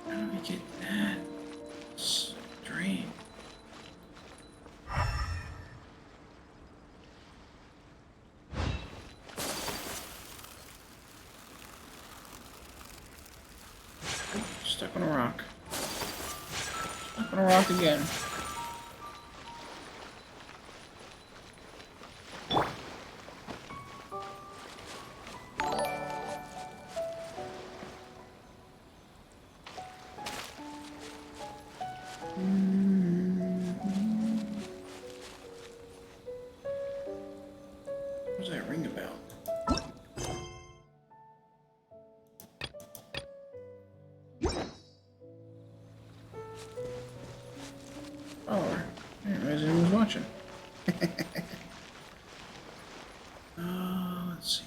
How do we get that stream? Stuck on a rock. Stuck on a rock again. What does that ring a bell? Oh, I didn't realize anyone was watching. Let's see.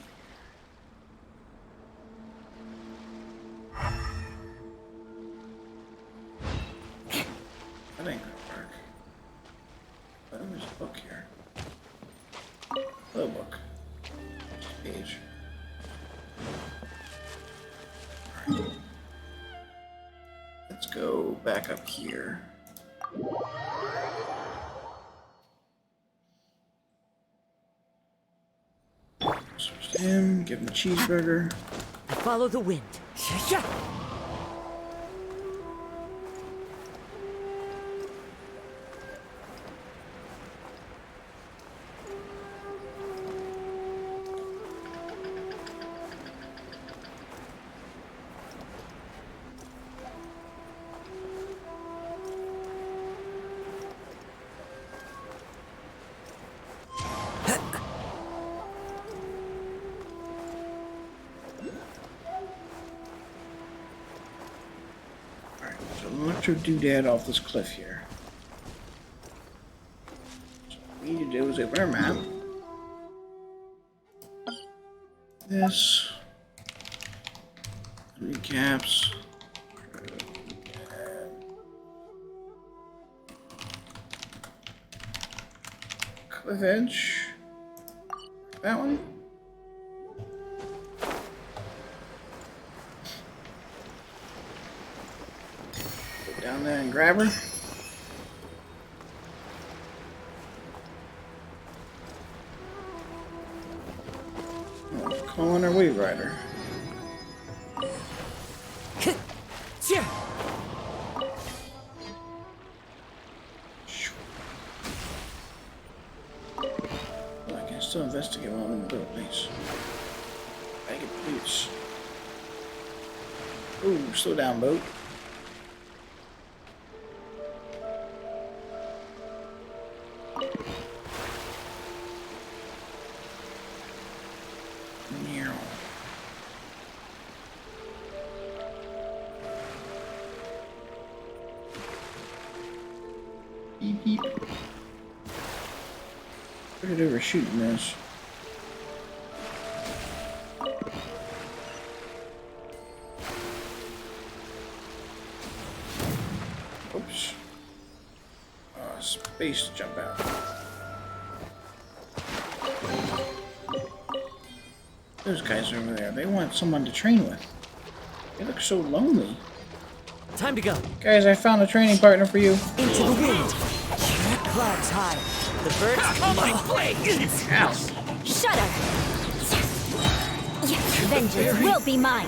Hello, book. Page. Alright. Let's go back up here. Switch to him, give him a cheeseburger. I follow the wind. Electro doodad off this cliff here. So what we need to do is open our map. This recaps. Cliff edge. That one. Down there and grab her. Oh, calling our wave rider. Well, I can still investigate while I'm in the build, please. Bag of boots. Ooh, slow down, boat. Beep beep. Put it over shooting this. Oops. Space to jump out. Those guys over there, they want someone to train with. They look so lonely. Time to go. Guys, I found a training partner for you. Into the wind. Clouds high. The birds on my blade. House. Shudder. Vengeance will be mine.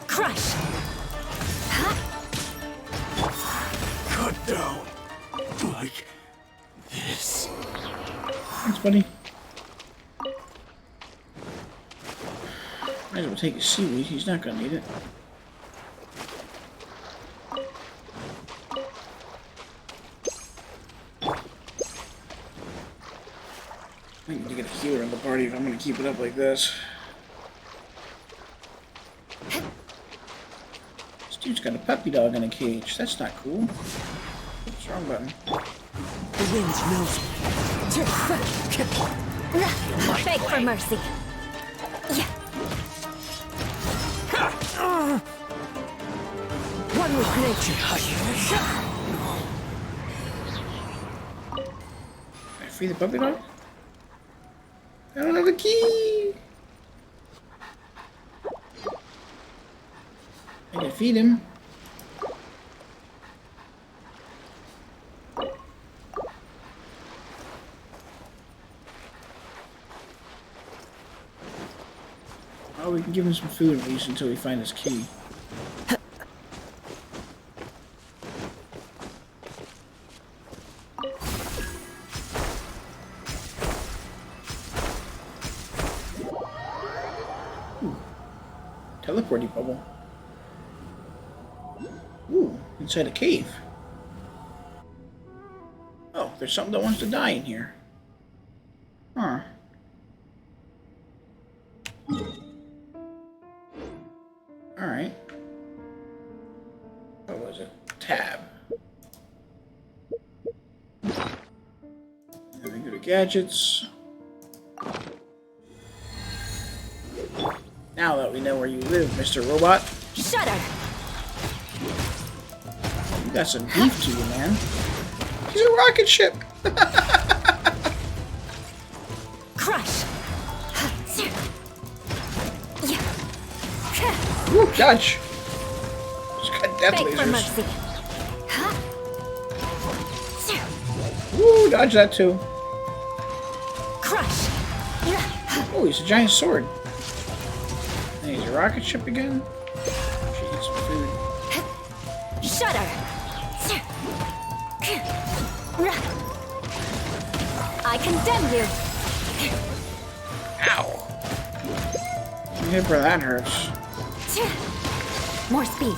Crush. Cut down. Like this. Thanks, buddy. Might as well take his seaweed. He's not gonna need it. I need to get a healer in the party if I'm gonna keep it up like this. This dude's got a puppy dog in a cage. That's not cool. Oops, wrong button. the wind knows me. Beg for mercy. One with nature. Can I free the puppy dog? I don't have the key. I can feed him. Oh, we can give him some food at least until we find his key. Teleporty bubble. Ooh, inside a cave. Oh, there's something that wants to die in here. Huh. Alright. What was it? Tab. Then we go to gadgets. Now that we know where you live, Mr. Robot. Shudder! You got some beef to you, man. He's a rocket ship! Crush! Ooh, dodge! He's got death Beg for lasers. mercy. Ooh, dodge that too. Crush! Oh, he's a giant sword. And he's a rocket ship again? Should eat some food. Shudder! I condemn you! Ow! You hit where that hurts. More speed.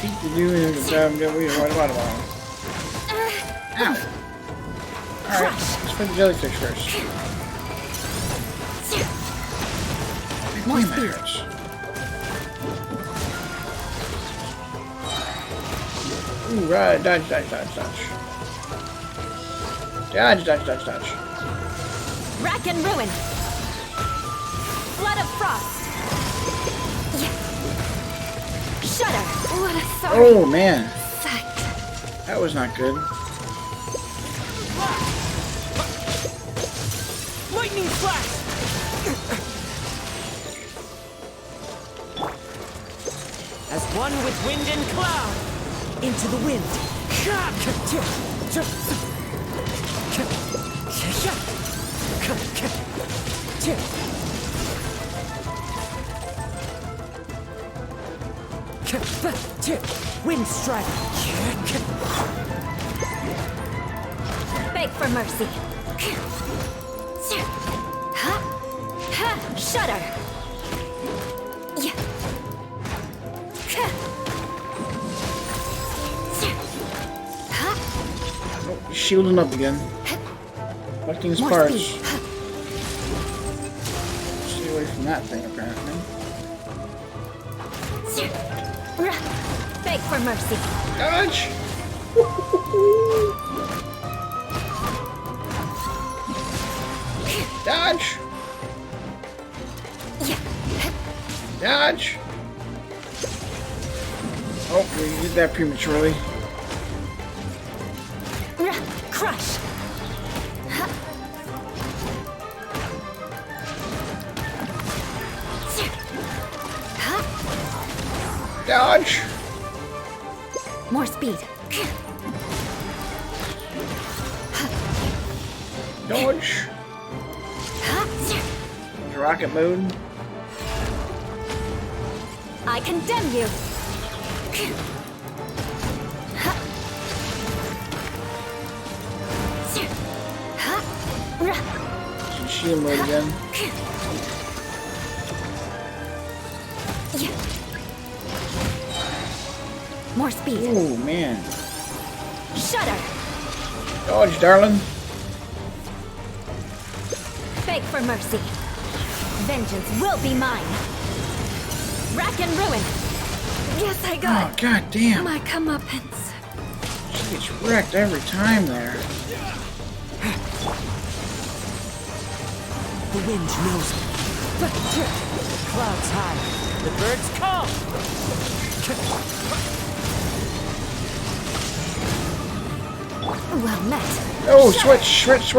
Beat the dude in the job. What? Ow! Alright, let's put the jellyfish first. More That speed. hurts. Ooh, right, dodge. Dodge. Rack and ruin. Flood of frost. Shudder. What a sorry Oh, man. sight. That was not good. Lightning flash! As one with wind and cloud, into the wind. Wind strike. Beg for mercy. Shudder. Oh, he's shielding up again. Collecting his More parts. speed. Stay away from that thing, apparently. Beg for mercy. Dodge! Dodge! Dodge! Oh, we did that prematurely. Crush. Dodge! More speed. Dodge! Rocket mode. I condemn you. Shield mode again. More speed. Oh man. Shudder. Dodge, darling. Beg for mercy. Vengeance will be mine. Rack and ruin. Yes, I got Oh, god damn. my comeuppance. She gets wrecked every time there. The wind knows me. Clouds high. The birds come. Well met. Oh, switch. That's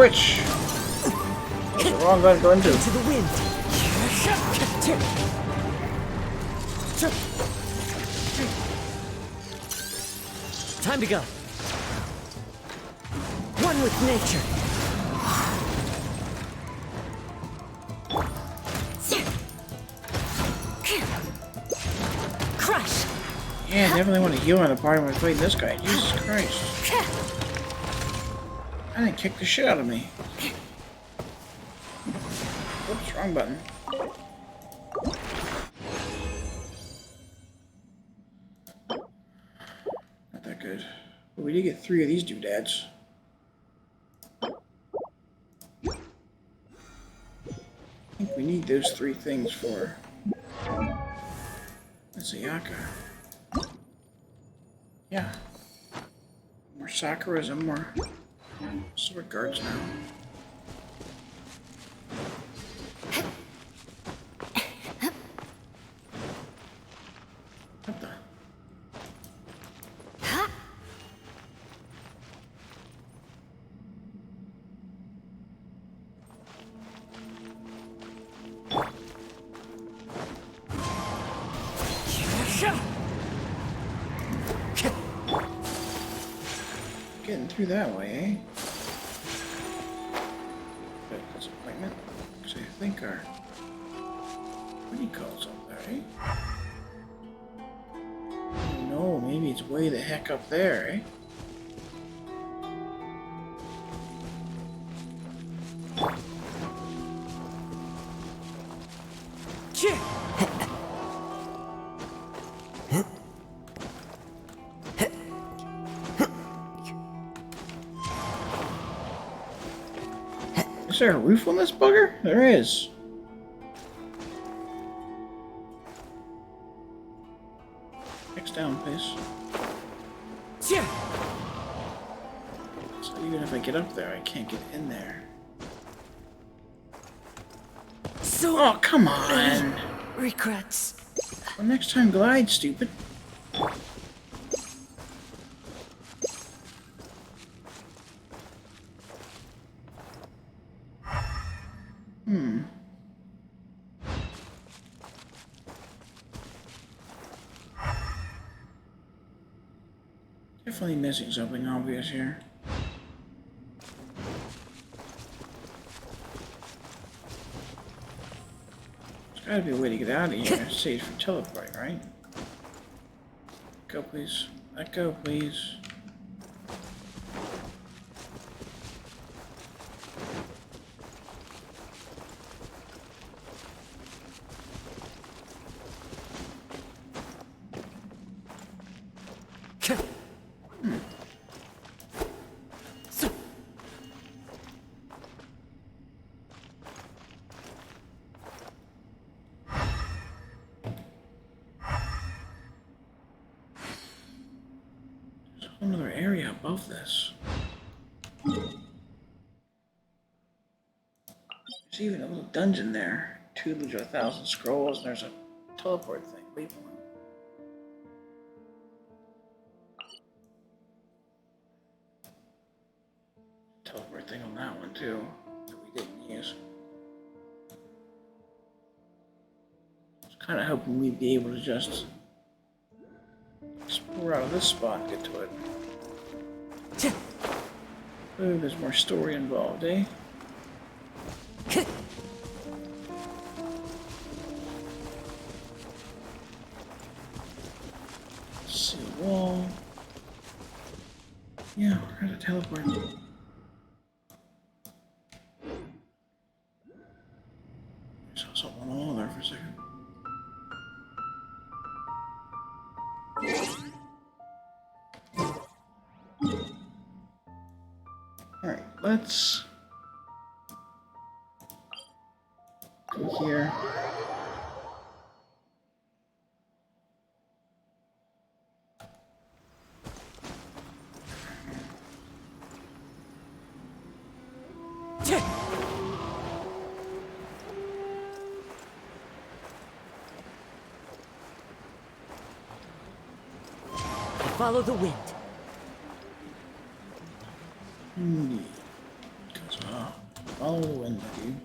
the wrong button to go into. To the wind. Time to go. One with nature. Crush. Yeah, definitely want to heal on the party when I played this guy. Jesus Christ. I didn't kick the shit out of me. Oops, wrong button. Not that good. But we did get 3 of these doodads. I think we need those 3 things for Miss Ayaka. Yeah. More Sakuras and more sword guards now. What the? getting through that way, eh? Disappointment. Because I think our... What do you call it up there, eh? Oh no, maybe it's way the heck up there, eh? Is there a roof on this bugger? There is. X down, please. So even if I get up there, I can't get in there. So oh, come on! Regrets. Well, next time glide, stupid. Definitely missing something obvious here. There's gotta be a way to get out of here. Save for teleporting, right? Go, please. Let go, please. Another area above this. There's even a little dungeon there. Tutelage of 1,000 scrolls, and there's a teleport thing. Wait for it. Teleport thing on that one too, that we didn't use. I was kind of hoping we'd be able to just explore out of this spot and get to it. Oh, there's more story involved, eh? See a wall. Yeah, we're gonna teleport. I saw something on the wall there for a second. Alright, let's go here. Follow the wind. Follow the wind, dude.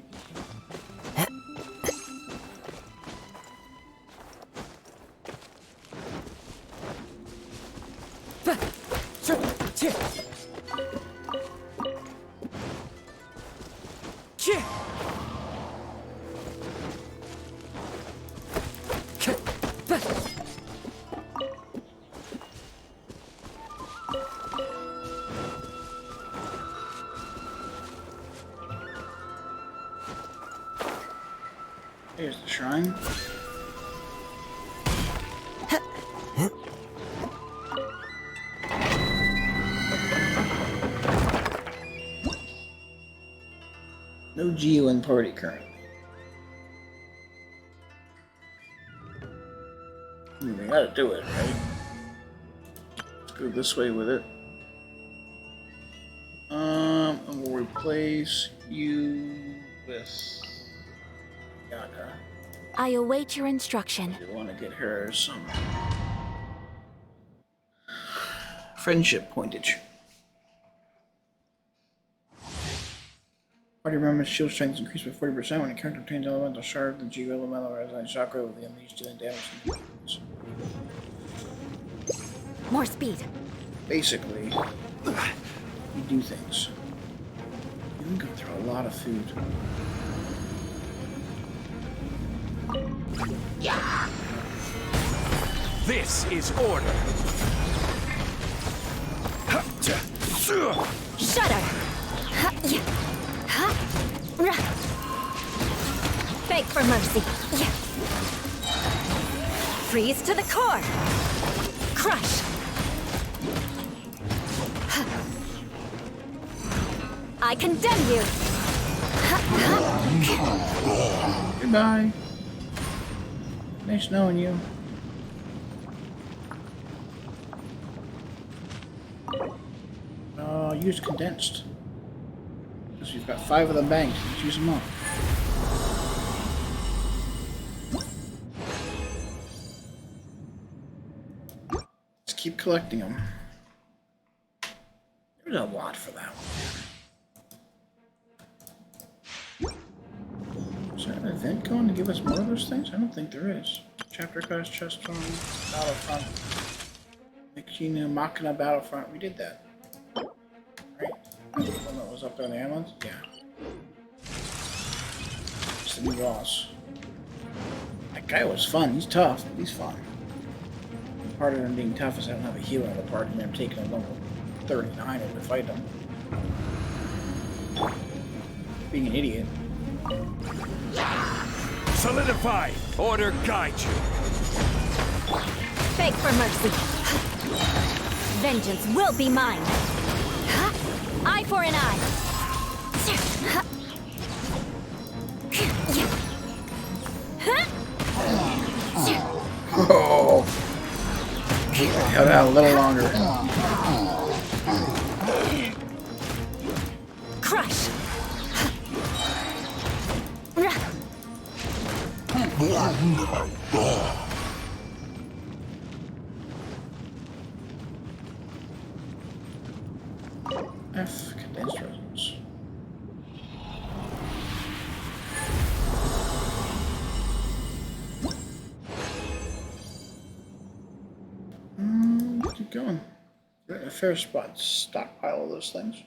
Here's the shrine. No Geo in party currently. We gotta do it, right? Let's go this way with it. And we'll replace you with Ayaka. I await your instruction. You want to get her some friendship pointage. Party members' shield strength is increased by 40% when a character obtains elemental shard, the G elemental resonant chakra with the unleashed dealing damage. More speed. Basically, we do things. We go through a lot of food. Yeah. This is order. Shudder! Beg for mercy. Freeze to the core. Crush. I condemn you. Goodbye. Nice knowing you. Use condensed. Because we've got 5 of them banked. Let's use them up. Let's keep collecting them. There's a lot for that one. Is there an event going to give us more of those things? I don't think there is. Chapter class, chest on, battlefront. Mikina Machina battlefront. We did that. Right? The one that was up on the islands? Yeah. It's the new boss. That guy was fun. He's tough, but he's fun. Part of him being tough is I don't have a healer on the party and I'm taking a level 39 over to fight him. Being an idiot. Solidify! Order guide you! Beg for mercy. Vengeance will be mine. Eye for an eye. Oh! Got out a little longer. Crush. F condensed resins. Keep going. We're in a fair spot to stockpile all those things.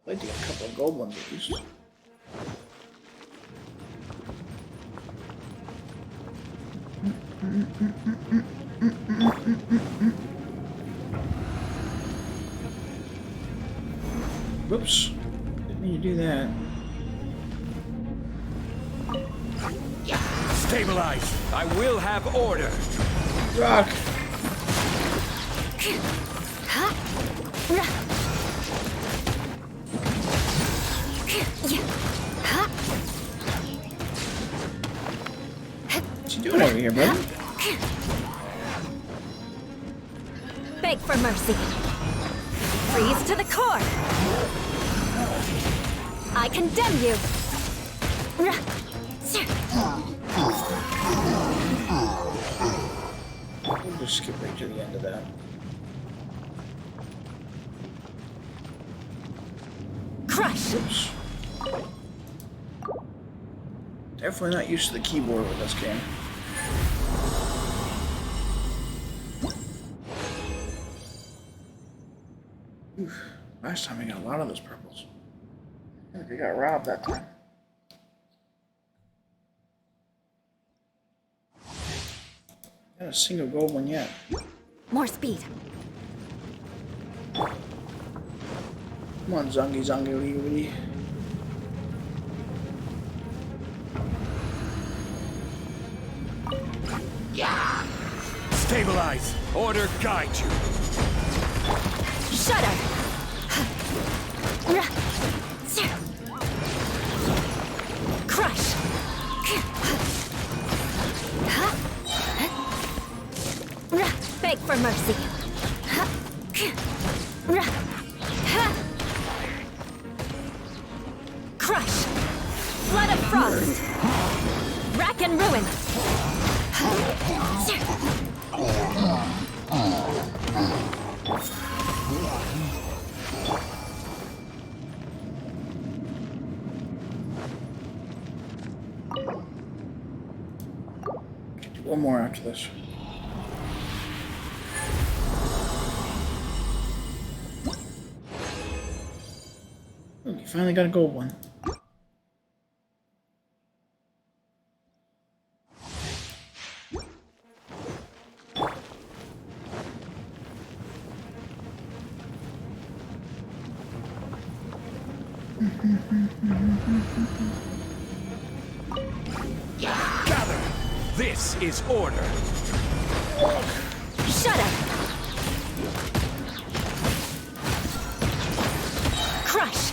I'd like to get a couple of gold ones at least. Whoops. Didn't mean to do that. Stabilize! I will have order! Rock! What you doing over here, brother? Beg for mercy. Freeze to the core. I condemn you. We'll just skip right to the end of that. Crush. Oops. Definitely not used to the keyboard with this game. Oof. Last time I got a lot of those purples. I think I got robbed that time. Not a single gold one yet. More speed. Come on, Zungy Zungy. Yeah! Stabilize! Order guide you! Shudder! Crush! Beg for mercy. Crush! Flood of frost! Rack and ruin! One more after this. you finally got a gold one. Gather! This is order! Shut up! Crush!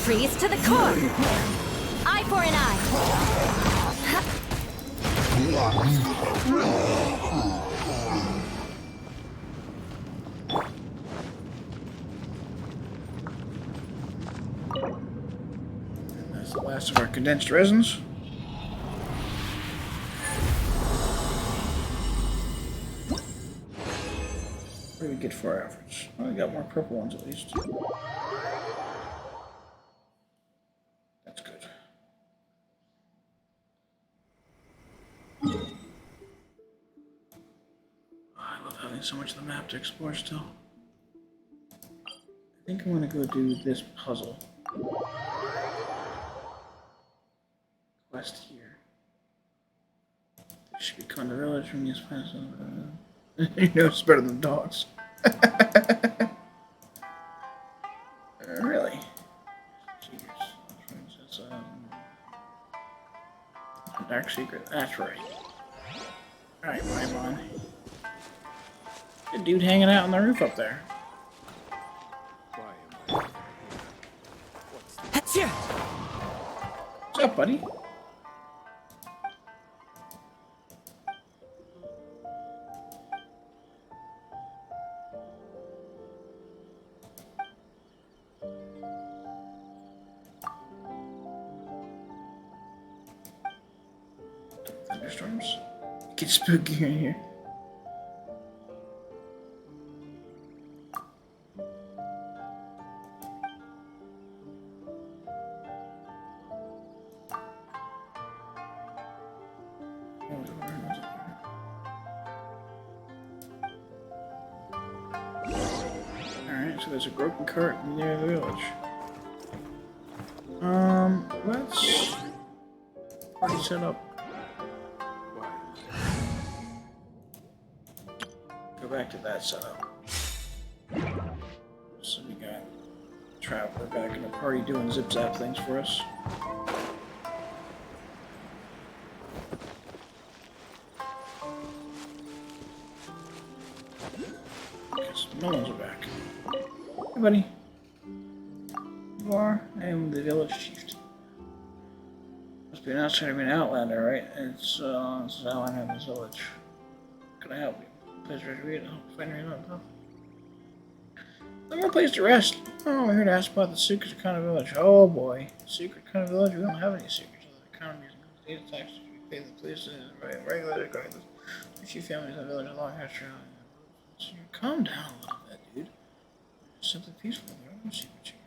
Freeze to the core! Eye for an eye! That's the last of our condensed resins. What do we get for our efforts? Well, we got more purple ones at least. That's good. Oh, I love having so much of the map to explore still. I think I want to go do this puzzle. Quest here. There should be come to the village from these plants. You know it's better than dogs. Really? That's a dark secret. That's right. Alright, Paimon. Good dude hanging out on the roof up there. What's up, buddy? Thunderstorms? It gets spooky in here. Alright, so there's a broken cart near the village. Let's party set up. Go back to that setup. So we got Traveler back in the party doing zip zap things for us. Because no one's back. Hey, buddy. You are? I am the village chieftain. Must be an outsider, be an outlander, right? It's outlander in this village. Can I help you? Pleasure to read. I'll find your love. No more place to rest. Oh, we're here to ask about the secrets of Kana Village. Oh boy. Secret Kana Village? We don't have any secrets. The economy is data taxes. We pay the police regular regardless. A few families in the village a long history. So you calm down a little bit, dude. It's simply peaceful. There are no secrets here.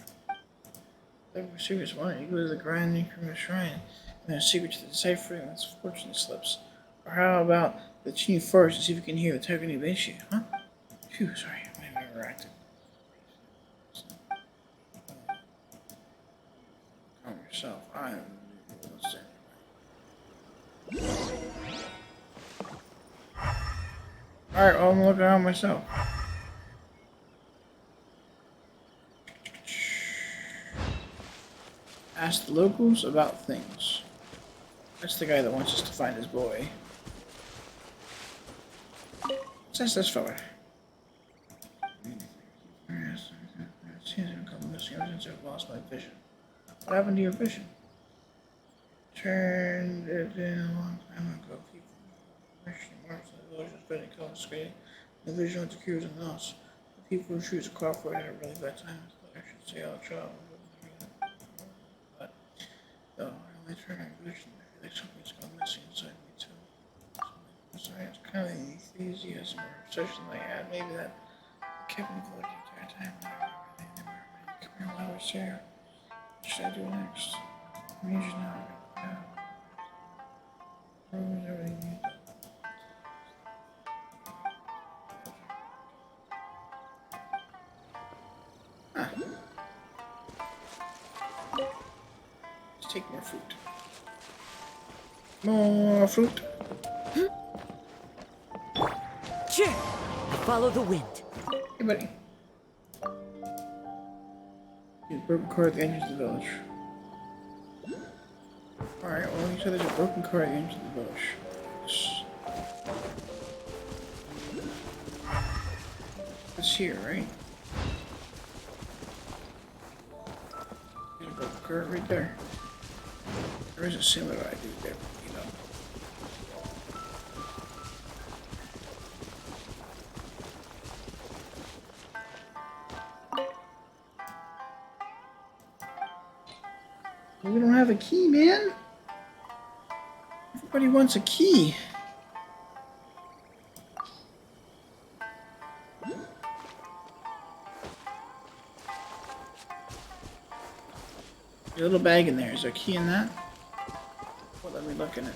If we're serious, why don't you go to the Grand Increment Shrine and there's a secret to the deciphering of its fortune slips? Or how about the chief first and see if we can hear the Togani Beishi, huh? Phew, sorry, I might have overacted. Calm yourself. I am Alright, well, I'm looking around myself. Ask the locals about things. That's the guy that wants us to find his boy. What's this fella? It seems to have come missing ever since I've lost my vision. What happened to your vision? Turned it in a long time ago. People marks in the village was spreading confiscating. The vision of the cures and loss. The people who choose to cooperate had a really bad time. I should say I'll try. But though I only turned my vision, I feel like something's gone missing inside me too. Sorry, it's kind of the enthusiasm or obsession I had. Maybe that kept me floating the entire time. Come here while we're here. What should I do next? I need you now. Everything you do. Let's take more fruit. More fruit. Follow the wind. Hey, buddy. There's a broken car at the entrance of the village. Alright, well, you said there's a broken car at the entrance of the village. It's here, right? There's a broken car right there. There is a similar idea there, you know. We don't have a key, man. Everybody wants a key. A little bag in there. Is there a key in that? Well, let me look in it.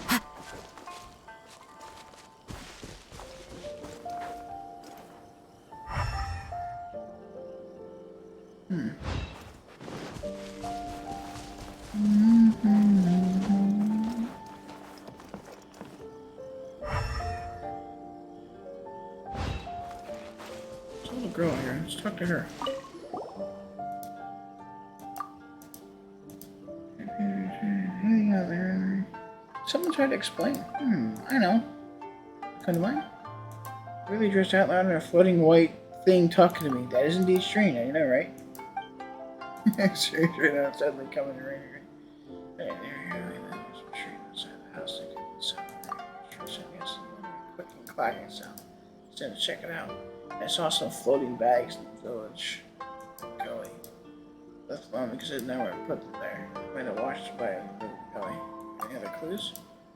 There's a little girl here. Let's talk to her. Anything out there? Someone tried to explain. I know. Come to mind. Really dressed out loud in a floating white thing talking to me. That is indeed strange, you know, right? Strange right now, suddenly coming to rain. Hey, there you go. There's a tree outside the house. They could be somewhere. Yes, quick and clacking sound. Instead of check it out. I saw some floating bags in the village. Golly. That's lonely because I didn't know where I put them there. I might have washed by a golly. Any other clues?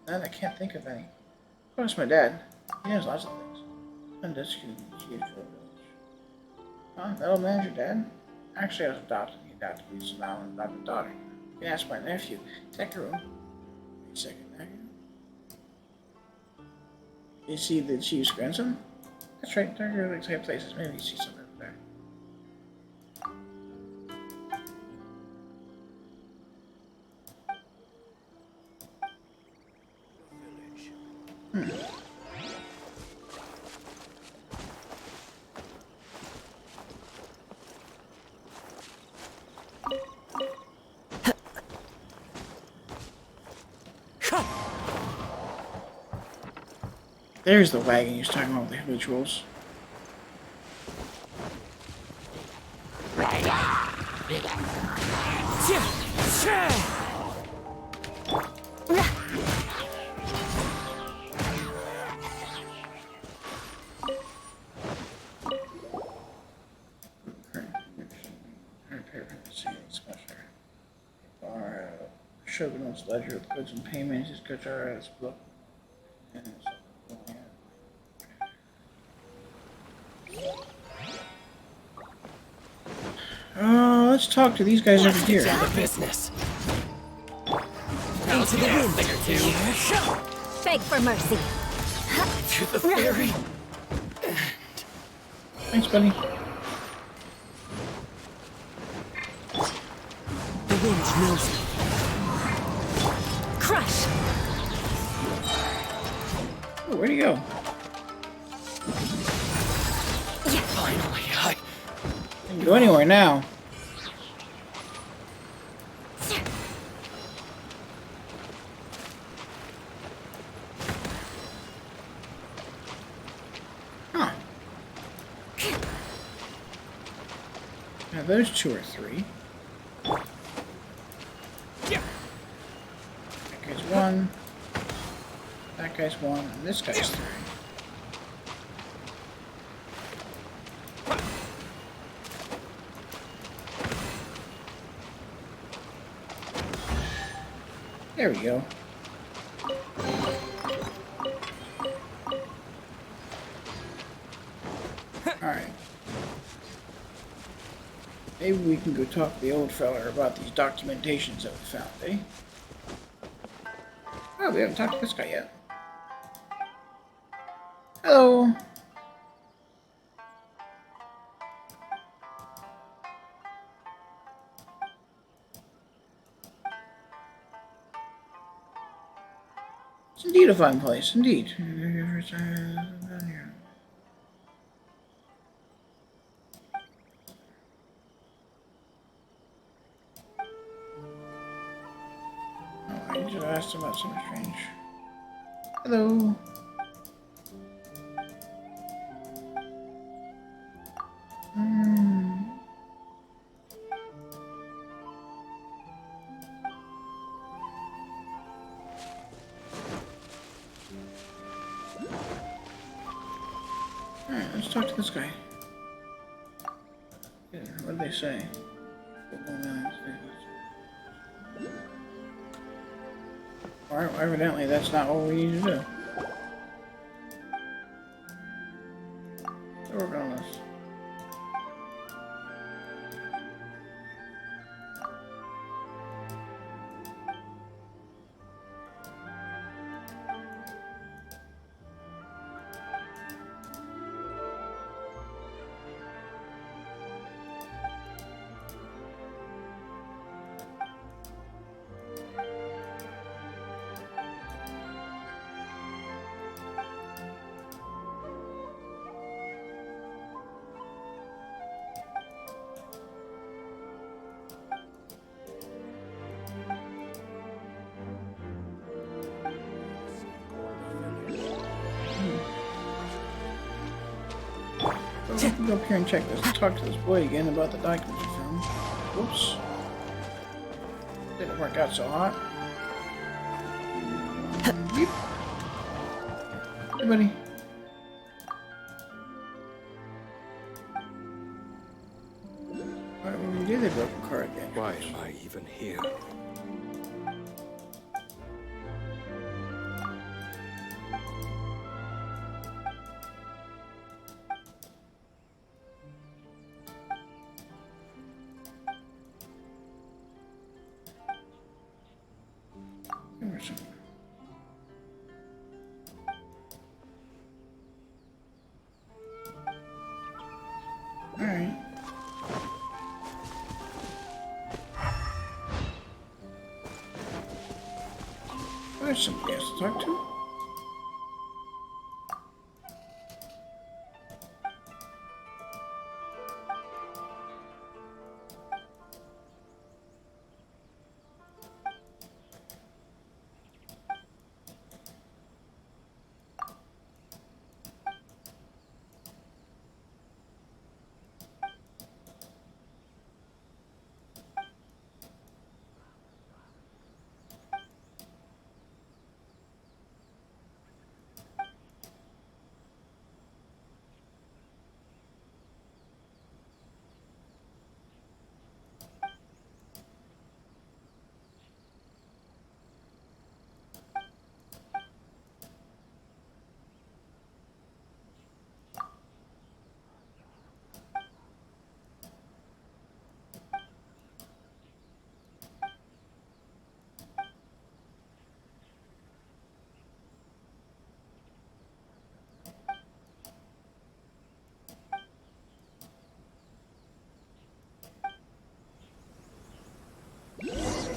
None, I can't think of any. Of course, my dad. He knows lots of things. And this could be for a village. Huh? That old man's your dad? Actually, I was adopted. He adopted me, so now I'm adopted daughter. You can ask my nephew. Take a room. Wait a second. You see the chief's grandson? That's right. They're really tight places. Maybe you see something over there. There's the wagon he was talking about with the rituals. Shogun's ledger with goods and payments. His goods are as book. Let's talk to these guys over here. Down to business. Into the wind. Beg for mercy. To the ferry. Thanks, buddy. The wind knows me. Crush. Oh, where'd he go? Finally, I Can't go anywhere now. Huh. Now those two are three. That guy's one. That guy's one, and this guy's three. There we go. Alright. Maybe we can go talk to the old fella about these documentations that we found, eh? Oh, we haven't talked to this guy yet. Hello. It's indeed a fun place, indeed. Oh, I just asked about something strange. Hello. Alright, let's talk to this guy. Yeah, what did they say? Alright, well, evidently that's not what we need to do. Let's work on this. Go up here and check this. Let's talk to this boy again about the documents we found. Whoops. Didn't work out so hot. Beep. Hey, buddy. Alright, when we did, they broke a car again. Why am I even here? Alright. There's somebody else to talk to.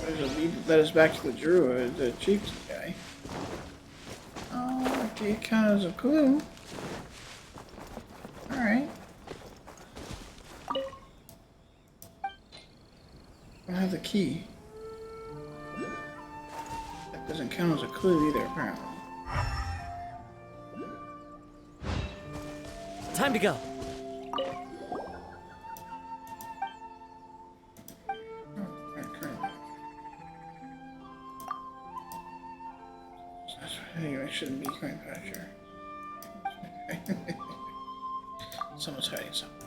There's a lead that led us back to the druid, the chief's guy. Oh, okay, kind of as a clue. Alright. I don't have the key. That doesn't count as a clue either, apparently. Time to go. Anyway, I shouldn't be going past here. Someone's hiding something.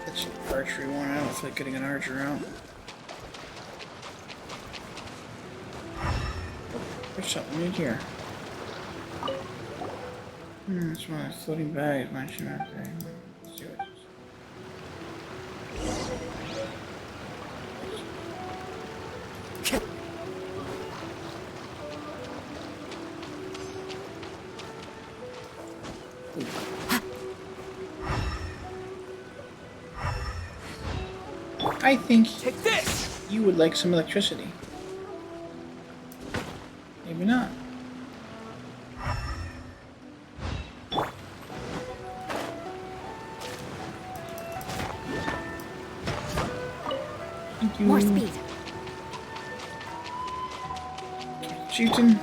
That's an archery one. I don't feel like getting an archer out. There's something in here. That's one of the floating bags mentioned out there. Let's see what it is. I think Take this! you would like some electricity. Maybe not. Thank you. More speed. Shooting.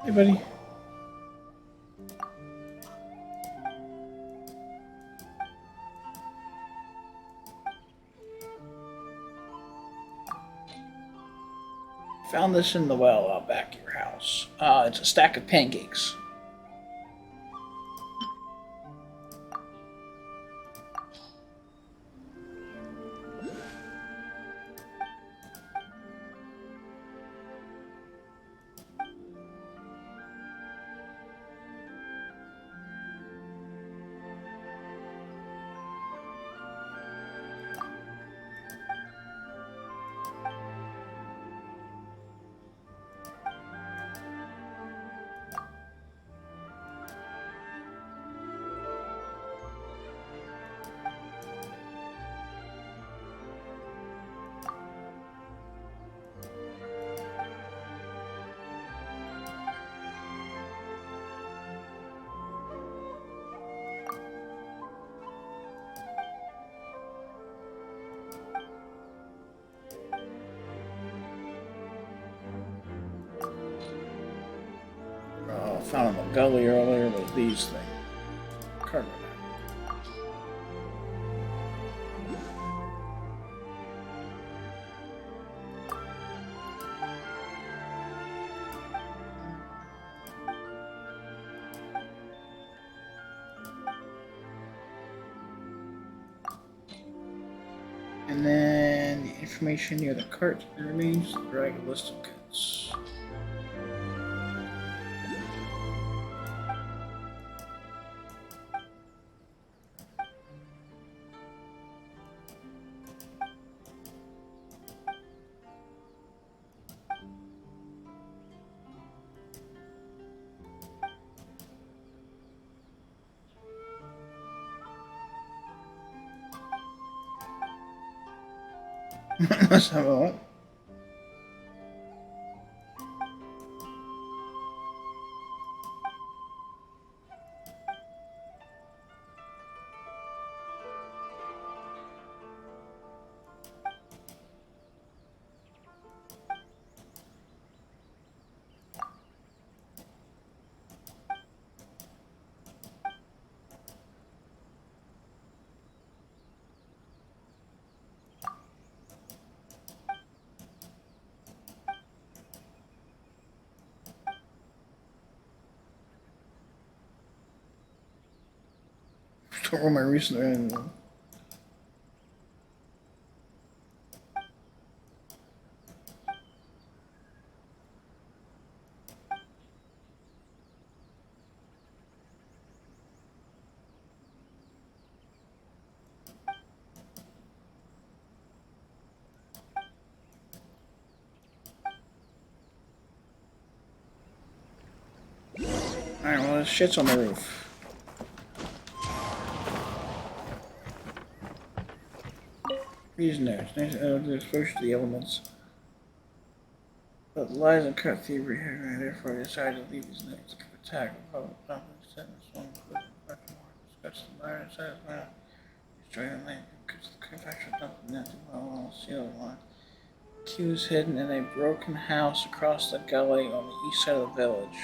Hey, buddy. Found this in the well out back of your house. It's a stack of pancakes. Found in the gully earlier was these things. Cargo. And then the information near the cart that remains, drag a list of goods. Let's have a look. Don't roll my recent anymore. Alright, well, this shit's on the roof. Reason there. It's nice to exposure to the elements. But the lies and cut thievery here, and therefore I decided to leave these notes to attack the public confidence sentence one including much more. Discuss the matter inside of my destroy the land, because the confection dumped nothing well sealed one. Key was hidden in a broken house across the gully on the east side of the village.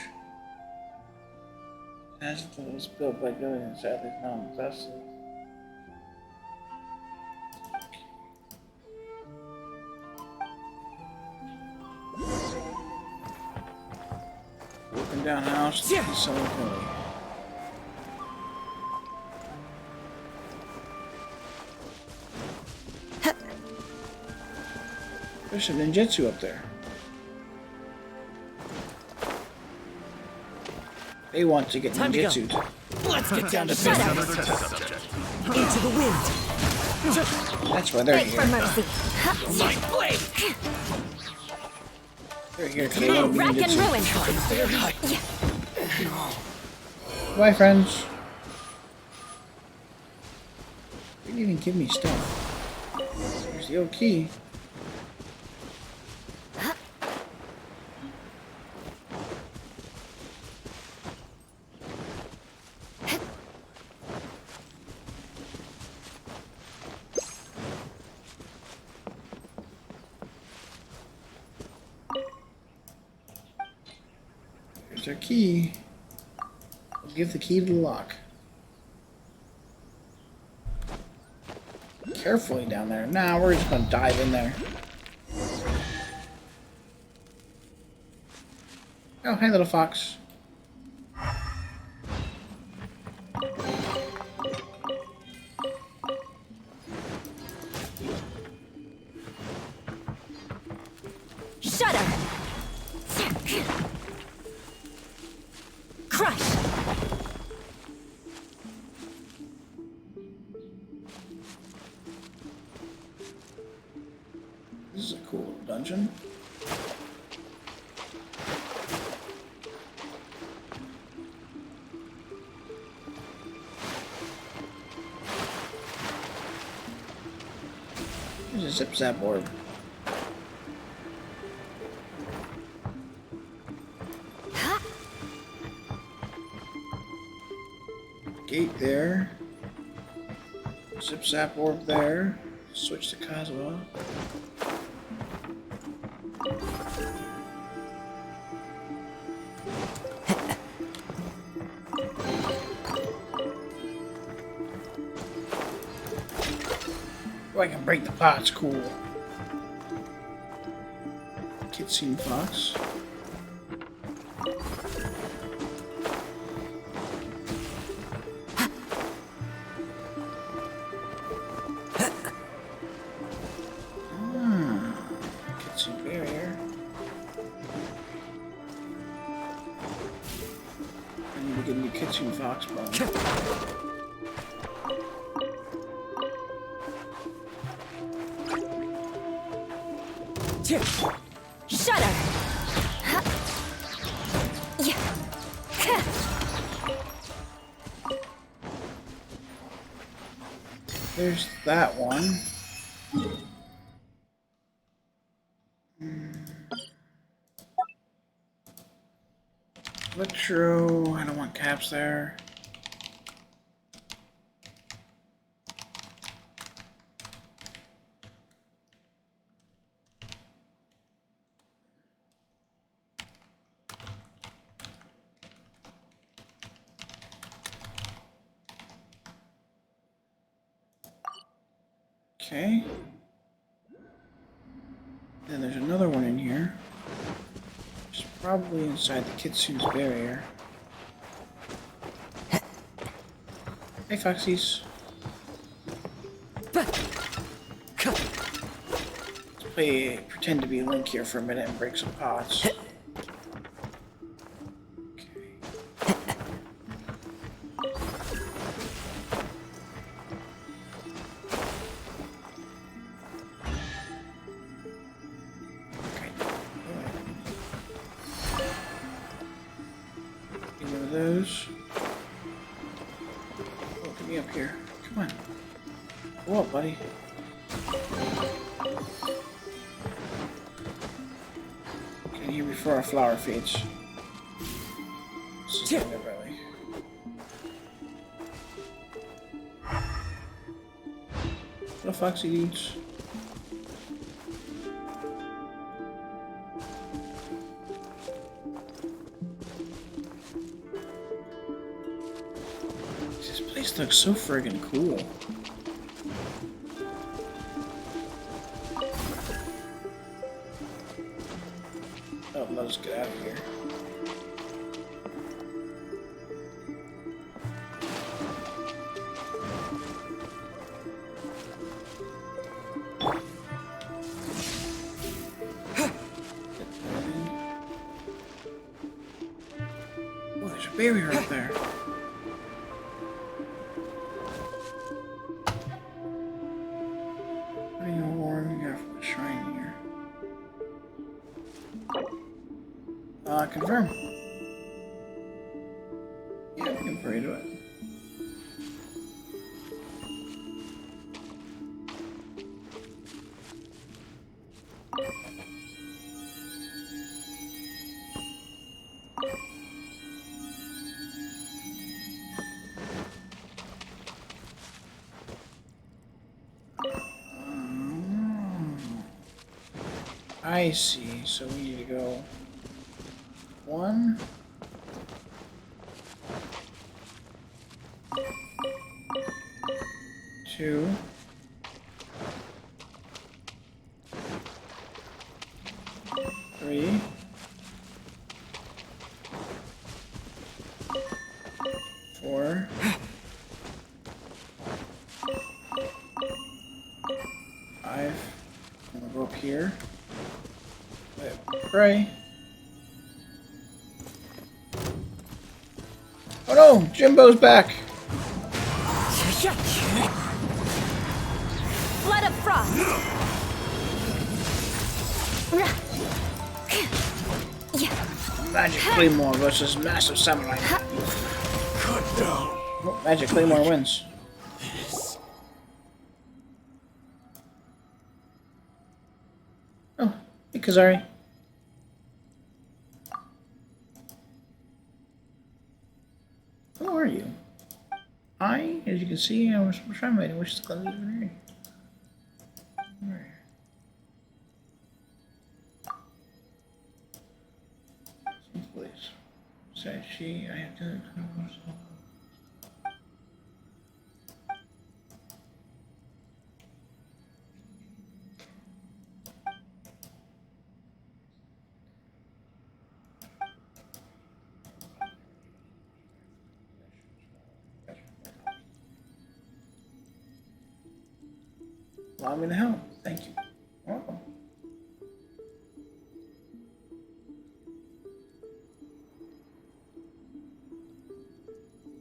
As it was built by doing it, sadly not invested. Broken down house, yeah. East side of the village. There's some ninjutsu up there. They want to get ninjutsu. Let's get down to business. Into the wind. That's why they're Beg here. for mercy. Light blade. They're here because they want me to Rack get and some. ruin. Bye, friends. They didn't even give me stuff. There's the old key. There's our key. We'll give the key to the lock. Carefully down there. Nah, we're just gonna dive in there. Oh, hey, little fox. Shudder. Crush. This is a cool dungeon. There's a zip zap orb. Gate there. Zip zap orb there. Switch to Kazuha. Oh, I can break the pots, cool. Kitsune Fox. Kitsune barrier. I need to get into Kitsune Fox bone. Shudder. There's that one. Electro. I don't want caps there. Okay. Then there's another one in here. It's probably inside the Kitsune's barrier. Hey, Foxies. Let's pretend to be Link here for a minute and break some pots. Those. Oh, get me up here. Come on. Go up, buddy. Get in here before our flower fades. This is in their belly. Little foxy dudes. This looks so friggin' cool. Oh, let us get out of here. Oh, there's a barrier up there. Confirm. Yeah, we can pray to it. I see, so we need to go 1, 2, 3, 4, 5. I'm gonna go up here. Pray. Oh no! Jimbo's back! Flood of frost! Magic Claymore versus Massive Samurai. Cut down. Oh, Magic Claymore wins. Oh, hey Kazari. Who are you? I, as you can see, I was trying to wish to close even here. Please. Said she, I have to. Allow me to help. Thank you. Welcome.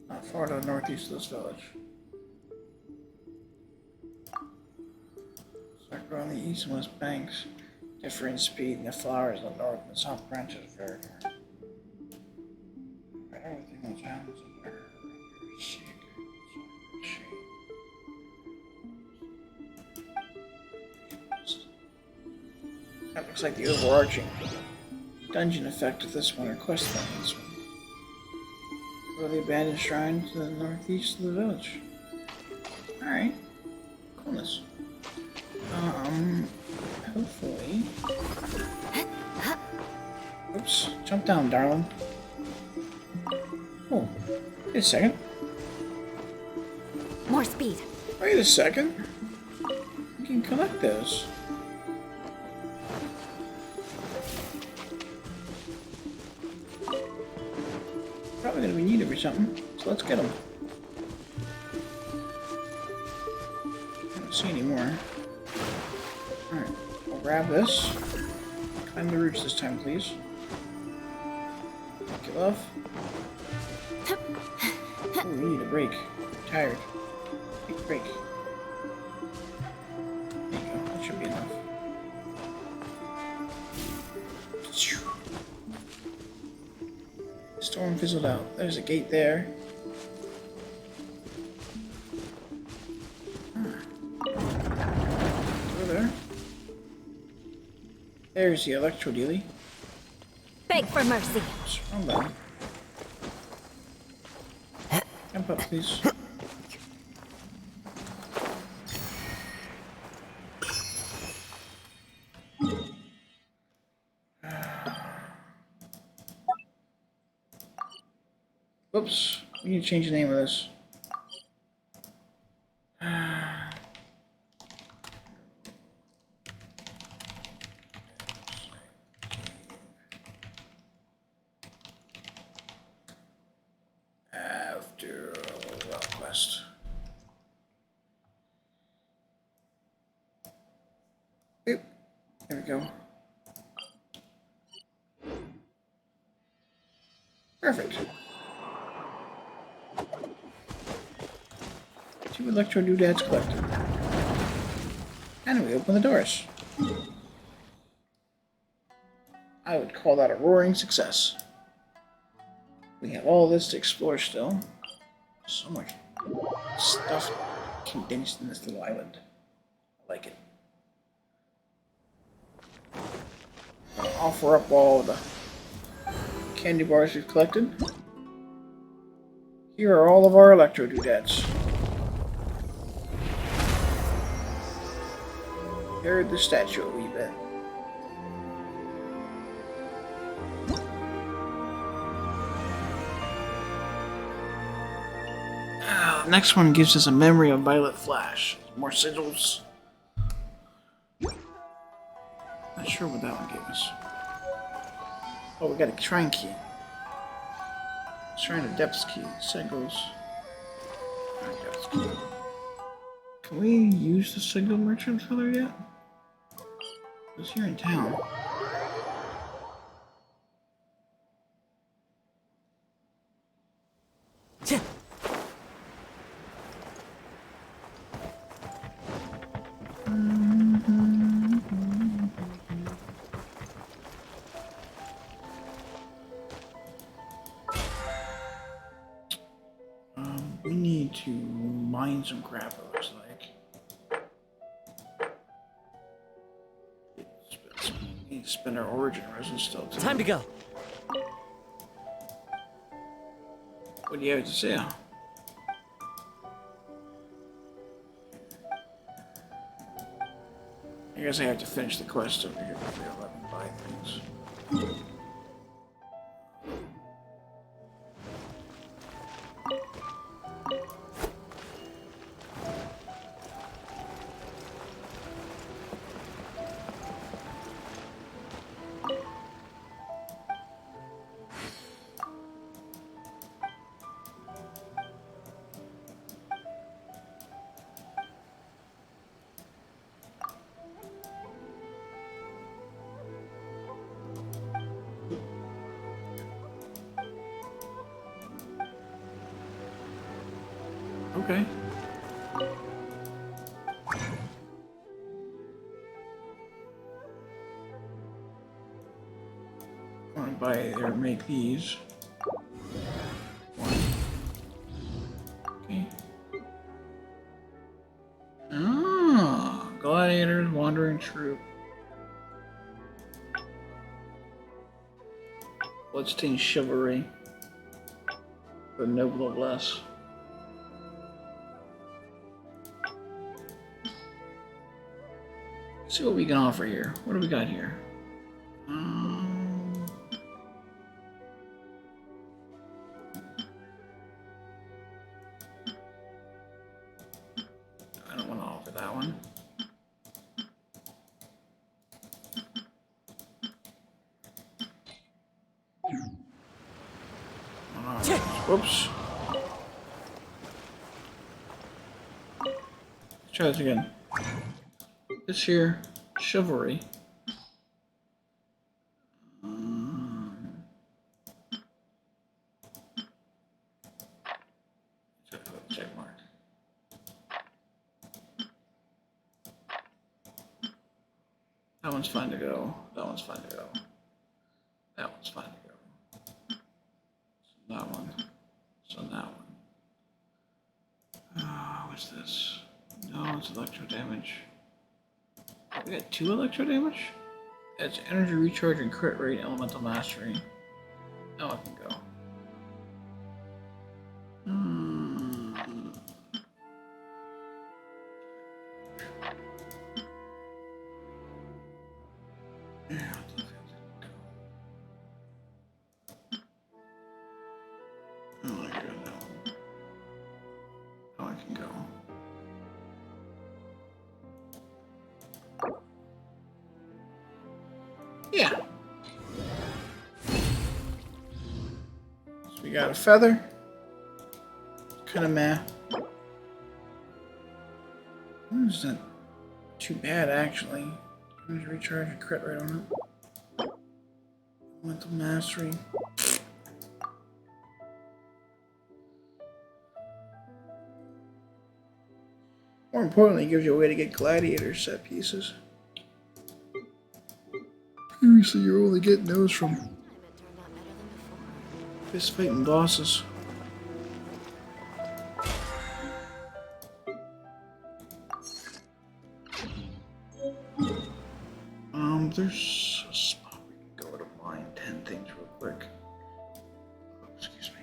Not far to the northeast of this village. Circle on the east and west banks differ in speed, and the flowers on the north and south branches vary. Everything that happens in there. That looks like the overarching dungeon effect of this one, or quest line of this one. Go to the abandoned shrine to the northeast of the village. Alright. Coolness. Hopefully. Oops. Jump down, darling. Oh. Wait a second. More speed. Wait a second. You can collect those. Probably gonna be needed for something, so let's get them. I don't see any more. Alright, I'll grab this. Climb the roots this time, please. Thank you, love. Ooh, we need a break. I'm tired. Take a break. There you go, that should be enough. Storm fizzled out. There's a gate there. Over there. There's the Electro dealie. Beg for mercy. What's wrong, buddy? Jump up, please. Whoops, we need to change the name of this. After Quest. Oop. There we go. Perfect. 2 Electro doodads collected. And we open the doors. I would call that a roaring success. We have all this to explore still. So much stuff condensed in this little island. I like it. I'll offer up all the candy bars we've collected. Here are all of our Electro doodads. Here the statue a wee bit. Next one gives us a memory of Violet Flash. More sigils. Not sure what that one gave us. Oh, we got a shrine key. Shrine of Depths key. Sigils. Depths key. Can we use the sigil merchant feather yet? It's here in town. We need to mine some crap, it looks like. We need to spend our origin resin still too. Time to go. What do you have to say? I guess I have to finish the quest over here before I let me buy things. Okay. I want to buy or make these. Okay. Ah, gladiators, wandering troop. Bloodstained chivalry. The noble noblesse. See what we can offer here. What do we got here? I don't want to offer that one. Whoops. Let's try this again. This here, chivalry. Check mark. That one's fine to go. That one's fine to go. That one's fine to go. So that one. So that one. What's this? No, it's electro damage. We got 2 electro damage? It's energy recharge and crit rate, elemental mastery. Now I can go. Yeah, I like that one. Now I can go. Yeah. So we got a feather. Kind of meh. It's not too bad actually. There's recharge and crit rate on it. Mental mastery. More importantly, it gives you a way to get gladiator set pieces. Previously, you're only getting those from Fist fighting bosses. There's a spot we can go to mine 10 things real quick. Oh, excuse me.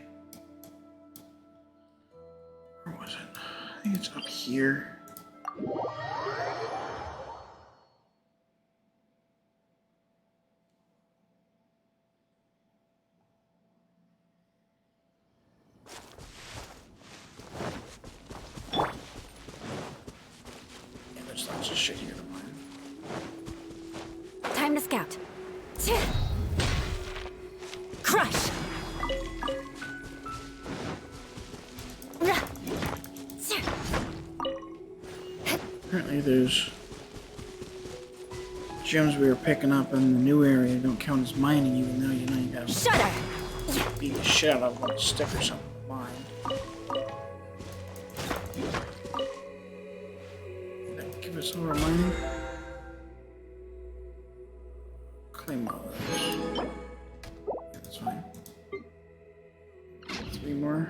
Where was it? I think it's up here. Yeah, there's lots of shit here to mine. Time to scout. Crush! Apparently there's gems we were picking up in the new area don't count as mining, even though you know you gotta beat the shit out of them with a stick or something to mine. Give us all our mining. Claim all those. Yeah, that's fine. 3 more.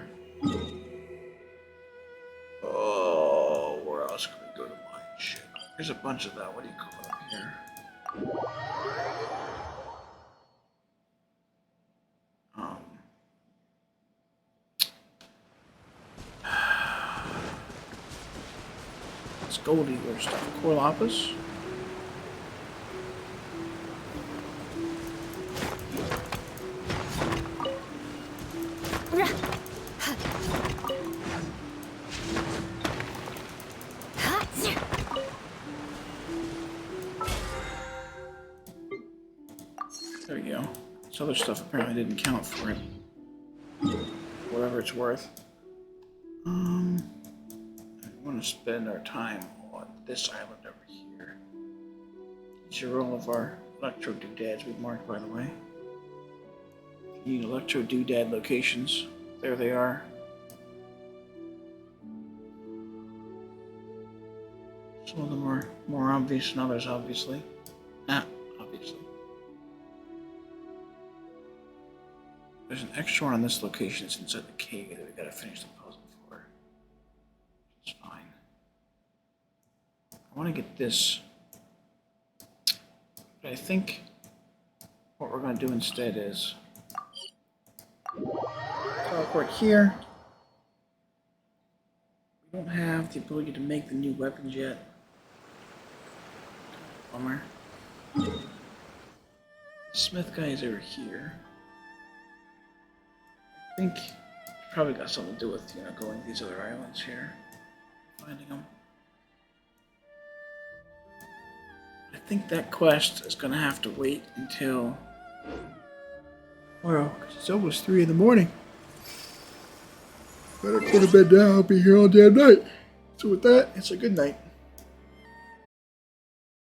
Oh, where else can we go to mine shit? There's a bunch of that. What do you call it up here? It's gold eater stuff. Core lapis. There we go. This other stuff apparently didn't count for it. Whatever it's worth. I want to spend our time on this island over here. These are all of our Electro doodads we've marked, by the way. If you need Electro doodad locations, there they are. Some of them are more obvious than others, obviously. Obviously. There's an extra one on this location. It's inside the cave that we gotta finish the puzzle for. It's fine. I want to get this. But I think what we're going to do instead is teleport here. We don't have the ability to make the new weapons yet. Bummer. The smith guy is over here. I think it's probably got something to do with, going to these other islands here. Finding them. I think that quest is going to have to wait until... Well, it's almost 3 in the morning. Better put to bed now. I'll be here all damn night. So with that, it's a good night.